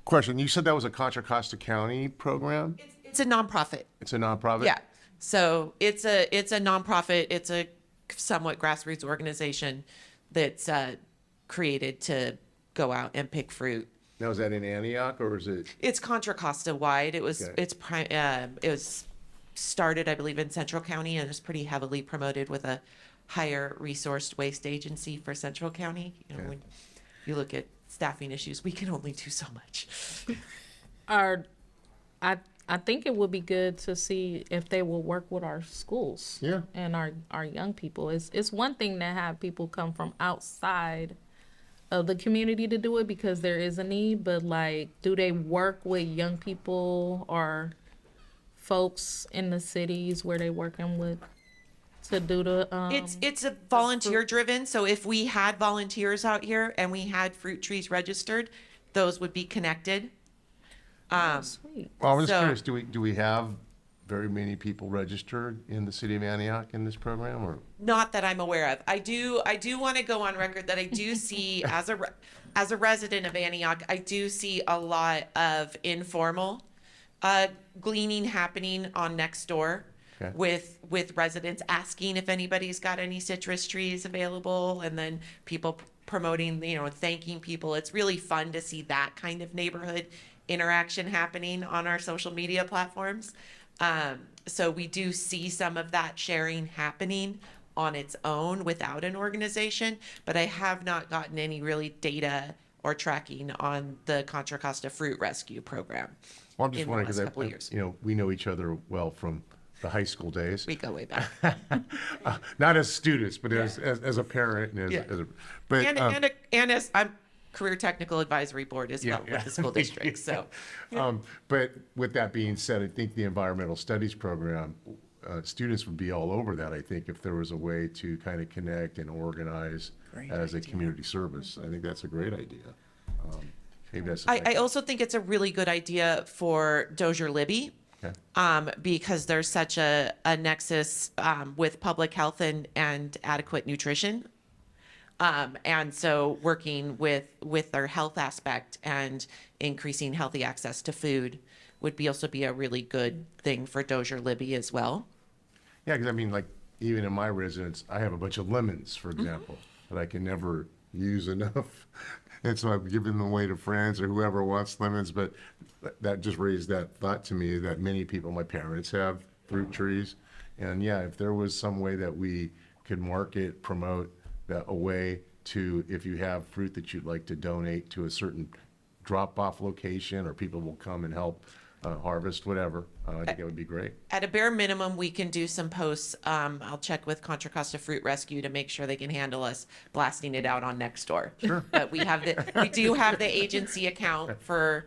Question, you said that was a Contra Costa County program? It's a nonprofit. It's a nonprofit? Yeah. So it's a nonprofit. It's a somewhat grassroots organization that's created to go out and pick fruit. Now, is that in Antioch or is it? It's Contra Costa wide. It was Okay. it was started, I believe, in Central County, and it's pretty heavily promoted with a higher resourced waste agency for Central County. You know, Okay. when you look at staffing issues, we can only do so much. I think it would be good to see if they will work with our schools. Yeah. And our young people. It's one thing to have people come from outside of the community to do it because there is a need, but like, do they work with young people or folks in the cities where they working with to do the, It's a volunteer driven, so if we had volunteers out here and we had fruit trees registered, those would be connected. sweet. Well, I was So- curious, do we have very many people registered in the city of Antioch in this program, or? Not that I'm aware of. I do want to go on record that I do see as a resident of Antioch, I do see a lot of informal gleaning happening on Nextdoor Okay. with residents asking if anybody's got any citrus trees available, and then people promoting, thanking people. It's really fun to see that kind of neighborhood interaction happening on our social media platforms. So we do see some of that sharing happening on its own without an organization, but I have not gotten any really data or tracking on the Contra Costa Fruit Rescue Program. Well, I'm just in the wondering, last because couple of years. we know each other well from the high school days. We go way back. Not as students, but as a parent and Yeah. as a, but, And as I'm Career Technical Advisory Board as well with the school district, so. but with that being said, I think the environmental studies program, students would be all over that, I think, if there was a way to kind of connect and organize as a community service. I think that's a great idea. Maybe that's. I also think it's a really good idea for Dozier Libby. Okay. Because there's such a nexus with public health and adequate nutrition. And so working with their health aspect and increasing healthy access to food would also be a really good thing for Dozier Libby as well. Yeah, because I mean, like, even in my residence, I have a bunch of lemons, for Mm-hmm. example, that I can never use enough. And so I'm giving them away to friends or whoever wants lemons, but that just raised that thought to me that many people, my parents have fruit trees. And yeah, if there was some way that we could market, promote that a way to, if you have fruit that you'd like to donate to a certain drop-off location, or people will come and help harvest, whatever, I think that would be great. At a bare minimum, we can do some posts. I'll check with Contra Costa Fruit Rescue to make sure they can handle us blasting it out on Nextdoor. Sure. But we do have the agency account for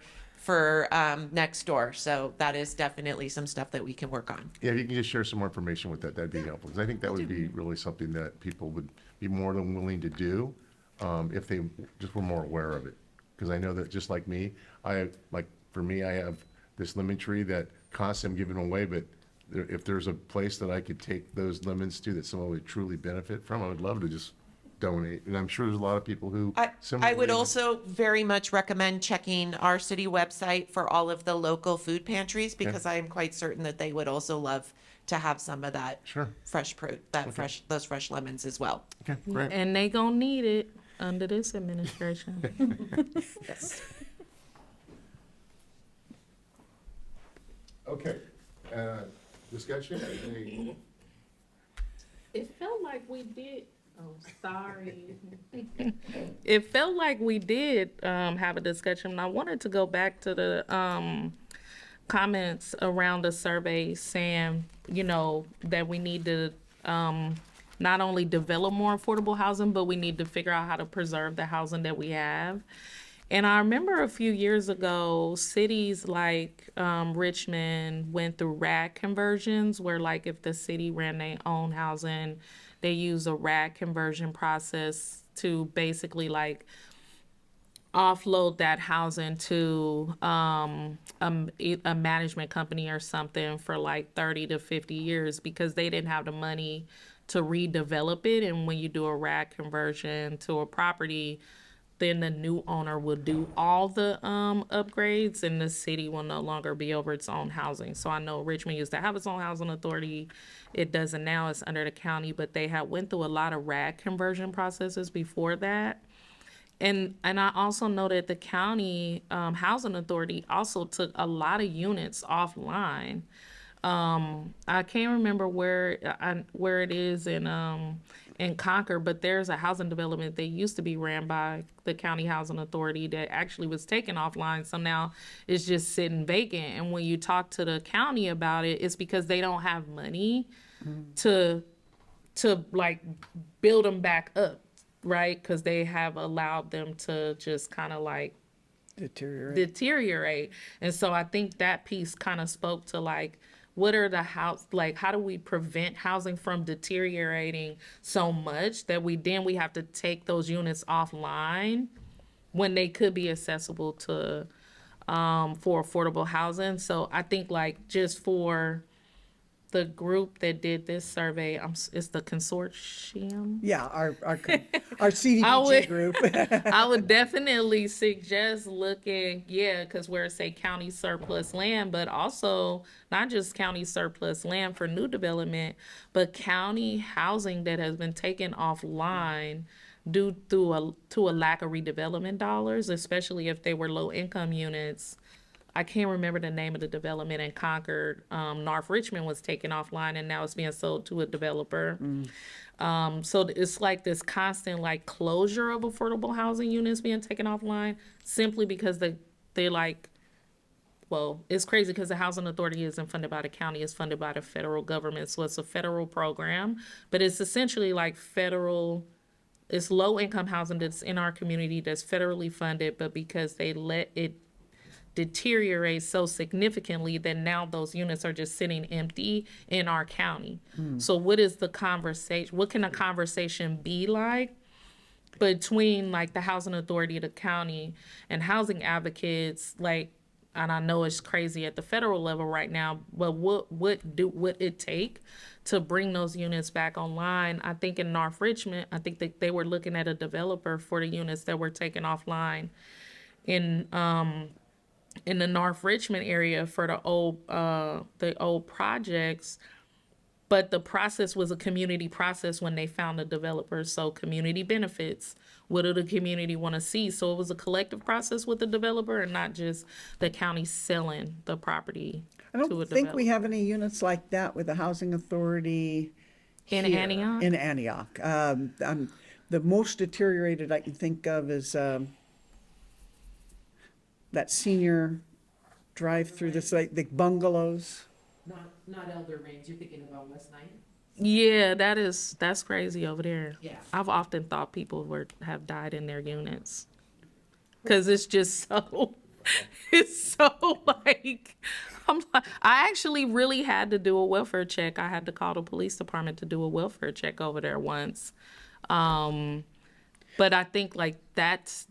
Nextdoor, so that is definitely some stuff that we can work on. Yeah, if you can just share some more information with that, that'd be helpful, because I think that would be really something that people would be more than willing to do, if they just were more aware of it. Because I know that, just like me, for me, I have this lemon tree that constantly I'm giving away, but if there's a place that I could take those lemons to that someone would truly benefit from, I would love to just donate. And I'm sure there's a lot of people who I similarly. would also very much recommend checking our city website for all of the local food pantries, because I am quite certain that they would also love to have some of that Sure. fresh fruit, those fresh lemons as well. Okay, great. And they gonna need it under this administration. Yes. Okay, discussion? It felt like we did. Oh, sorry. It felt like we did have a discussion. And I wanted to go back to the comments around the survey saying, that we need to not only develop more affordable housing, but we need to figure out how to preserve the housing that we have. And I remember a few years ago, cities like Richmond went through RAD conversions, where like if the city ran their own housing, they use a RAD conversion process to basically like offload that housing to a management company or something for like 30 to 50 years, because they didn't have the money to redevelop it. And when you do a RAD conversion to a property, then the new owner will do all the upgrades, and the city will no longer be over its own housing. So I know Richmond used to have its own housing authority. It doesn't now, it's under the county, but they had went through a lot of RAD conversion processes before that. And I also know that the county housing authority also took a lot of units offline. I can't remember where it is in Concord, but there's a housing development that used to be ran by the county housing authority that actually was taken offline. So now it's just sitting vacant. And when you talk to the county about it, it's because they don't have money to like build them back up, right? Because they have allowed them to just kind of like deteriorate. And so I think that piece kind of spoke to like what are the like, how do we prevent housing from deteriorating so much that we have to take those units offline when they could be accessible to, for affordable housing? So I think like just for the group that did this survey, it's the consortium. Yeah, our I CDBG would- group. I would definitely suggest looking, because where it say county surplus land, but also not just county surplus land for new development, but county housing that has been taken offline due to a lack of redevelopment dollars, especially if they were low income units. I can't remember the name of the development in Concord. North Richmond was taken offline and now it's being sold to a developer. So it's like this constant like closure of affordable housing units being taken offline simply because they like, well, it's crazy because the housing authority isn't funded by the county, it's funded by the federal government. So it's a federal program, but it's essentially like it's low income housing that's in our community that's federally funded, but because they let it deteriorate so significantly that now those units are just sitting empty in our county. So what is the conversation? What can a conversation be like between like the housing authority, the county, and housing advocates? Like, and I know it's crazy at the federal level right now, but what would it take to bring those units back online? I think in North Richmond, I think that they were looking at a developer for the units that were taken offline in the North Richmond area for the old projects, but the process was a community process when they found a developer. So community benefits. What do the community want to see? So it was a collective process with the developer and not just the county selling the property I to a don't developer. think we have any units like that with the housing authority In here, Antioch? In Antioch. The most deteriorated I can think of is that senior drive-through, this like the bungalows. Not Elder Range. You're thinking about West Ninth? Yeah, that's crazy over there. Yeah. I've often thought people have died in their units. Cause it's just so, it's so like, I actually really had to do a welfare check. I had to call the police department to do a welfare check over there once. But I think like that's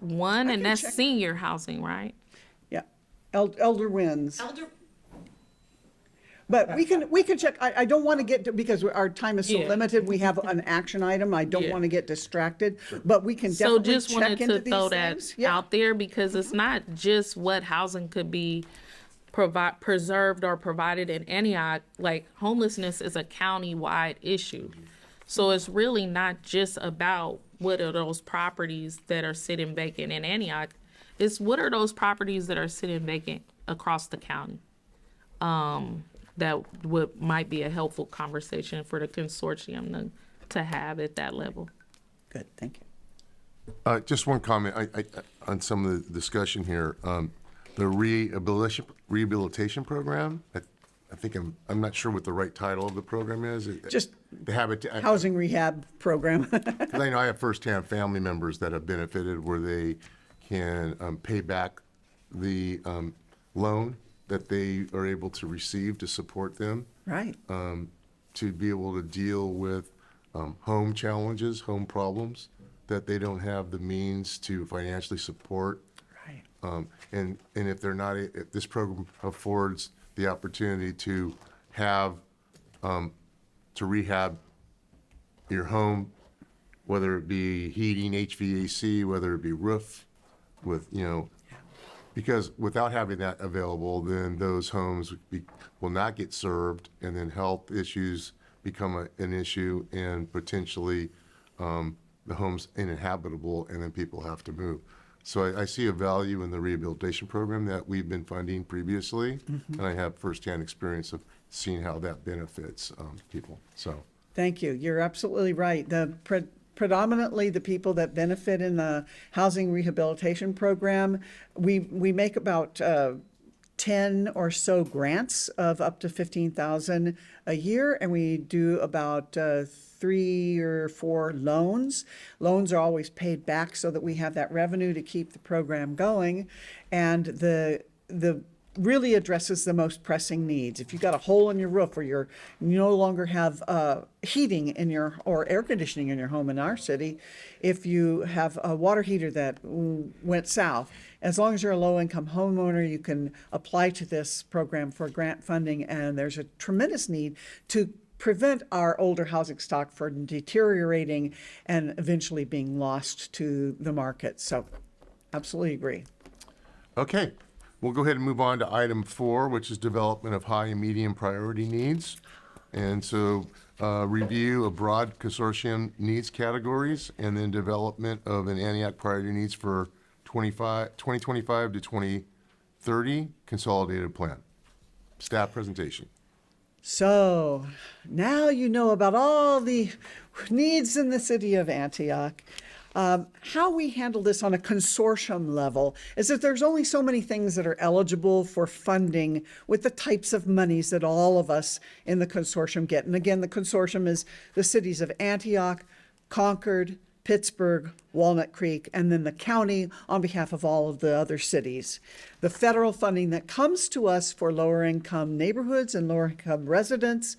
one, and that's check. senior housing, right? Yeah, Elder Winds. Elder. But we can check. I don't want to get to, because our time is so Yeah. limited. We have an action item. I don't Yeah. want to get distracted, but we can So definitely just wanted check into to these throw that things. Yeah. out there because it's not just what housing could be preserved or provided in Antioch. Like homelessness is a county-wide issue. So it's really not just about what are those properties that are sitting vacant in Antioch. It's what are those properties that are sitting vacant across the county. That might be a helpful conversation for the consortium to have at that level. Good, thank you. Just one comment on some of the discussion here. The rehabilitation program, I think I'm not sure what the right title of the program is. Just the habitat. Housing rehab program. Because I know I have firsthand family members that have benefited where they can pay back the loan that they are able to receive to support them, Right. to be able to deal with home challenges, home problems that they don't have the means to financially support. Right. And if they're not, if this program affords the opportunity to have, to rehab your home, whether it be heating, HVAC, whether it be roof, with, because without having that available, then those homes will not get served, and then health issues become an issue, and potentially the home's uninhabitable, and then people have to move. So I see a value in the rehabilitation program that we've been funding previously, and I have firsthand experience of seeing how that benefits people. So Thank you. You're absolutely right. Predominantly the people that benefit in the housing rehabilitation program, we make about 10 or so grants of up to $15,000 a year, and we do about 3 or 4 loans. Loans are always paid back so that we have that revenue to keep the program going. And the really addresses the most pressing needs. If you've got a hole in your roof or you no longer have heating in your or air conditioning in your home in our city, if you have a water heater that went south, as long as you're a low-income homeowner, you can apply to this program for grant funding, and there's a tremendous need to prevent our older housing stock from deteriorating and eventually being lost to the market. So, absolutely agree. Okay, we'll go ahead and move on to item 4, which is development of high and medium priority needs. And so review of broad consortium needs categories and then development of an Antioch priority needs for 2025 to 2030 consolidated plan. Staff presentation. So now you know about all the needs in the city of Antioch. How we handle this on a consortium level is that there's only so many things that are eligible for funding with the types of monies that all of us in the consortium get. And again, the consortium is the cities of Antioch, Concord, Pittsburgh, Walnut Creek, and then the county on behalf of all of the other cities. The federal funding that comes to us for lower income neighborhoods and lower income residents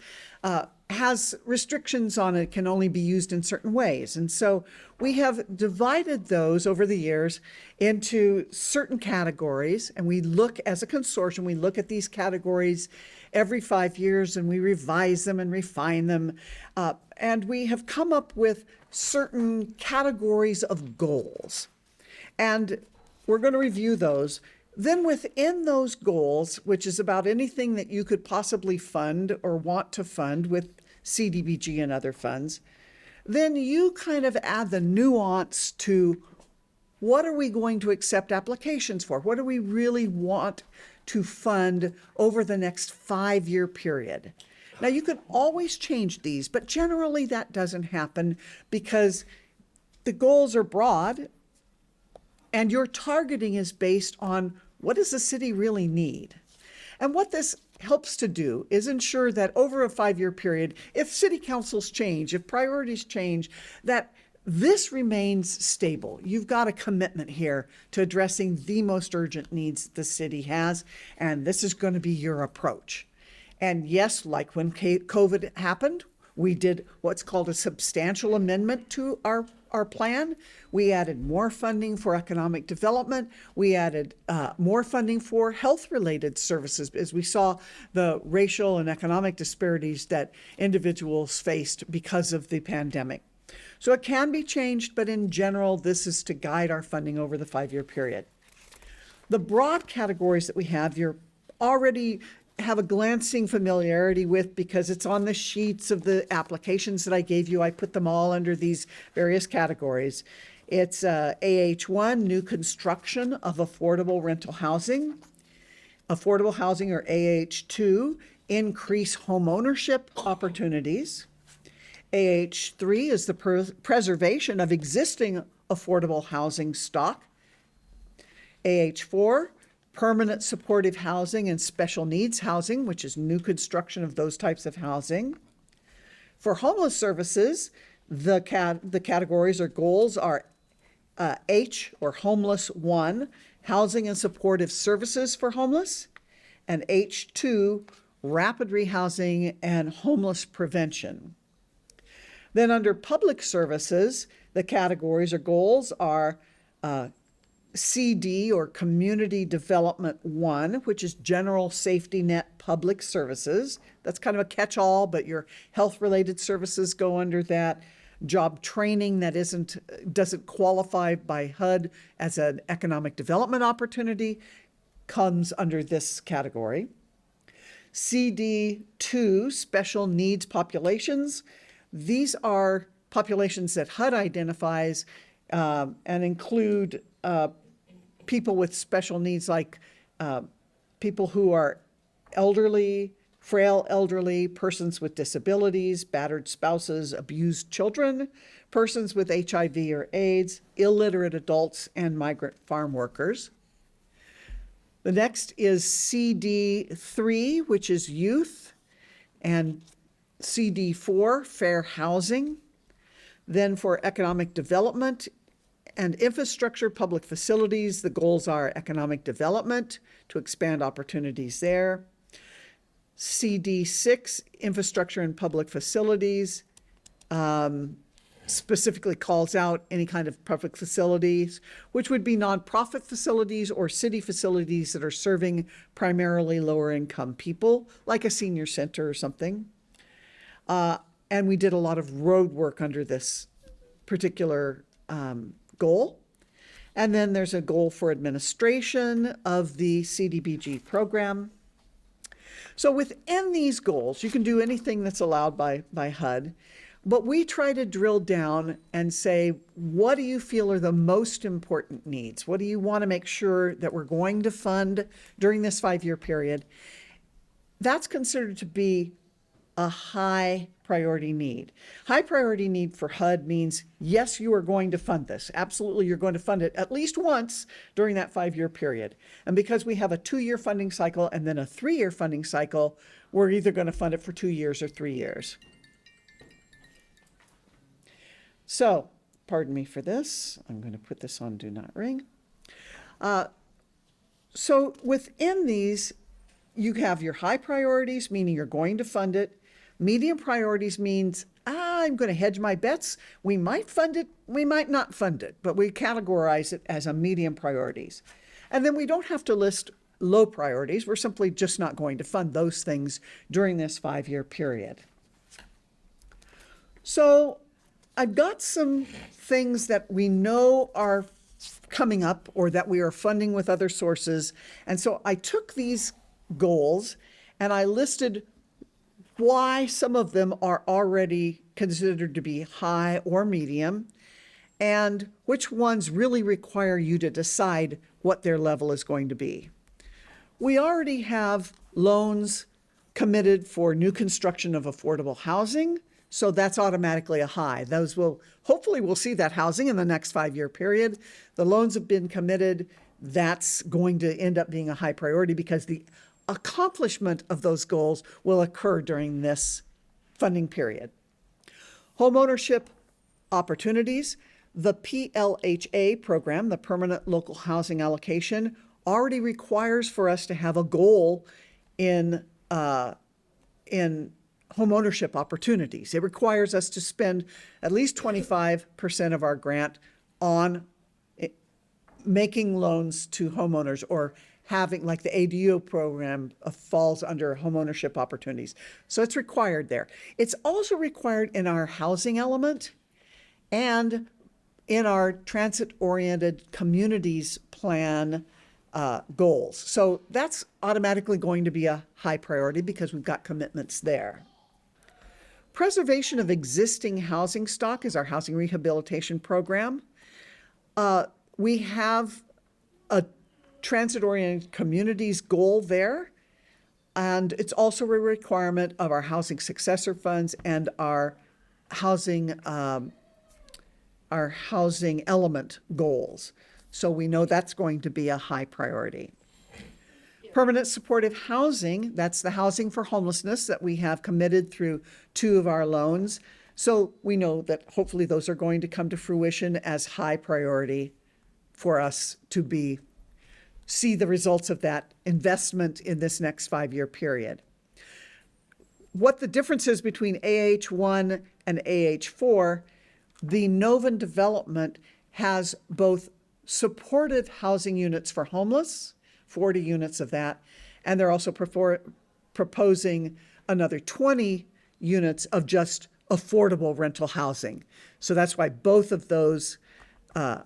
has restrictions on it, can only be used in certain ways. And so we have divided those over the years into certain categories, and we look as a consortium, we look at these categories every 5 years and we revise them and refine them. And we have come up with certain categories of goals. And we're going to review those. Then within those goals, which is about anything that you could possibly fund or want to fund with CDBG and other funds, then you kind of add the nuance to what are we going to accept applications for? What do we really want to fund over the next 5-year period? Now, you can always change these, but generally that doesn't happen because the goals are broad and your targeting is based on what does the city really need? And what this helps to do is ensure that over a 5-year period, if city councils change, if priorities change, that this remains stable. You've got a commitment here to addressing the most urgent needs the city has, and this is going to be your approach. And yes, like when COVID happened, we did what's called a substantial amendment to our plan. We added more funding for economic development. We added more funding for health-related services as we saw the racial and economic disparities that individuals faced because of the pandemic. So it can be changed, but in general, this is to guide our funding over the 5-year period. The broad categories that we have, you're already have a glancing familiarity with because it's on the sheets of the applications that I gave you. I put them all under these various categories. It's AH1, new construction of affordable rental housing. Affordable housing, or AH2, increase home ownership opportunities. AH3 is the preservation of existing affordable housing stock. AH4, permanent supportive housing and special needs housing, which is new construction of those types of housing. For homeless services, the categories or goals are H, or homeless 1, housing and supportive services for homeless, and H2, rapid rehousing and homeless prevention. Then under public services, the categories or goals are CD, or Community Development 1, which is General Safety Net Public Services. That's kind of a catch-all, but your health-related services go under that. Job training that doesn't qualify by HUD as an economic development opportunity comes under this category. CD2, Special Needs Populations. These are populations that HUD identifies and include people with special needs, like people who are elderly, frail elderly, persons with disabilities, battered spouses, abused children, persons with HIV or AIDS, illiterate adults, and migrant farm workers. The next is CD3, which is youth, and CD4, fair housing. Then for economic development, And infrastructure, public facilities, the goals are economic development, to expand opportunities there. CD6, infrastructure and public facilities, specifically calls out any kind of public facilities, which would be nonprofit facilities or city facilities that are serving primarily lower income people, like a senior center or something. And we did a lot of road work under this particular goal. And then there's a goal for administration of the CDBG program. So within these goals, you can do anything that's allowed by HUD, but we try to drill down and say, what do you feel are the most important needs? What do you want to make sure that we're going to fund during this 5-year period? That's considered to be a high priority need. High priority need for HUD means, yes, you are going to fund this. Absolutely, you're going to fund it at least once during that 5-year period. And because we have a 2-year funding cycle and then a 3-year funding cycle, we're either going to fund it for 2 years or 3 years. So, pardon me for this. I'm going to put this on Do Not Ring. So within these, you have your high priorities, meaning you're going to fund it. Medium priorities means, I'm going to hedge my bets. We might fund it, we might not fund it, but we categorize it as a medium priorities. And then we don't have to list low priorities. We're simply just not going to fund those things during this 5-year period. So I've got some things that we know are coming up or that we are funding with other sources. And so I took these goals and I listed why some of them are already considered to be high or medium, and which ones really require you to decide what their level is going to be. We already have loans committed for new construction of affordable housing, so that's automatically a high. Those will, hopefully we'll see that housing in the next 5-year period. The loans have been committed. That's going to end up being a high priority because the accomplishment of those goals will occur during this funding period. Homeownership opportunities. The PLHA program, the Permanent Local Housing Allocation, already requires for us to have a goal in homeownership opportunities. It requires us to spend at least 25% of our grant on making loans to homeowners or having, like the ADU program falls under homeownership opportunities. So it's required there. It's also required in our housing element and in our transit-oriented communities plan goals. So that's automatically going to be a high priority because we've got commitments there. Preservation of existing housing stock is our housing rehabilitation program. We have a transit-oriented communities goal there, and it's also a requirement of our housing successor funds and our housing element goals. So we know that's going to be a high priority. Permanent supportive housing, that's the housing for homelessness that we have committed through 2 of our loans. So we know that hopefully those are going to come to fruition as high priority for us to see the results of that investment in this next 5-year period. What the difference is between AH1 and AH4, the Novan development has both supportive housing units for homeless, 40 units of that, and they're also proposing another 20 units of just affordable rental housing. So that's why both of those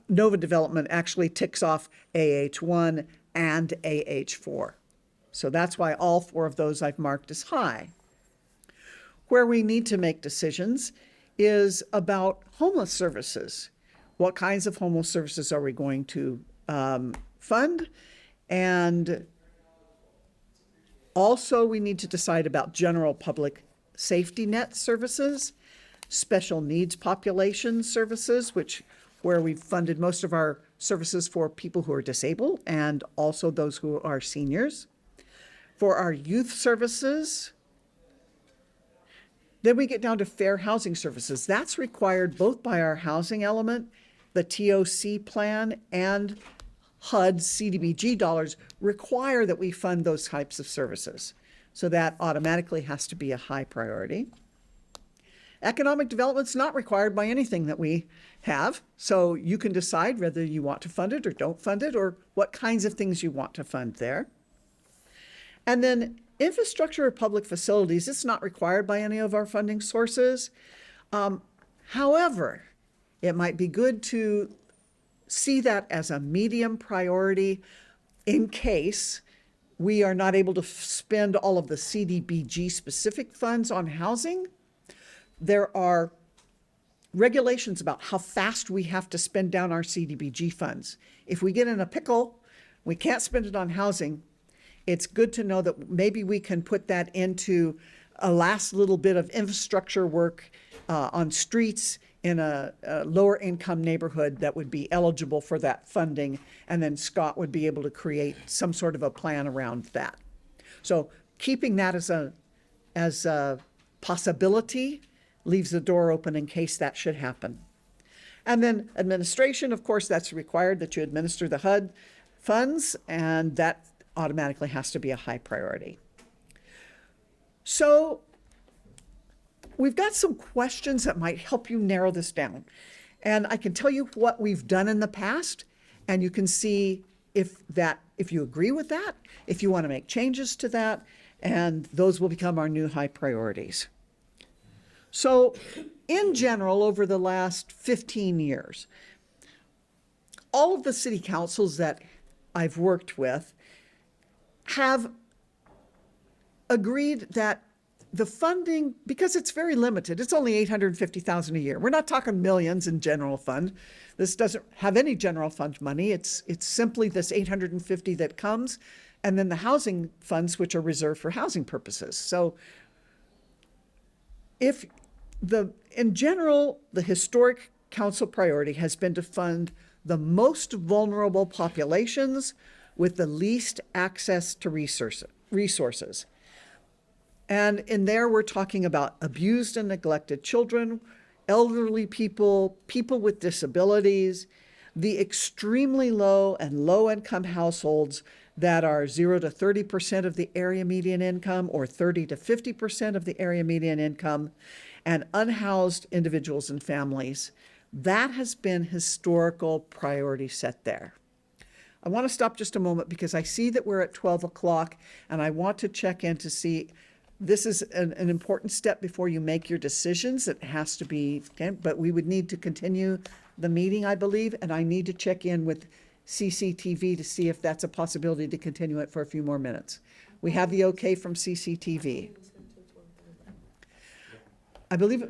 Nova development actually ticks off AH1 and AH4. So that's why all 4 of those I've marked as high. Where we need to make decisions is about homeless services. What kinds of homeless services are we going to fund? And also we need to decide about general public safety net services, special needs population services, where we've funded most of our services for people who are disabled and also those who are seniors. For our youth services, then we get down to fair housing services. That's required both by our housing element the TOC plan and HUD CDBG dollars require that we fund those types of services. So that automatically has to be a high priority. Economic development's not required by anything that we have, so you can decide whether you want to fund it or don't fund it, or what kinds of things you want to fund there. And then infrastructure or public facilities, it's not required by any of our funding sources. However, it might be good to see that as a medium priority in case we are not able to spend all of the CDBG specific funds on housing. There are regulations about how fast we have to spend down our CDBG funds. If we get in a pickle, we can't spend it on housing, it's good to know that maybe we can put that into a last little bit of infrastructure work on streets in a lower income neighborhood that would be eligible for that funding. And then Scott would be able to create some sort of a plan around that. So keeping that as a possibility leaves the door open in case that should happen. And then administration, of course, that's required that you administer the HUD funds, and that automatically has to be a high priority. So we've got some questions that might help you narrow this down. And I can tell you what we've done in the past, and you can see if you agree with that, if you want to make changes to that, and those will become our new high priorities. So in general, over the last 15 years, all of the city councils that I've worked with have agreed that the funding, because it's very limited, it's only $850,000 a year. We're not talking millions in general fund. This doesn't have any general fund money. It's simply this 850 that comes, and then the housing funds, which are reserved for housing purposes. So in general, the historic council priority has been to fund the most vulnerable populations with the least access to resources. And in there, we're talking about abused and neglected children, elderly people, people with disabilities, the extremely low and low-income households that are 0 to 30% of the area median income or 30 to 50% of the area median income, and unhoused individuals and families. That has been historical priority set there. I want to stop just a moment because I see that we're at 12 o'clock and I want to check in to see, this is an important step before you make your decisions. It has to be, but we would need to continue the meeting, I believe, and I need to check in with CCTV to see if that's a possibility to continue it for a few more minutes. We have the okay from CCTV. I believe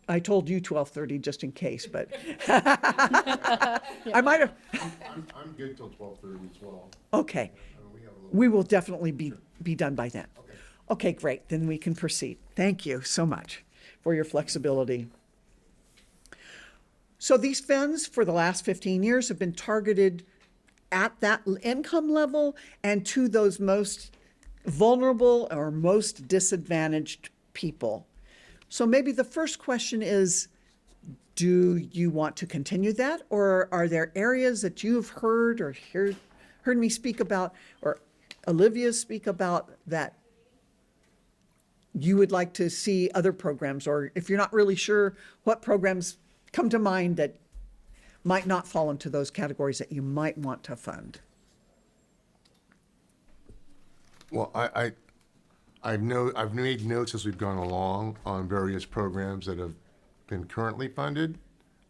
I told you 12:30 just in case, but I might have. I'm good till 12:30 as well. Okay. We will definitely be done by then. Okay, great. Then we can proceed. Thank you so much for your flexibility. So these funds for the last 15 years have been targeted at that income level and to those most vulnerable or most disadvantaged people. So maybe the first question is, do you want to continue that? Or are there areas that you've heard or heard me speak about, or Olivia speak about, that you would like to see other programs? Or if you're not really sure, what programs come to mind that might not fall into those categories that you might want to fund? Well, I've made notes as we've gone along on various programs that have been currently funded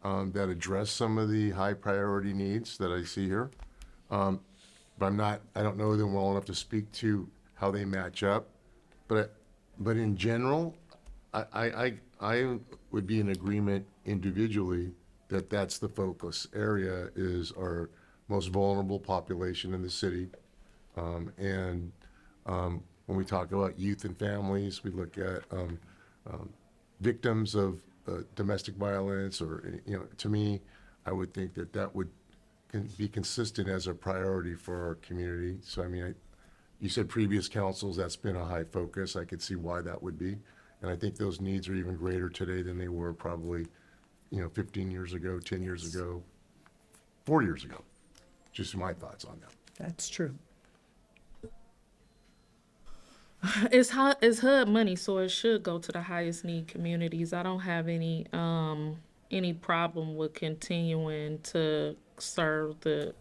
that address some of the high priority needs that I see here. But I don't know them well enough to speak to how they match up. But in general, I would be in agreement individually that that's the focus area, is our most vulnerable population in the city. When we talk about youth and families, we look at victims of domestic violence, or, to me, I would think that would be consistent as a priority for our community. So, I mean, you said previous councils, that's been a high focus. I could see why that would be. And I think those needs are even greater today than they were probably 15 years ago, 10 years ago, 4 years ago. Just my thoughts on that. That's true. It's HUD money, so it should go to the highest need communities. I don't have any problem with continuing to serve the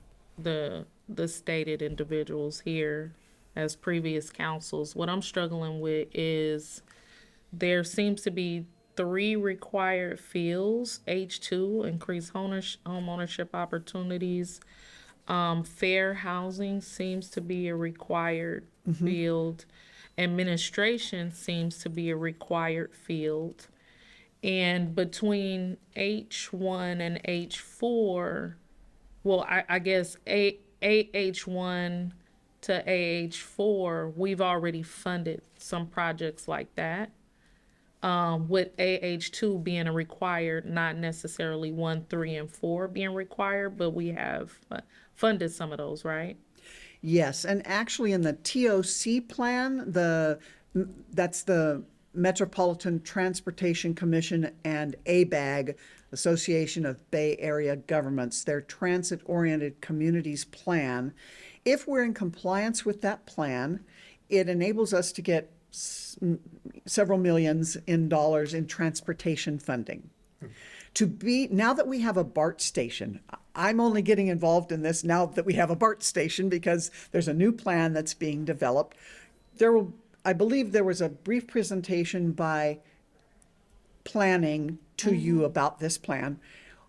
stated individuals here as previous councils. What I'm struggling with is there seems to be 3 required fields: H2, increase home ownership opportunities. Fair housing seems to be a required field. Administration seems to be a required field. And between H1 and H4, well, I guess AH1 to AH4, we've already funded some projects like that. With AH2 being a required, not necessarily 1, 3, and 4 being required, but we have funded some of those, right? Yes, and actually in the TOC plan, that's the Metropolitan Transportation Commission and ABAG, Association of Bay Area Governments, their transit-oriented communities plan. If we're in compliance with that plan, it enables us to get several millions in dollars in transportation funding. Now that we have a BART station, I'm only getting involved in this now that we have a BART station because there's a new plan that's being developed. I believe there was a brief presentation by planning to you about this plan.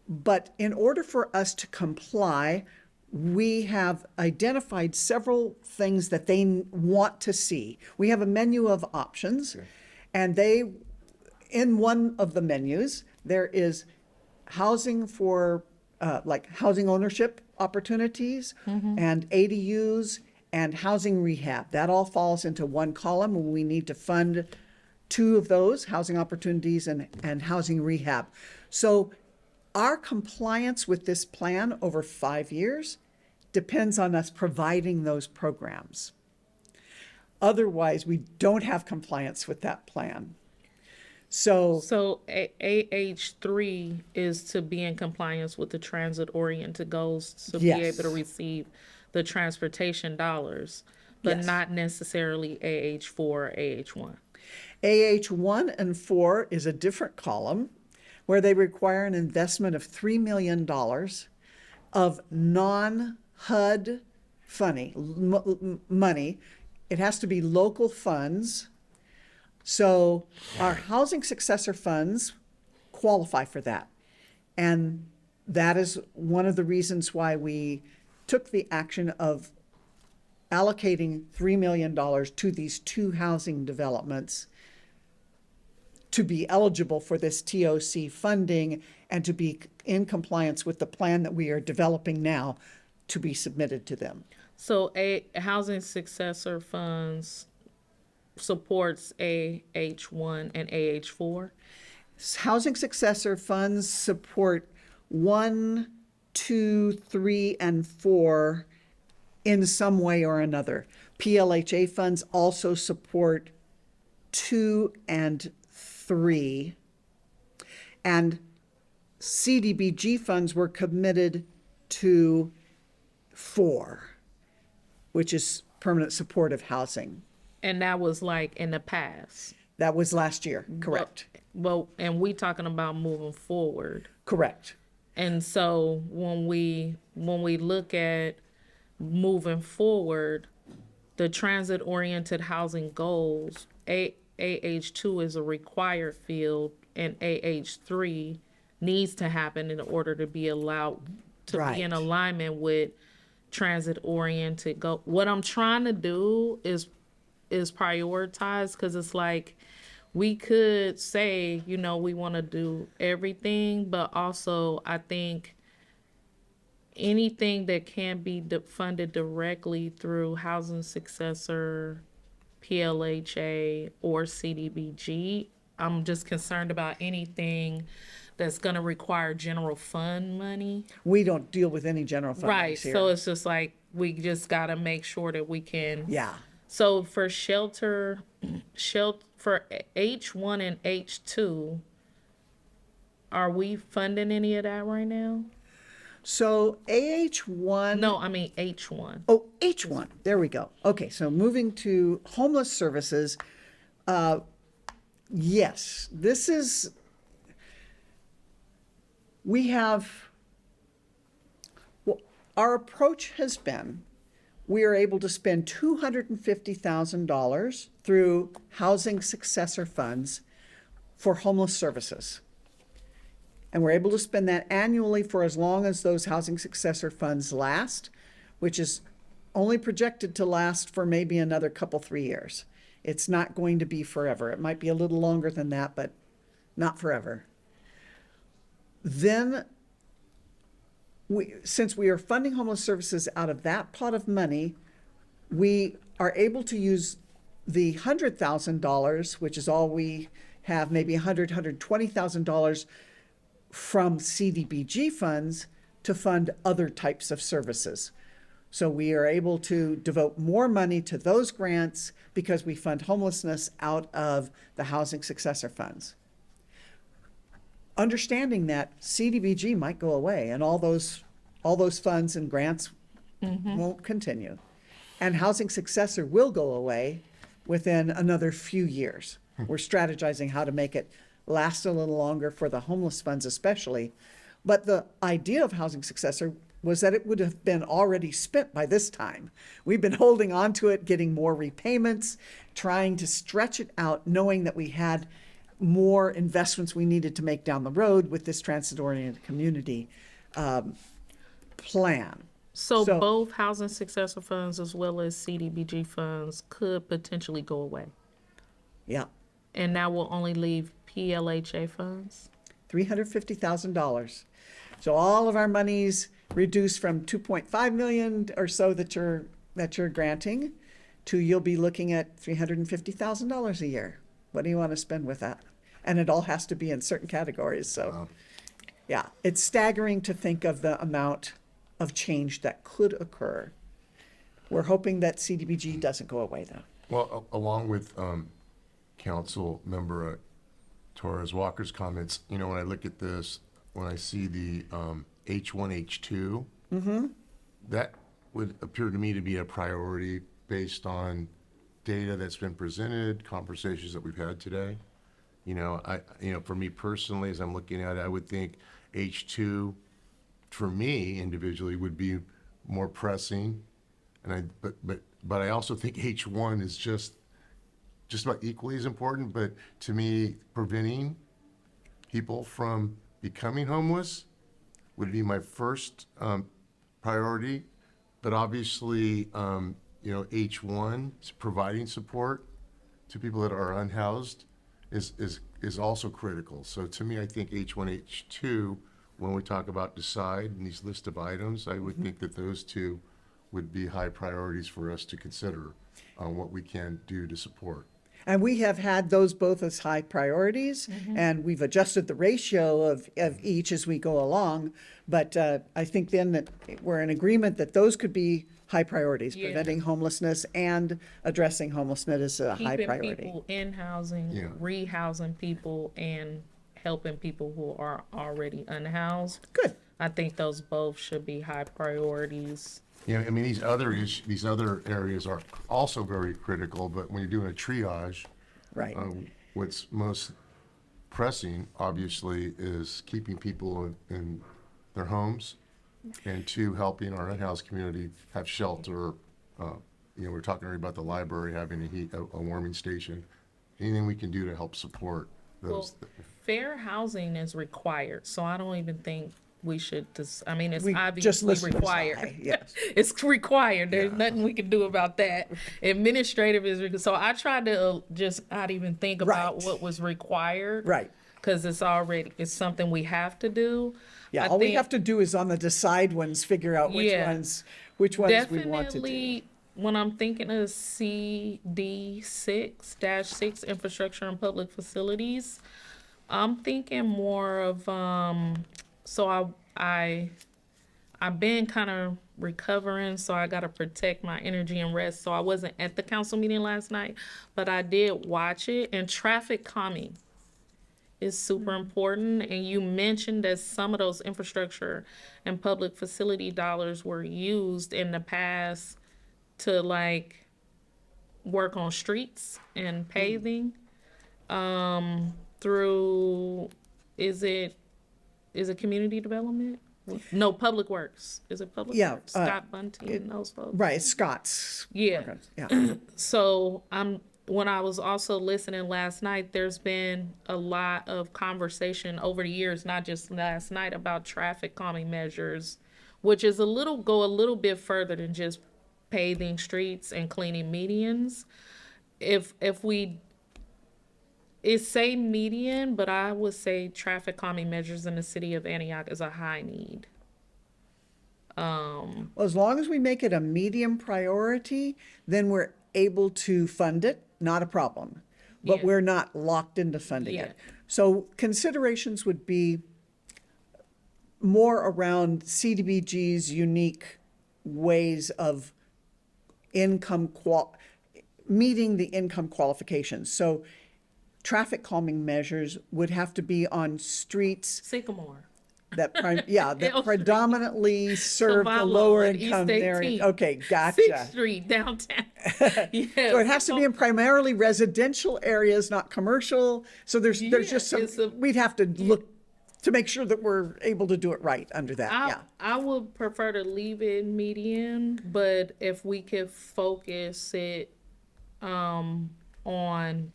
But in order for us to comply, we have identified several things that they want to see. We have a menu of options, and in one of the menus, there is housing for like housing ownership opportunities and ADUs and housing rehab. That all falls into one column, and we need to fund 2 of those, housing opportunities and housing rehab. So our compliance with this plan over 5 years depends on us providing those programs. Otherwise, we don't have compliance with that plan. So AH3 is to be in compliance with the transit-oriented goals to be Yes. able to receive the transportation dollars, but Yes. not necessarily AH4 or AH1. AH1 and 4 is a different column where they require an investment of $3 million of non-HUD money. It has to be local funds. So our housing successor funds qualify for that. And that is one of the reasons why we took the action of allocating $3 million to these 2 housing developments to be eligible for this TOC funding and to be in compliance with the plan that we are developing now to be submitted to them. So housing successor funds supports AH1 and AH4? Housing successor funds support 1, 2, 3, and 4 in some way or another. PLHA funds also support 2 and 3. And CDBG funds were committed to 4, which is permanent supportive housing. And that was like in the past. That was last year, correct? Well, and we talking about moving forward. Correct. And so when we look at moving forward, the transit-oriented housing goals, AH2 is a required field, and AH3 needs to happen in order to be allowed to be in Right. alignment with transit-oriented go. What I'm trying to do is prioritize, because it's like we could say, we want to do everything, but also I think anything that can be funded directly through housing successor, PLHA, or CDBG, I'm just concerned about anything that's going to require general fund money. We don't deal with any general fund Right. monies here. So it's just like we just got to make sure that we can. Yeah. So for for H1 and H2, are we funding any of that right now? So AH1. No, I mean H1. Oh, H1. There we go. Okay, so moving to homeless services. Yes, this is, we have, well, our approach has been, we are able to spend $250,000 through housing successor funds for homeless services. And we're able to spend that annually for as long as those housing successor funds last, which is only projected to last for maybe another couple, 3 years. It's not going to be forever. It might be a little longer than that, but not forever. Then, since we are funding homeless services out of that pot of money, we are able to use the $100,000, which is all we have, maybe $120,000 from CDBG funds to fund other types of services. So we are able to devote more money to those grants because we fund homelessness out of the housing successor funds. Understanding that CDBG might go away and all those funds and grants won't continue. And housing successor will go away within another few years. We're strategizing how to make it last a little longer for the homeless funds especially. But the idea of housing successor was that it would have been already spent by this time. We've been holding on to it, getting more repayments, trying to stretch it out, knowing that we had more investments we needed to make down the road with this transit-oriented community plan. So both housing successor funds as well as CDBG funds could potentially go away. Yeah, And that will only leave PLHA funds? $350,000. So all of our monies reduced from 2.5 million or so that you're granting to you'll be looking at $350,000 a year. What do you want to spend with that? And it all has to be in certain categories. So, yeah, it's staggering to think of the amount of change that could occur. We're hoping that CDBG doesn't go away, though. Well, along with Council Member Torres Walker's comments, you know, when I look at this, when I see the H1, H2, that would appear to me to be a priority based on data that's been presented, conversations that we've had today. You know, for me personally, as I'm looking at it, I would think H2, for me individually, would be more pressing. And but I also think H1 is just about equally as important. But to me, preventing people from becoming homeless would be my first priority. But obviously, H1 is providing support to people that are unhoused is also critical. So to me, I think H1, H2, when we talk about decide and these list of items, I would think that those two would be high priorities for us to consider on what we can do to support. And we have had those both as high priorities, and we've adjusted the ratio of each as we go along. But I think then that we're in agreement that those could be high priorities, Yeah. preventing homelessness and addressing homelessness is a high Keeping priority. people in housing, Yeah. rehousing people, and helping people who are already unhoused. Good. I think those both should be high priorities. Yeah, I mean, these other areas are also very critical, but when you're doing a triage, Right. what's most pressing, obviously, is keeping people in their homes, and two, helping our unhoused community have shelter. We're talking already about the library having a warming station. Anything we can do to help support those. Well, fair housing is required, so I don't even think we should it's We just obviously list it as required. high, yes. It's required. There's nothing we can do about that. Administrative is, so I tried to just not even think about Right. what was required. Right. Because it's something we have to do. Yeah, I all we think have to do is on the decide ones, figure out which Yeah. ones we want to do. Definitely, when I'm thinking of CD6-6 infrastructure and public facilities, I'm thinking more of so I've been kind of recovering, so I gotta protect my energy and rest. So I wasn't at the council meeting last night, but I did watch it, and traffic calming is super important. And you mentioned that some of those infrastructure and public facility dollars were used in the past to like work on streets and paving through, is it community development? No, Public Works. Is it Public Yeah, Works? Scott Bunting and those folks? Right, it's Scott's. Yeah. Yeah. So when I was also listening last night, there's been a lot of conversation over the years, not just last night, about traffic calming measures, which is go a little bit further than just paving streets and cleaning medians. If we say median, but I would say traffic calming measures in the city of Antioch is a high need. Well, as long as we make it a medium priority, then we're able to fund it, not a problem. But Yeah. we're not locked into funding Yeah. it. So considerations would be more around CDBG's unique ways of meeting the income qualifications. So traffic calming measures would have to be on streets Sycamore. that Street. predominantly serve the Cavallo lower and East income area. 18th. Okay, gotcha. 6th Street downtown. Yeah. So it has to be in primarily residential areas, not commercial. So there's just Yeah, some, we'd have to look to make sure that we're able to do it right under that, yeah. I would prefer to leave it median, but if we could focus it on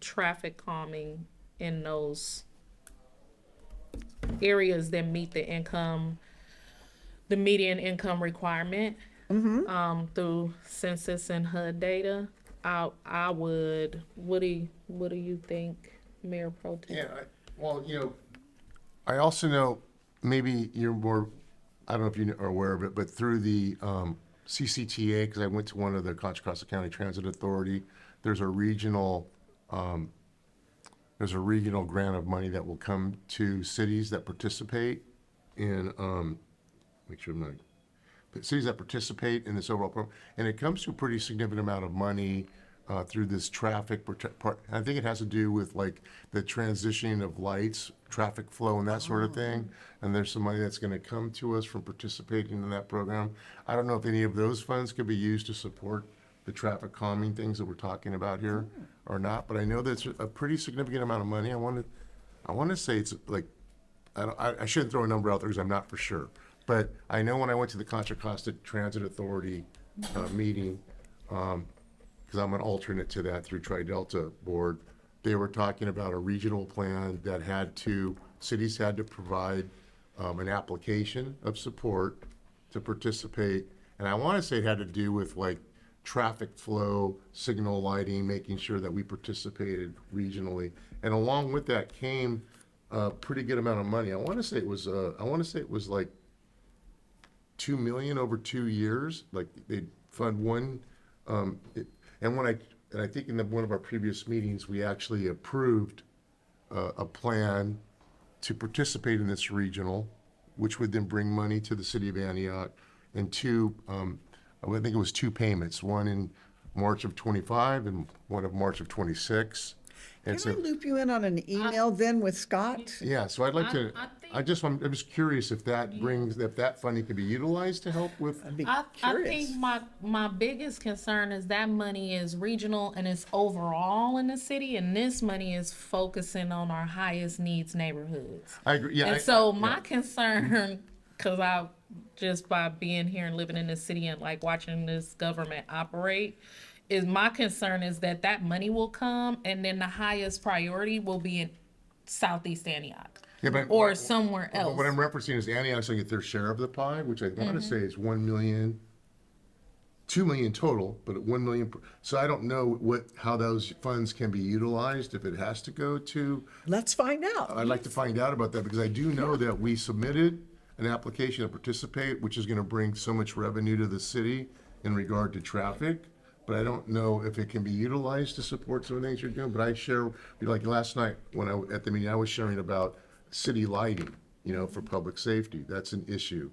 traffic calming in those areas that meet the median income requirement through census and HUD data, I would. What do you think, Mayor Pro Tem? Yeah, well, I also know, maybe you're more, I don't know if you are aware of it, but through the CCTA, because I went to one of the Contra Costa County Transit Authority, there's a regional grant of money that will come to cities that participate in, make sure I'm not, but cities that participate in this overall program, and it comes to a pretty significant amount of money through this traffic part. I think it has to do with like the transitioning of lights, traffic flow, and that sort of thing. And there's some money that's going to come to us from participating in that program. I don't know if any of those funds could be used to support the traffic calming things that we're talking about here or not. But I know that's a pretty significant amount of money. I want to say it's like, I shouldn't throw a number out there because I'm not for sure. But I know when I went to the Contra Costa Transit Authority meeting, because I'm an alternate to that through Tri-Delta Board, they were talking about a regional plan that cities had to provide an application of support to participate. And I want to say it had to do with like traffic flow, signal lighting, making sure that we participated regionally. And along with that came a pretty good amount of money. I want to say it was like 2 million over 2 years. Like they'd fund one, and I think in one of our previous meetings, we actually approved a plan to participate in this regional, which would then bring money to the city of Antioch, and I think it was 2 payments, one in March of 25 and one of March of 26. And Can I loop you in on an email then with Scott? yeah, so I'd like to, I think- I'm just curious if that funding could be utilized to help with. I'd be I curious. think my biggest concern is that money is regional and it's overall in the city, and this money is focusing on our highest needs neighborhoods. I agree, yeah. And so my concern, because I just by being here and living in the city and like watching this government operate, is my concern is that money will come and then the highest priority will be in Southeast Antioch Yeah, but- or somewhere But else. what I'm referencing is Antioch's going to get their share of the pie, which I want to say is 1 million, 2 million total, but 1 million. So I don't know how those funds can be utilized, if it has to go to. Let's find out. I'd like to find out about that because I do know that we submitted an application to participate, which is going to bring so much revenue to the city in regard to traffic. But I don't know if it can be utilized to support some of the things you're doing. But I share, like last night when at the meeting, I was sharing about city lighting, for public safety. That's an issue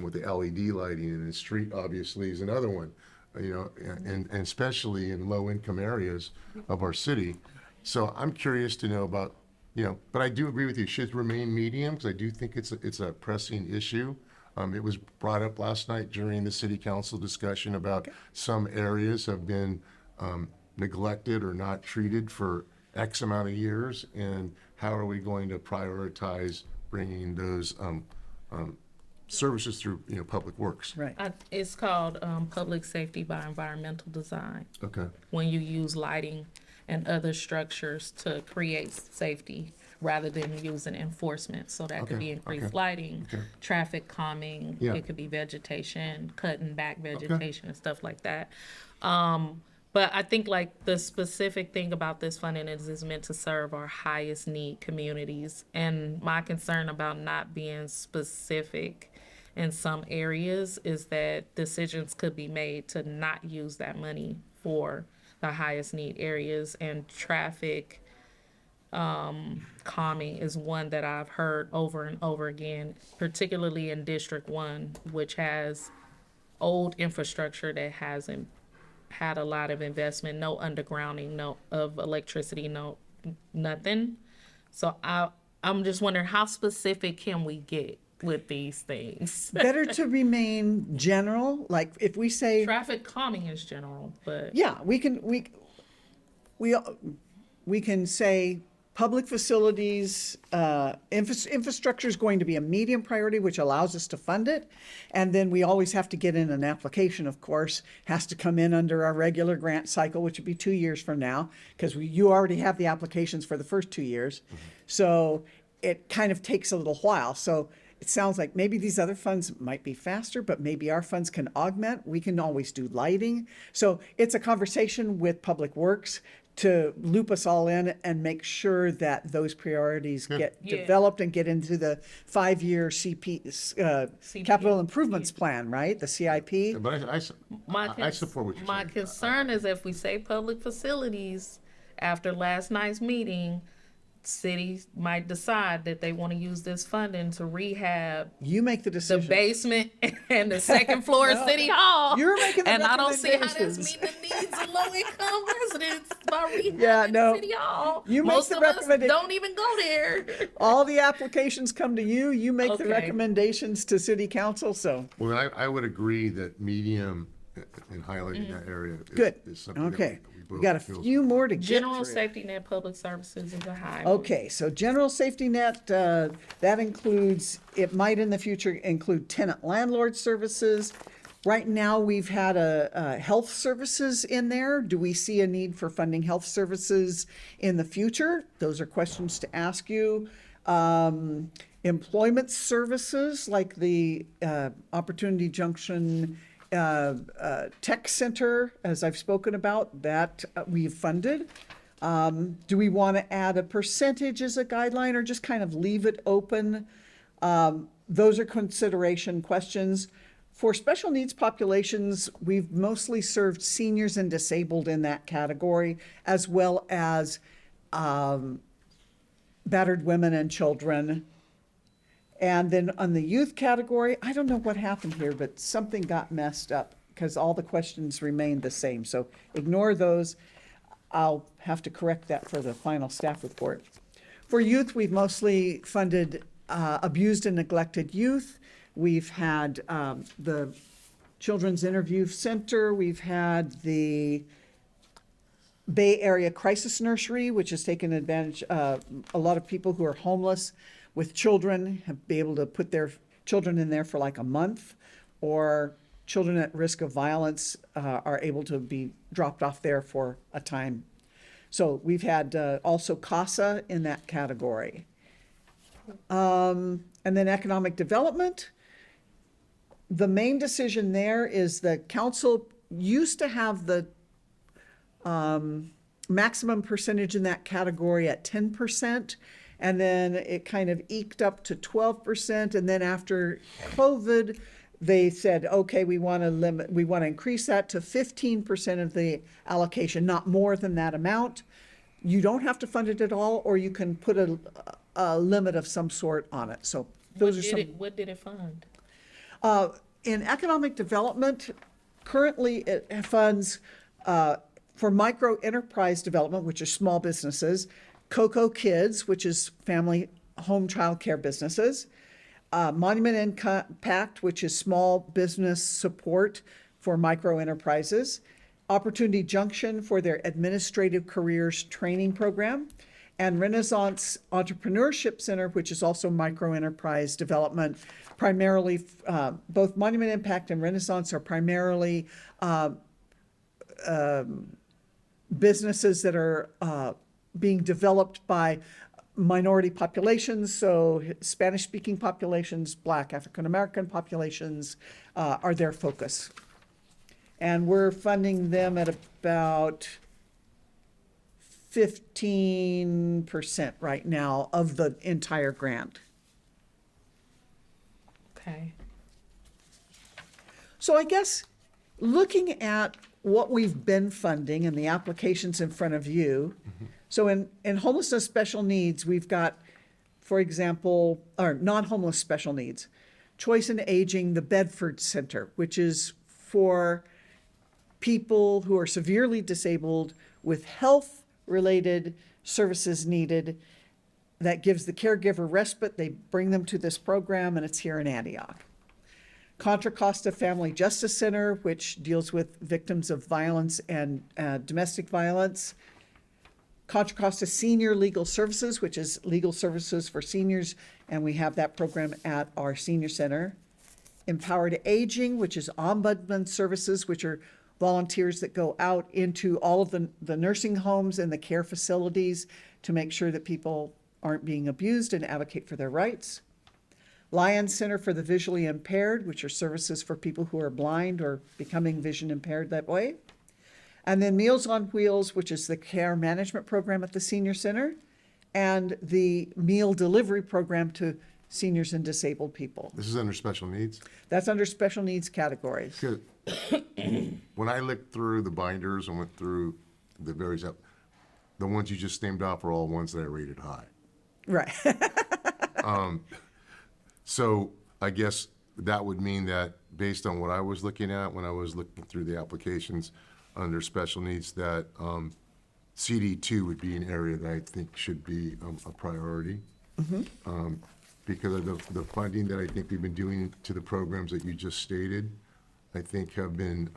with the LED lighting, and the street obviously is another one, and especially in low income areas of our city. So I'm curious to know about but I do agree with you, it should remain medium, because I do think it's a pressing issue. It was brought up last night during the city council discussion about some areas have been neglected or not treated for X amount of years, and how are we going to prioritize bringing those services through, public works? Right. It's called public safety by environmental design. Okay, When you use lighting and other structures to create safety rather than using enforcement. So that could be increased lighting, traffic calming, Yeah. it could be vegetation, cutting back vegetation and stuff like that. But I think like the specific thing about this funding is it's meant to serve our highest need communities. And my concern about not being specific in some areas is that decisions could be made to not use that money for the highest need areas, and traffic calming is one that I've heard over and over again, particularly in District 1, which has old infrastructure that hasn't had a lot of investment, no undergrounding, no of electricity, no nothing. So I'm just wondering, how specific can we get with these things? Better to remain general, like if we say, Traffic calming is general, but yeah, we can say public facilities, infrastructure is going to be a medium priority, which allows us to fund it. And then we always have to get in an application, of course, has to come in under our regular grant cycle, which would be 2 years from now, because you already have the applications for the first 2 years. So it kind of takes a little while. So it sounds like maybe these other funds might be faster, but maybe our funds can augment. We can always do lighting. So it's a conversation with Public Works to loop us all in and make sure that those priorities get Yeah. developed and get into the 5-year capital improvements plan, right? The CIP. but My I support what you're my saying. concern is if we say public facilities, after last night's meeting, cities might decide that they want to use this funding to rehab You make the the decision. basement and the second floor of City Hall. You're making the and I don't see how that's recommendations. meeting the needs of low-income residents by rehabbing Yeah, no. City Hall. You make Most the of us recommenda- don't even go there. All the applications come to you. You make the Okay. recommendations to city council, so. Well, I would agree that medium and highlighting that area is- Good. is something that Okay. we We got a both feel- few more to get General through. safety net public services is a high. Okay, so general safety net, that includes, it might in the future include tenant landlord services. Right now, we've had a health services in there. Do we see a need for funding health services in the future? Those are questions to ask you. Employment services, like the Opportunity Junction Tech Center, as I've spoken about, that we've funded. Do we want to add a percentage as a guideline or just kind of leave it open? Those are consideration questions. For special needs populations, we've mostly served seniors and disabled in that category, as well as battered women and children. And then on the youth category, I don't know what happened here, but something got messed up because all the questions remained the same. So ignore those. I'll have to correct that for the final staff report. For youth, we've mostly funded abused and neglected youth. We've had the Children's Interview Center. We've had the Bay Area Crisis Nursery, which has taken advantage, a lot of people who are homeless with children have been able to put their children in there for like a month, or children at risk of violence are able to be dropped off there for a time. So we've had also CASA in that category. And then economic development. The main decision there is the council used to have the maximum percentage in that category at 10%. And then it kind of eked up to 12%. And then after COVID, they said, okay, we want to increase that to 15% of the allocation, not more than that amount. You don't have to fund it at all, or you can put a limit of some sort on it. So those are some. What did it fund? In economic development, currently it funds for micro enterprise development, which are small businesses, Coco Kids, which is family home child care businesses. Monument Impact, which is small business support for micro enterprises. Opportunity Junction for their administrative careers training program. And Renaissance Entrepreneurship Center, which is also micro enterprise development, primarily, both Monument Impact and Renaissance are primarily businesses that are being developed by minority populations, so Spanish-speaking populations, Black African-American populations are their focus. And we're funding them at about 15% right now of the entire grant. Okay. So I guess looking at what we've been funding and the applications in front of you, so in homelessness special needs, we've got, for example, or non-homeless special needs, Choice in Aging, the Bedford Center, which is for people who are severely disabled with health-related services needed that gives the caregiver respite. They bring them to this program, and it's here in Antioch. Contra Costa Family Justice Center, which deals with victims of violence and domestic violence. Contra Costa Senior Legal Services, which is legal services for seniors, and we have that program at our senior center. Empowered Aging, which is ombudsman services, which are volunteers that go out into all of the nursing homes and the care facilities to make sure that people aren't being abused and advocate for their rights. Lions Center for the Visually Impaired, which are services for people who are blind or becoming vision impaired that way. And then Meals on Wheels, which is the care management program at the senior center, and the meal delivery program to seniors and disabled people. This is under special needs? That's under special needs categories. Good. When I looked through the binders and went through the various, the ones you just named off are all ones that I rated high. Right. So I guess that would mean that based on what I was looking at when I was looking through the applications under special needs, that CD2 would be an area that I think should be a priority. Because of the funding that I think we've been doing to the programs that you just stated, I think have been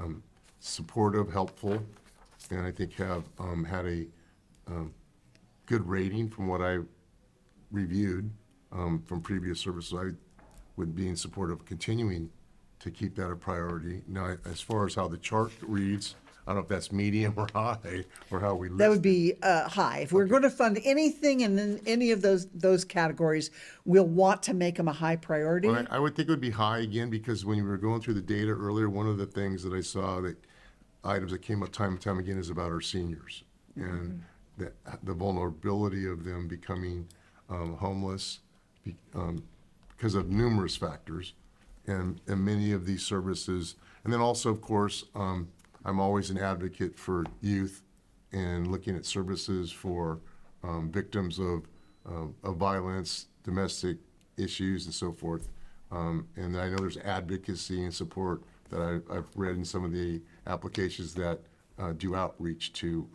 supportive, helpful, and I think have had a good rating from what I reviewed from previous services. I would be in support of continuing to keep that a priority. Now, as far as how the chart reads, I don't know if that's medium or high, or how we list That would it. be high. If we're going to fund anything in any of those categories, we'll want to make them a high priority. Well, I would think it would be high again, because when you were going through the data earlier, one of the things that I saw that items that came up time and time again is about our seniors and the vulnerability of them becoming homeless because of numerous factors, and many of these services. And then also, of course, I'm always an advocate for youth and looking at services for victims of violence, domestic issues, and so forth. And I know there's advocacy and support that I've read in some of the applications that do outreach to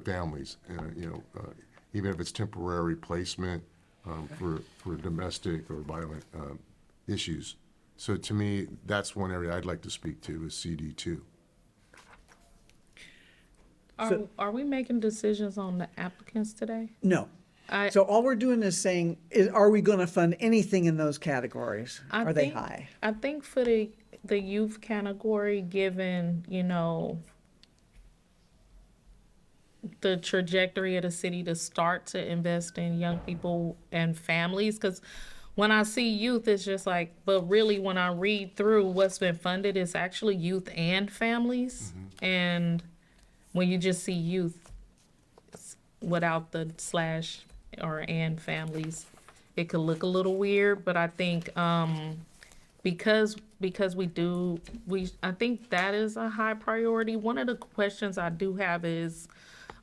families, even if it's temporary placement for domestic or violent issues. So to me, that's one area I'd like to speak to is CD2. Are we making decisions on the applicants today? No. I- So all we're doing is saying, are we going to fund anything in those categories? Are they high? I think for the youth category, given, the trajectory of the city to start to invest in young people and families, because when I see youth, it's just like, but really when I read through what's been funded, it's actually youth and families. And when you just see youth without the slash or and families, it could look a little weird, but I think because I think that is a high priority. One of the questions I do have is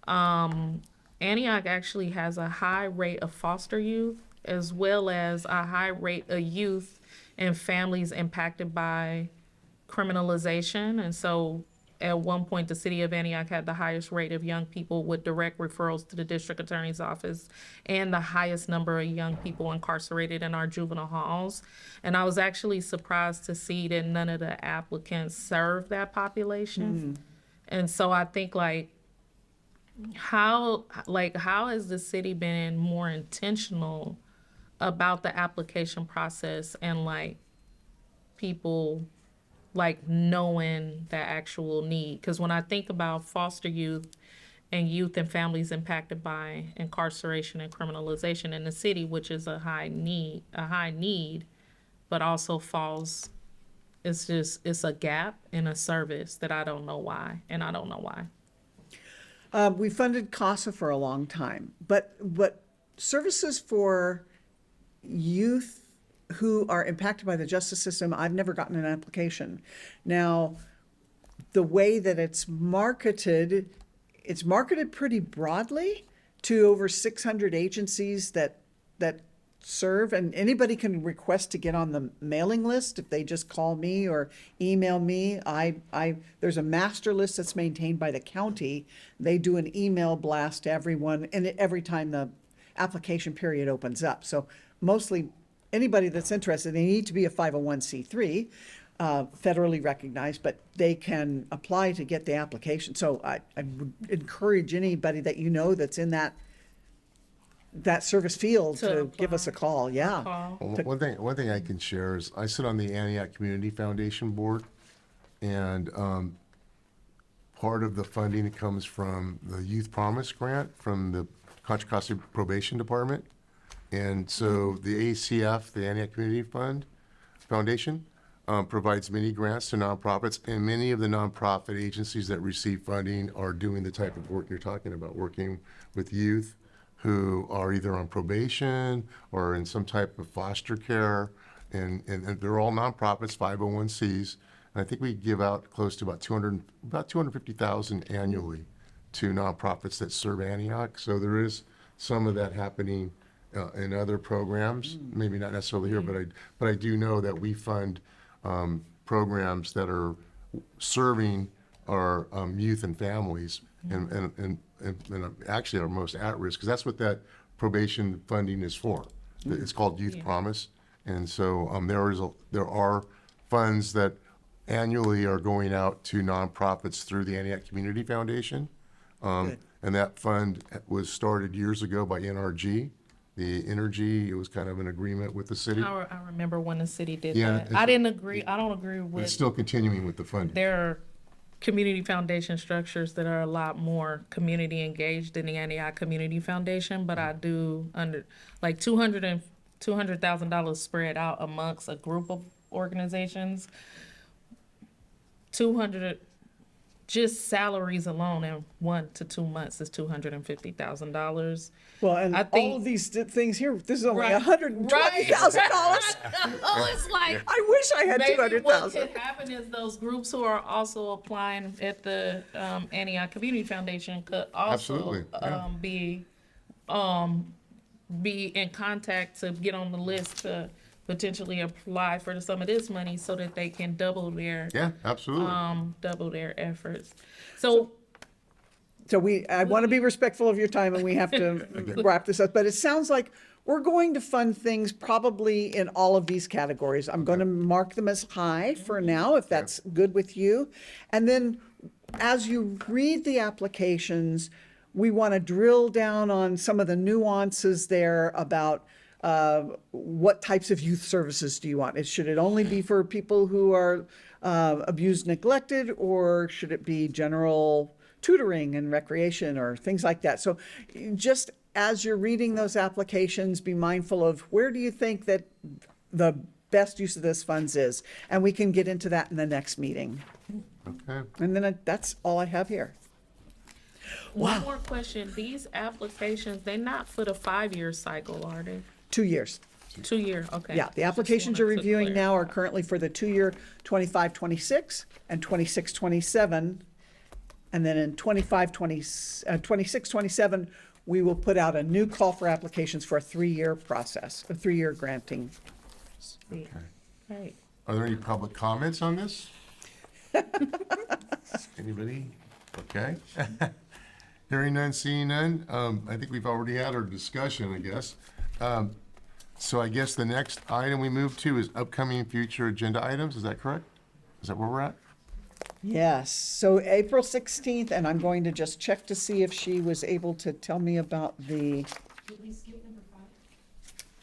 Antioch actually has a high rate of foster youth, as well as a high rate of youth and families impacted by criminalization. And so at one point, the city of Antioch had the highest rate of young people with direct referrals to the district attorney's office and the highest number of young people incarcerated in our juvenile halls. And I was actually surprised to see that none of the applicants serve that population. And so I think how has the city been more intentional about the application process and people knowing the actual need? Because when I think about foster youth and families impacted by incarceration and criminalization in the city, which is a high need, but also it's a gap in a service that I don't know why, and I don't know why. We funded CASA for a long time, but services for youth who are impacted by the justice system, I've never gotten an application. Now, the way that it's marketed pretty broadly to over 600 agencies that serve, and anybody can request to get on the mailing list if they just call me or email me. There's a master list that's maintained by the county. They do an email blast to everyone, and every time the application period opens up. So mostly anybody that's interested, they need to be a 501c3, federally recognized, but they can apply to get the application. So I would encourage anybody that you know that's in that service field To to give us a call. Yeah. Well, one thing I can share is I sit on the Antioch Community Foundation Board, and part of the funding comes from the Youth Promise Grant from the Contra Costa Probation Department. And so the ACF, the Antioch Community Foundation, provides many grants to nonprofits, and many of the nonprofit agencies that receive funding are doing the type of work you're talking about, working with youth who are either on probation or in some type of foster care, and they're all nonprofits, 501Cs. And I think we give out close to about $250,000 annually to nonprofits that serve Antioch. So there is some of that happening in other programs, maybe not necessarily here, but I do know that we fund programs that are serving our youth and families, and actually are most at risk, because that's what that probation funding is for. It's called Youth Promise, and so there are funds that annually are going out to nonprofits through the Antioch Community Foundation, and that fund was started years ago by NRG. The Energy, it was kind of an agreement with the city. I remember when the city did Yeah, that. I don't agree But it's with still continuing with the funding. their community foundation structures that are a lot more community engaged than the Antioch Community Foundation, but I do $200,000 spread out amongst a group of organizations. 200 just salaries alone in 1 to 2 months is $250,000. Well, and I think- all of these things here, this is only Right. $120,000. Oh, it's like I wish I had maybe what 200,000. could happen is those groups who are also applying at the Antioch Community Foundation could also Absolutely, be in contact to get on the list to potentially apply for some of this money so that they can double their Yeah, absolutely. efforts. So I want to be respectful of your time, and we have to wrap this up. But it sounds like we're going to fund things probably in all of these categories. I'm going to mark them as high for now, if that's good with you. And then as you read the applications, we want to drill down on some of the nuances there about what types of youth services do you want? Should it only be for people who are abused, neglected, or should it be general tutoring and recreation or things like that? So just as you're reading those applications, be mindful of where do you think that the best use of this funds is? And we can get into that in the next meeting. Okay. And then that's all I have here. one more question. These applications, they're not for the 5-year cycle, are they? 2 years. 2 year, okay. Yeah, the Just applications you're wanted to reviewing now are clarify. currently for the 2-year 25-26 and 26-27. And then in 26-27, we will put out a new call for applications for a 3-year process, a 3-year granting. Sweet. Great. Are there any public comments on this? Anybody? Okay. Hearing none, seeing none. I think we've already had our discussion, I guess. So I guess the next item we move to is upcoming future agenda items. Is that correct? Is that where we're at? Yes, so April 16th, and I'm going to just check to see if she was able to tell me about the.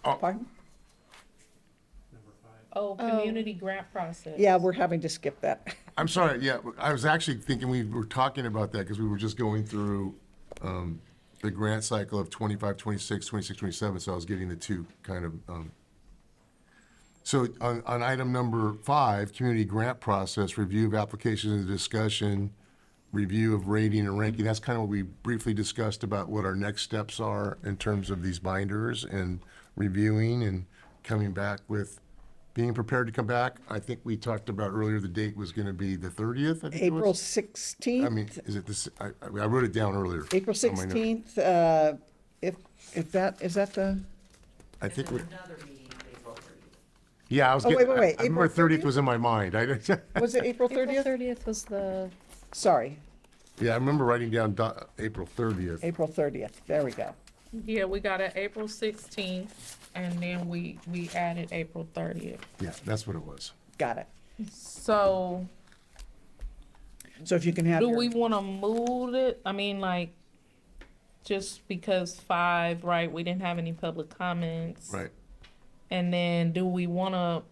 Oh. Pardon? Oh, community grant process. Yeah, we're having to skip that. I'm sorry, yeah, I was actually thinking we were talking about that because we were just going through the grant cycle of 25, 26, 26, 27, so I was getting the two kind of. So on item number 5, community grant process, review of applications and discussion, review of rating and ranking, that's kind of what we briefly discussed about what our next steps are in terms of these binders and reviewing and coming back with, being prepared to come back. I think we talked about earlier, the date was going to be the 30th, I think it April was. 16th. I mean, is it this, I wrote it down earlier. April on my note. 16th, if that, is that the, I think, we- Another meeting, April 30th. yeah, I was Oh, getting, wait, I remember April 30th was in my mind. I didn't- was it April April 30th? 30th was the, Sorry, Yeah, I remember writing down April 30th. April 30th, there we go. Yeah, we got it April 16th, and then we added April 30th. Yeah, that's what it was. Got it. So So if you can have do your. we want to move it? I mean, like, just because 5, right, we didn't have any public comments. Right. And then do we want to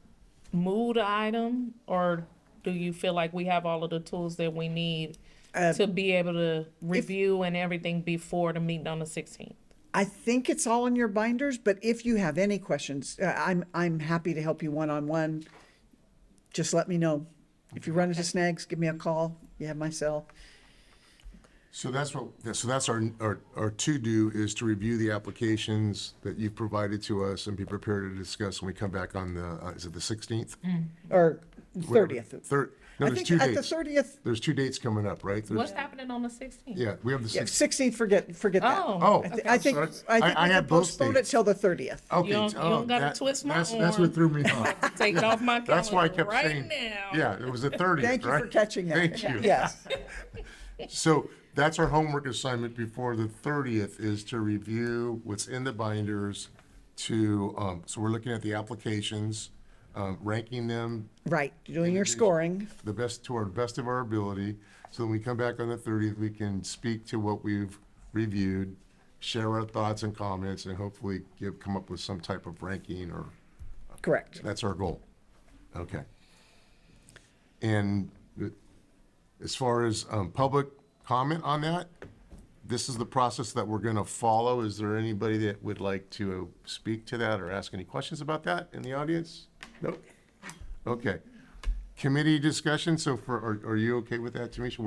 move the item, or do you feel like we have all of the tools that we need to be able to review and everything before the meeting on the 16th? I think it's all in your binders, but if you have any questions, I'm happy to help you one-on-one. Just let me know. If you run into snags, give me a call. You have my cell. So that's our to-do is to review the applications that you've provided to us and be prepared to discuss when we come back on the, is it the 16th? Or 30th. No, I there's think 2 at the dates. 30th, There's 2 dates coming up, right? There's- What's happening on the 16th? Yeah, we have the yeah, 16th. 16th, forget that. Oh, I think, sorry. I think I we had can both postpone it dates. till the 30th. Okay. You don't gotta that- twist my That's arm. what threw me off. Take it off my calendar That's why I kept right saying. now. Yeah, it was the 30th, Thank you for right? catching that. Thank you. Yes, So that's our homework assignment before the 30th, is to review what's in the binders to, so we're looking at the applications, ranking them right, doing your scoring. to our best of our ability. So when we come back on the 30th, we can speak to what we've reviewed, share our thoughts and comments, and hopefully come up with some type of ranking, or Correct. that's our goal. Okay. And as far as public comment on that, this is the process that we're going to follow. Is there anybody that would like to speak to that or ask any questions about that in the audience? Nope. Okay. Committee discussion, so are you okay with that, Tamisha?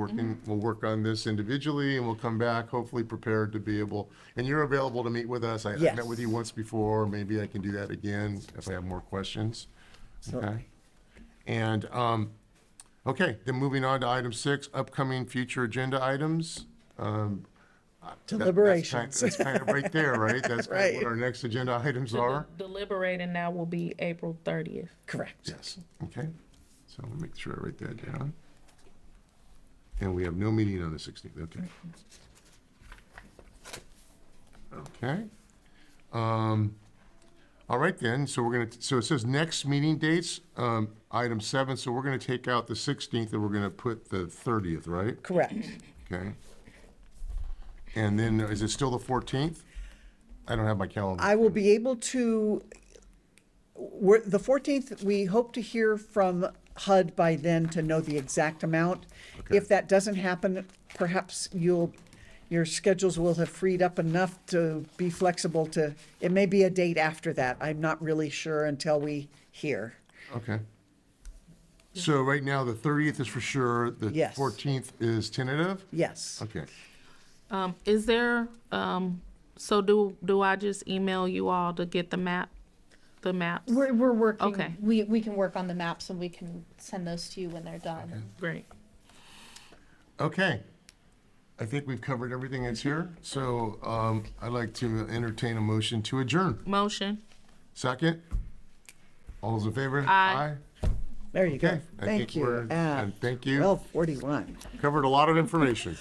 We'll work on this individually, and we'll come back hopefully prepared to be able, and you're available to meet with us. I Yes. met with you once before, maybe I can do that again if I have more questions. Okay? And, okay, then moving on to item 6, upcoming future agenda items. Deliberations. That's kind of right there, right? That's kind of Right. what our next agenda items are. Deliberating now will be April 30th. Correct. Yes, okay. So I'll make sure I write that down. And we have no meeting on the 16th, okay. Okay. All right then, so so it says next meeting dates, item 7, so we're gonna take out the 16th and we're gonna put the 30th, right? Correct. Okay. And then, is it still the 14th? I don't have my calendar. I will be able to, the 14th, we hope to hear from HUD by then to know the exact amount. Okay. If that doesn't happen, perhaps your schedules will have freed up enough to be flexible to, it may be a date after that. I'm not really sure until we hear. Okay. So right now, the 30th is for sure, the Yes. 14th is tentative? Yes. Okay. Is there, so do I just email you all to get the maps? we're working, Okay. we can work on the maps and we can send those to you when they're done. Great. Okay. I think we've covered everything that's here, so I'd like to entertain a motion to adjourn. Motion. Second? All those in favor? Aye. There you go. Okay, I Thank think you. we're- and thank you. 12:41. Covered a lot of information.